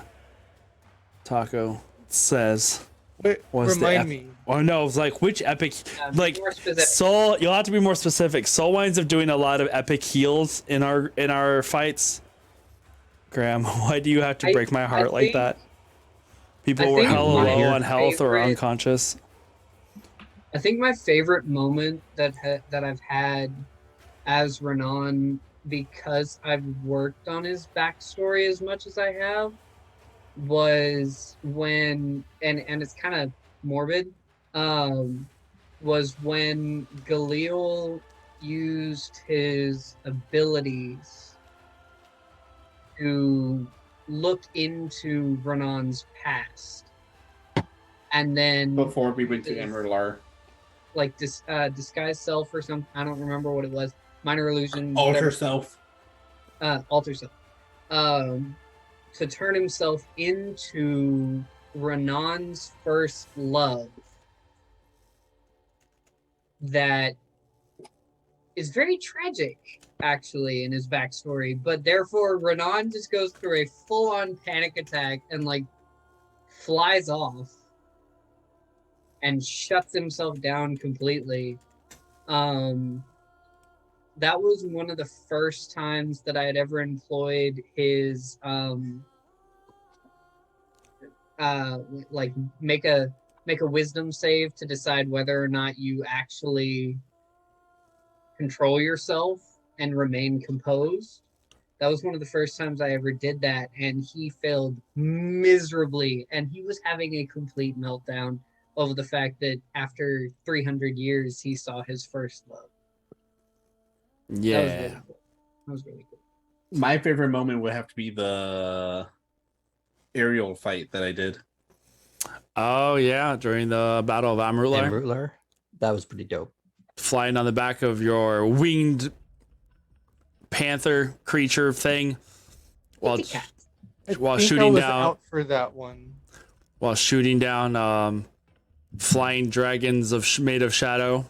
Taco says. Wait, Was the remind me. Oh no, it's like which epic like More specific. Soul, you'll have to be more specific. Soul winds up doing a lot of epic heals in our fights. Graham, why do you have to I- break my I heart like think- that? People I were think hella my low on health or favorite- unconscious. I think my favorite moment that I've had as Renan, because I've worked on his backstory as much as I have, was when and it's kind of morbid. Was when Galil used his abilities to look into Renan's past, and then before we went to Emerlar. like disguise self or something. I don't remember what it was. Minor illusion. Alter whatever. self. Alter self. To turn himself into Renan's first love. That is very tragic, actually, in his backstory. But therefore, Renan just goes through a full-on panic attack and like flies off and shuts himself down completely. That was one of the first times that I had ever employed his like make a wisdom save to decide whether or not you actually control yourself and remain composed. That was one of the first times I ever did that, and he failed miserably, and he was having a complete meltdown over the fact that after 300 years he saw his first love. Yeah. That was really cool. That was really cool. My favorite moment would have to be the aerial fight that I did. Oh yeah, during the Battle of Amrutlar, Amrutlar. That was pretty dope. flying on the back of your winged panther creature thing, while Kitty cat. I While think I shooting was down- out for that one. shooting down flying dragons made of shadow,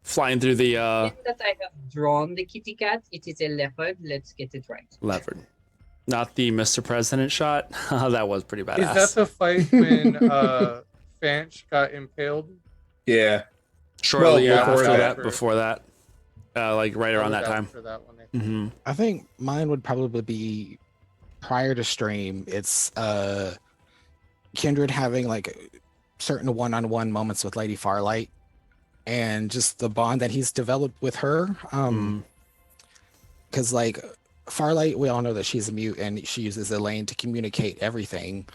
flying through the That I have drawn the kitty cat. It is a leopard. Let's get it right. leopard. Not the Mr. President shot. That was pretty badass. Is that the fight when Fanch got impaled? Yeah. Shortly Well, after before that, that. before that, like right around that time. For that one, I think. Hmm. I think mine would probably be prior to stream. It's Kindred having like certain one-on-one moments with Lady Farlight, and just the bond that he's developed with her. Because like Farlight, we all know that she's a mute and she uses Elaine to communicate everything,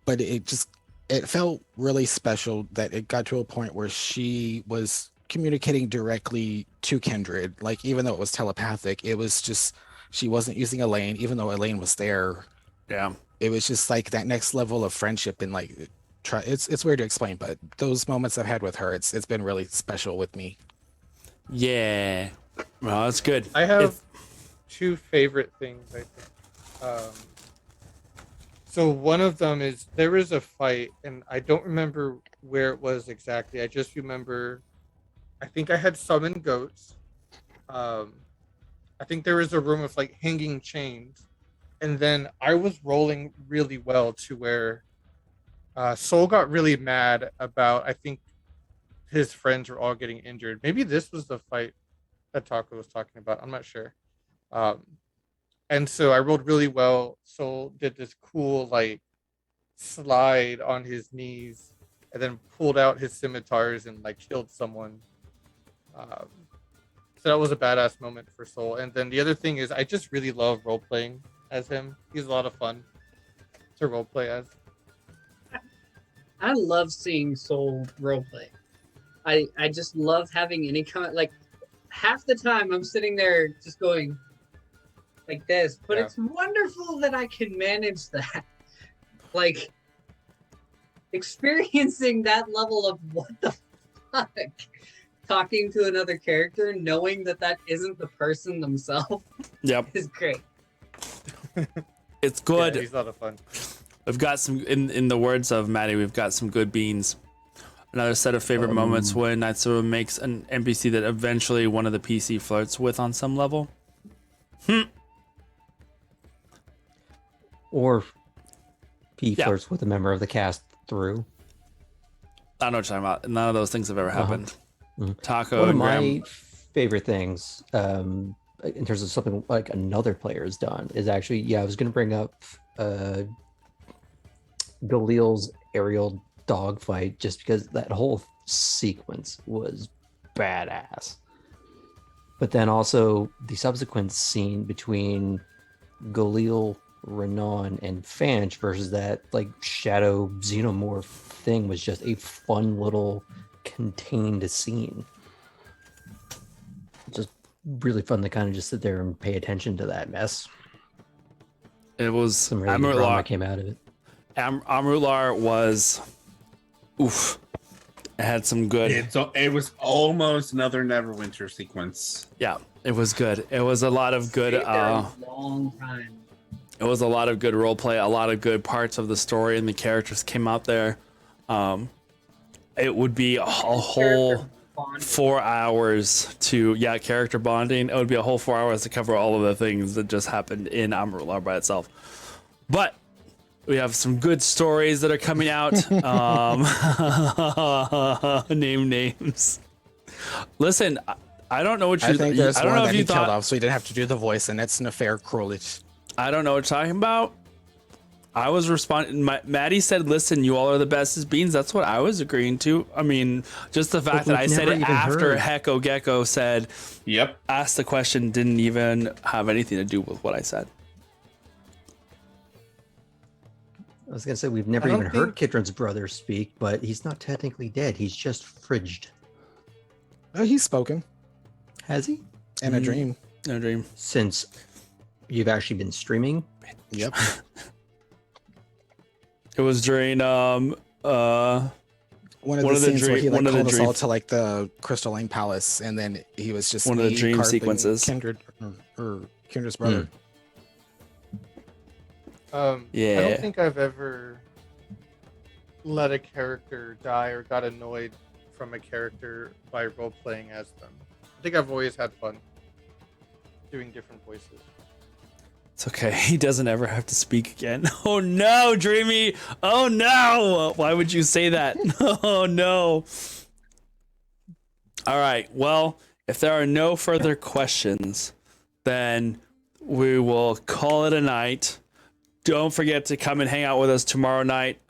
but it felt really special that it got to a point where she was communicating directly to Kindred. Like, even though it was telepathic, it was just, she wasn't using Elaine, even though Elaine was there. Yeah. It was just like that next level of friendship, and like it's weird to explain, but those moments I've had with her, it's been really special with me. Yeah. Well, that's good. I have If- two favorite things, I think. So one of them is there was a fight, and I don't remember where it was exactly. I just remember, I think I had summoned goats. I think there was a room with like hanging chains, and then I was rolling really well to where Soul got really mad about, I think his friends were all getting injured. Maybe this was the fight that Taco was talking about. I'm not sure. And so I rolled really well. Soul did this cool like slide on his knees and then pulled out his scimitars and like killed someone. So that was a badass moment for Soul. And then the other thing is I just really love role playing as him. He's a lot of fun to role play as. I love seeing Soul roleplay. I just love having any kind of, like, half the time I'm sitting there just going like this, but Yeah. it's wonderful that I can manage that. Like, experiencing that level of what the fuck, talking to another character, knowing that that isn't the person themselves Yep. is great. It's good. Yeah, he's a lot of fun. We've got some, in the words of Maddie, we've got some good beans. Another set of favorite moments when Natsuma makes an NPC that eventually one of the PC flirts with on some level. Or he Yeah. flirts with a member of the cast through. I don't know what you're talking about. None of those things have ever happened. Mhm. Taco One of and my Graham. favorite things, in terms of something like another player has done, is actually, I was going to bring up Galil's aerial dogfight, just because that whole sequence was badass. But then also the subsequent scene between Galil, Renan, and Fanch versus that like shadow xenomorph thing was just a fun little contained scene. Just really fun to kind of just sit there and pay attention to that mess. It was Some really good drama came out of it. Amrutlar was oof. It had some good. It was almost another Neverwinter sequence. Yeah, it was good. It was a lot of good. Stayed there a long time. It was a lot of good role play. A lot of good parts of the story, and the characters came out there. It would be a whole bonding. 4 hours to character bonding. It would be a whole 4 hours to cover all of the things that just happened in Amrullah by itself. But we have some good stories that are coming out. Name names. Listen, I don't know what you. I think there's I don't one know that if he you killed thought. off, so he didn't have to do the voice, and it's Nefair Krulich. I don't know what you're talking about. I was responding. Maddie said, "Listen, you all are the best as beans." That's what I was agreeing to. I mean, just the fact that I we've said never it even after heard. Hecko Gecko said, Yep. asked the question, didn't even have anything to do with what I said. I was gonna say we've never I don't even heard think- Kidron's brother speak, but he's not technically dead. He's just fridged. Oh, he's spoken Has he? in a dream. No dream. Since you've actually been streaming? Yep. It was during One of One the of the scenes where he one like of the called us dream- all to like the Crystal Lane Palace, and then he was just One of the me, dream Carp, and sequences. Kindred or Kindred's brother. I Yeah. don't think I've ever let a character die or got annoyed from a character by role playing as them. I think I've always had fun doing different voices. It's okay. He doesn't ever have to speak again. Oh no, Dreamy. Oh no. Why would you say that? Oh no. All right. Well, if there are no further questions, then we will call it a night. Don't forget to come and hang out with us tomorrow night.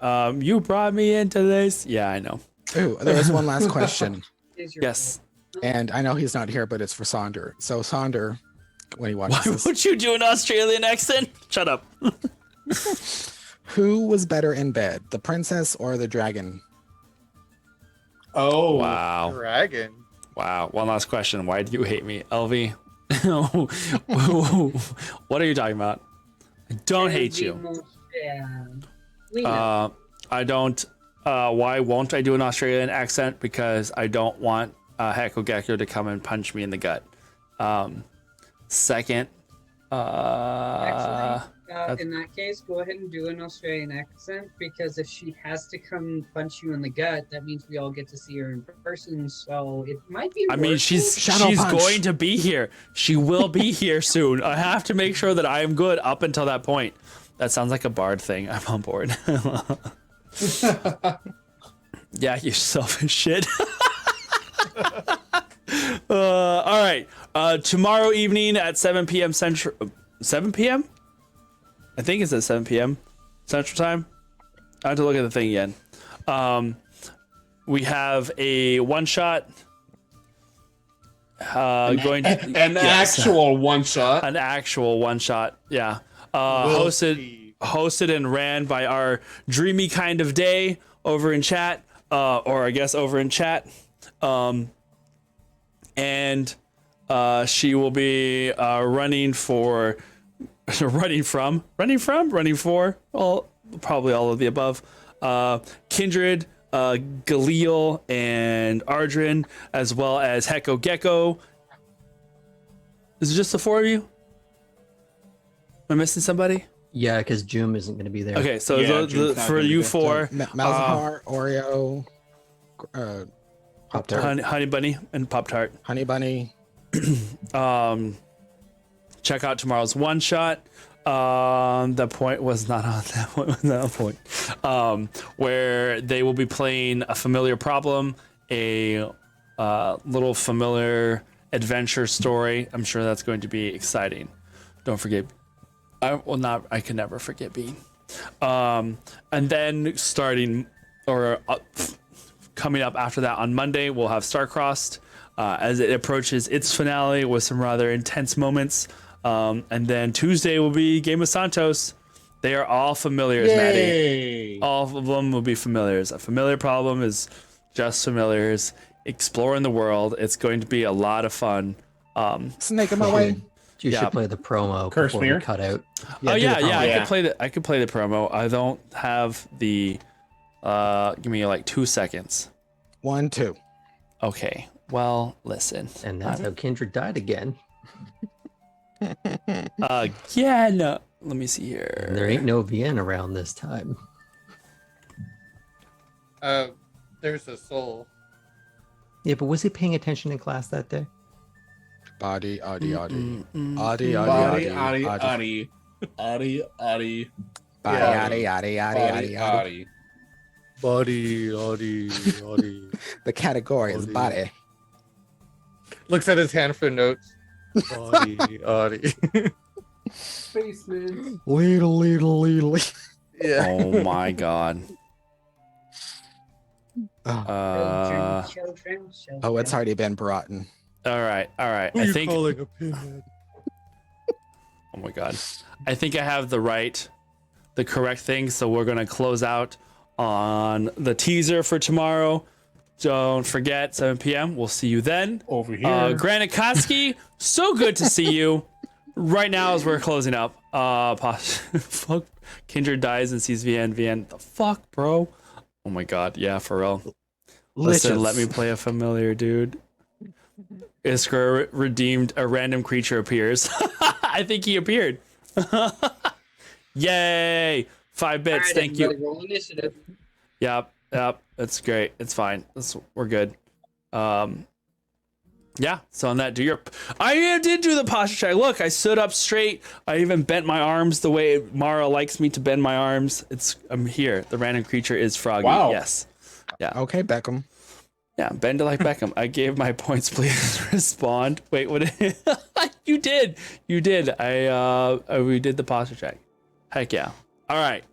You brought me into this. Yeah, I know. Ooh, there was one last question, Is your Yes. and I know he's not here, but it's for Sonder. So Sonder, when he Why watches this, would you do an Australian accent? Shut up. who was better in bed, the princess or the dragon? Oh, Wow. Dragon. Wow. One last question. Why do you hate me, LV? What are you talking about? I don't hate you. Yeah. We know. I don't. Why won't I do an Australian accent? Because I don't want Hecko Gecko to come and punch me in the gut. Second, Actually, in that case, go ahead and do an Australian accent, because if she has to come punch you in the gut, that means we all get to see her in person. So it might be. I mean, worth she's it. Shadow punch. going to be here. She will be here soon. I have to make sure that I am good up until that point. That sounds like a bard thing. I'm on board. Yeah, you selfish shit. All right. Tomorrow evening at 7 p.m. Central. 7 p.m. I think it's at 7 p.m. Central Time. I have to look at the thing again. We have a one shot. Going to, an yes, actual one shot. an actual one shot. Yeah. We'll Hosted see. hosted and ran by our dreamy kind of day over in chat, or I guess over in chat. And she will be running for, running for, probably all of the above. Kindred, Galil, and Ardrin, as well as Hecko Gecko. Is it just the four of you? Am I missing somebody? Yeah, because Joom isn't going to be there. Okay, so Yeah, June's not for gonna be you there. four, Malzahar, Oreo, Pop-Tart, Honey Bunny and Pop Tart. Honey Bunny. Check out tomorrow's one shot. The point was not on that point. Was not on point. Where they will be playing a familiar problem, a little familiar adventure story. I'm sure that's going to be exciting. Don't forget. I can never forget Bean. And then starting coming up after that on Monday, we'll have Starcrossed as it approaches its finale with some rather intense moments. And then Tuesday will be Game of Santos. They are all familiars, Maddie. Yay! All of them will be familiars. A familiar problem is just familiars. Exploring the world. It's going to be a lot of fun. Snake in my way. You Yeah. should play the promo Curse before we mirror? cut out. Oh do the yeah, promo. I Yeah. could play the promo. I don't have the give me like 2 seconds. 1, 2. Okay. Well, listen. And that's how Kindred died again. Again. Let me see here. And there ain't no VN around this time. There's a soul. Yeah, but was he paying attention in class that day? Body, Adi, Adi. Mm-mm-mm. Adi, Adi, Adi, Adi, Adi. Adi. Adi, Adi. Body, Yeah. Adi, Adi, Adi, Adi, Adi, Adi. Adi. Body, Audie. The category is body. Looks at his hand for notes. Audie. Basement. Ladle. Yeah. Oh my god. Oh, it's already been brought in. All right. Who I you think. calling a pinhead? Oh my god. I think I have the correct thing. So we're gonna close out on the teaser for tomorrow. Don't forget, 7 p.m. We'll see you then. Over here. Grant Koski, so good to see you. Right now, as we're closing up, fuck, Kindred dies and sees VN. The fuck, bro? Oh my god, yeah, for real. Listen, Liches. let me play a familiar dude. Iskra redeemed. A random creature appears. I think he appeared. Yay! 5 bits. Alright, Thank you. everybody, roll initiative. Yep. That's great. It's fine. We're good. Yeah. So on that, I did do the posture check. Look, I stood up straight. I even bent my arms the way Mara likes me to bend my arms. I'm here. The random creature is Froggy. Wow. Yes. Okay, Beckham. Yeah. Bend it like Beckham. I gave my points. Please respond. Wait. What? You did. We did the posture check. Heck yeah. All right.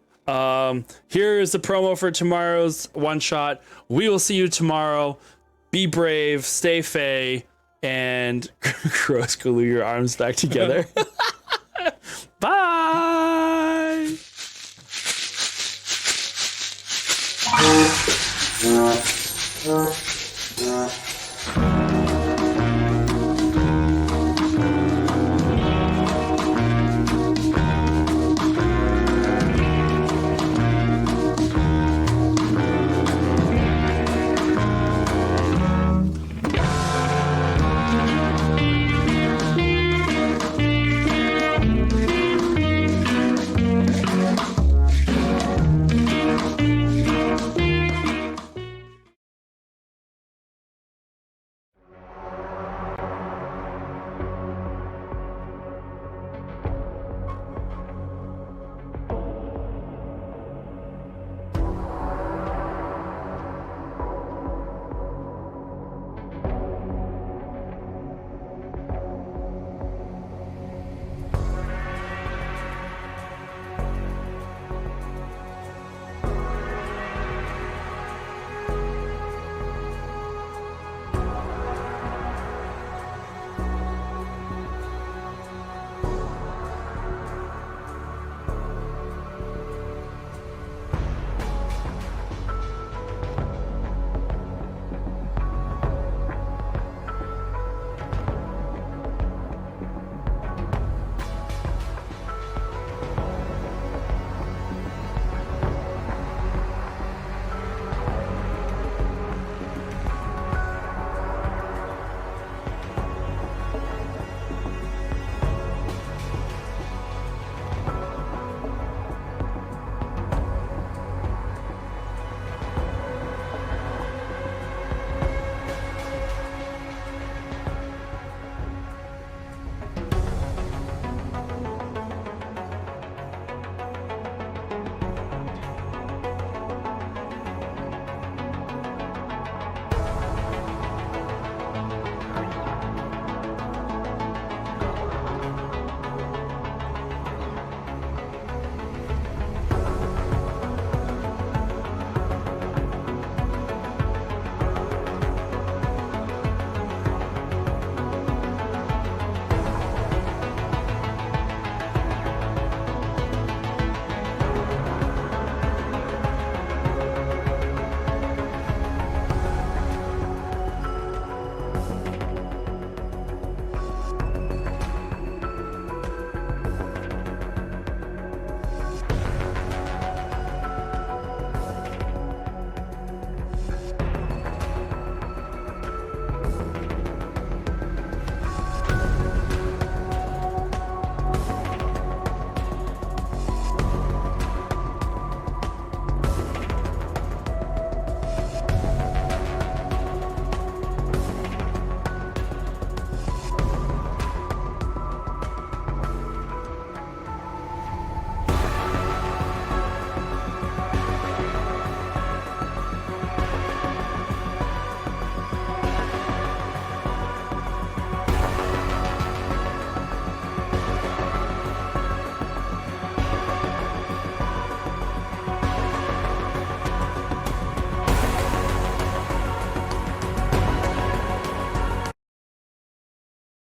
Here is the promo for tomorrow's one shot. We will see you tomorrow. Be brave, stay fey, and gross glue your arms back together. Bye.